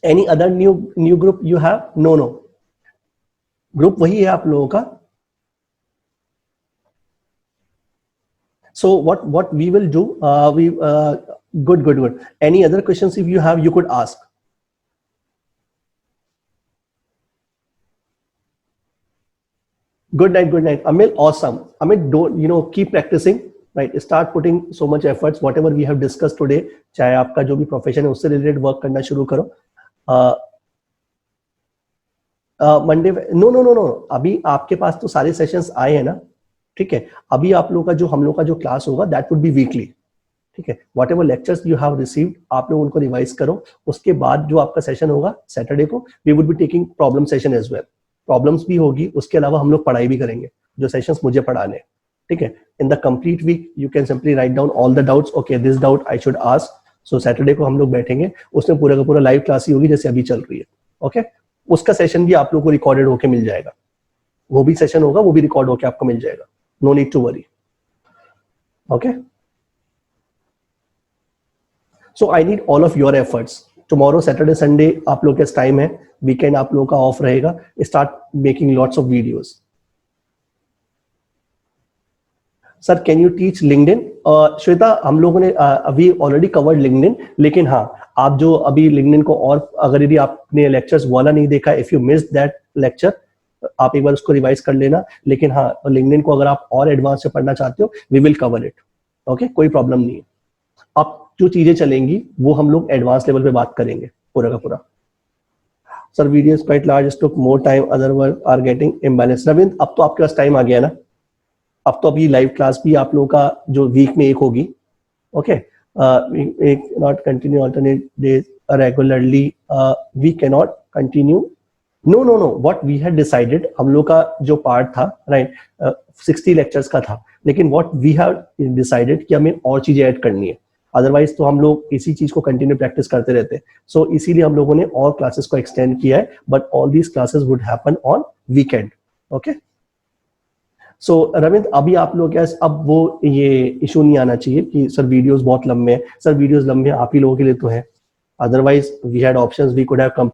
Any other new group you have? No no, group वही है आप लोगों का। So what we will do, good. Any other questions if you have, you could ask. Good night, Amil. Awesome, Amit. Don't keep practicing, right? Start putting so much efforts. Whatever we have discussed today, चाहे आपका जो भी profession है उससे related work करना शुरू करो। Monday, no, अभी आपके पास तो सारे सेशंस आए हैं ना, ठीक है। अभी आप लोग का जो हम लोग का जो क्लास होगा दैट वुड बी वीकली, ठीक है। What ever lectures you have received, आप लोग उनको रिवाइज करो। उसके बाद जो आपका सेशन होगा सैटरडे को, we would be taking problem session as well. Problems भी होगी, उसके अलावा हम लोग पढ़ाई भी करेंगे, जो सेशंस मुझे पढ़ाने, ठीक है। In the complete week you can simply write down all the doubts, okay this doubt I should ask. So Saturday को हम लोग बैठेंगे, उसमें पूरा का पूरा लाइव क्लास ही होगी जैसे अभी चल रही है, ओके। उसका सेशन भी आप लोग को रिकॉर्डेड होके मिल जाएगा, वो भी सेशन होगा, वो भी रिकॉर्ड होके आपको मिल जाएगा। No need to worry, okay. So I need all of your efforts. Tomorrow Saturday Sunday आप लोग के टाइम है, वीकेंड आप लोगों का ऑफ रहेगा। Start making lots of videos. Sir can you teach LinkedIn? Shweta, हम लोगों ने अभी ऑलरेडी कवर्ड लिंक्डइन, लेकिन हाँ आप जो अभी लिंक्डइन को, और अगर यदि आपने लेक्चर्स वाला नहीं देखा, if you miss that lecture, आप एक बार उसको रिवाइज कर लेना। लेकिन हाँ, लिंक्डइन को अगर आप और एडवांस से पढ़ना चाहते हो, we will cover it, okay, कोई प्रॉब्लम नहीं है। अब जो चीजें चलेंगी वो हम लोग एडवांस लेवल पे बात करेंगे पूरा का पूरा। Sir video is quite large, took more time, other work are getting imbalance. Ravindra, अब तो आपके पास टाइम आ गया ना, अब तो अभी लाइव क्लास भी आप लोगों का जो वीक में एक होगी, ओके। एक not continue alternate days regularly, we can not continue. No, what we had decided, हम लोग का जो पार्ट था, राइट, 60 लेक्चर्स का था, लेकिन व्हाट वी हैव डिसाइडेड कि हमें और चीजें ऐड करनी है, अदरवाइज तो हम लोग इसी चीज को कंटिन्यू प्रैक्टिस करते रहते। सो इसीलिए हम लोगों ने और क्लासेस को एक्सटेंड किया है, but all these classes would happen on weekend, okay. So Ravindra, अभी आप लोग क्या, अब वो ये इशू नहीं आना चाहिए कि सर वीडियोस बहुत लंबे हैं। सर वीडियोस लंबे आप ही लोगों के लिए तो है, otherwise we had options, we could have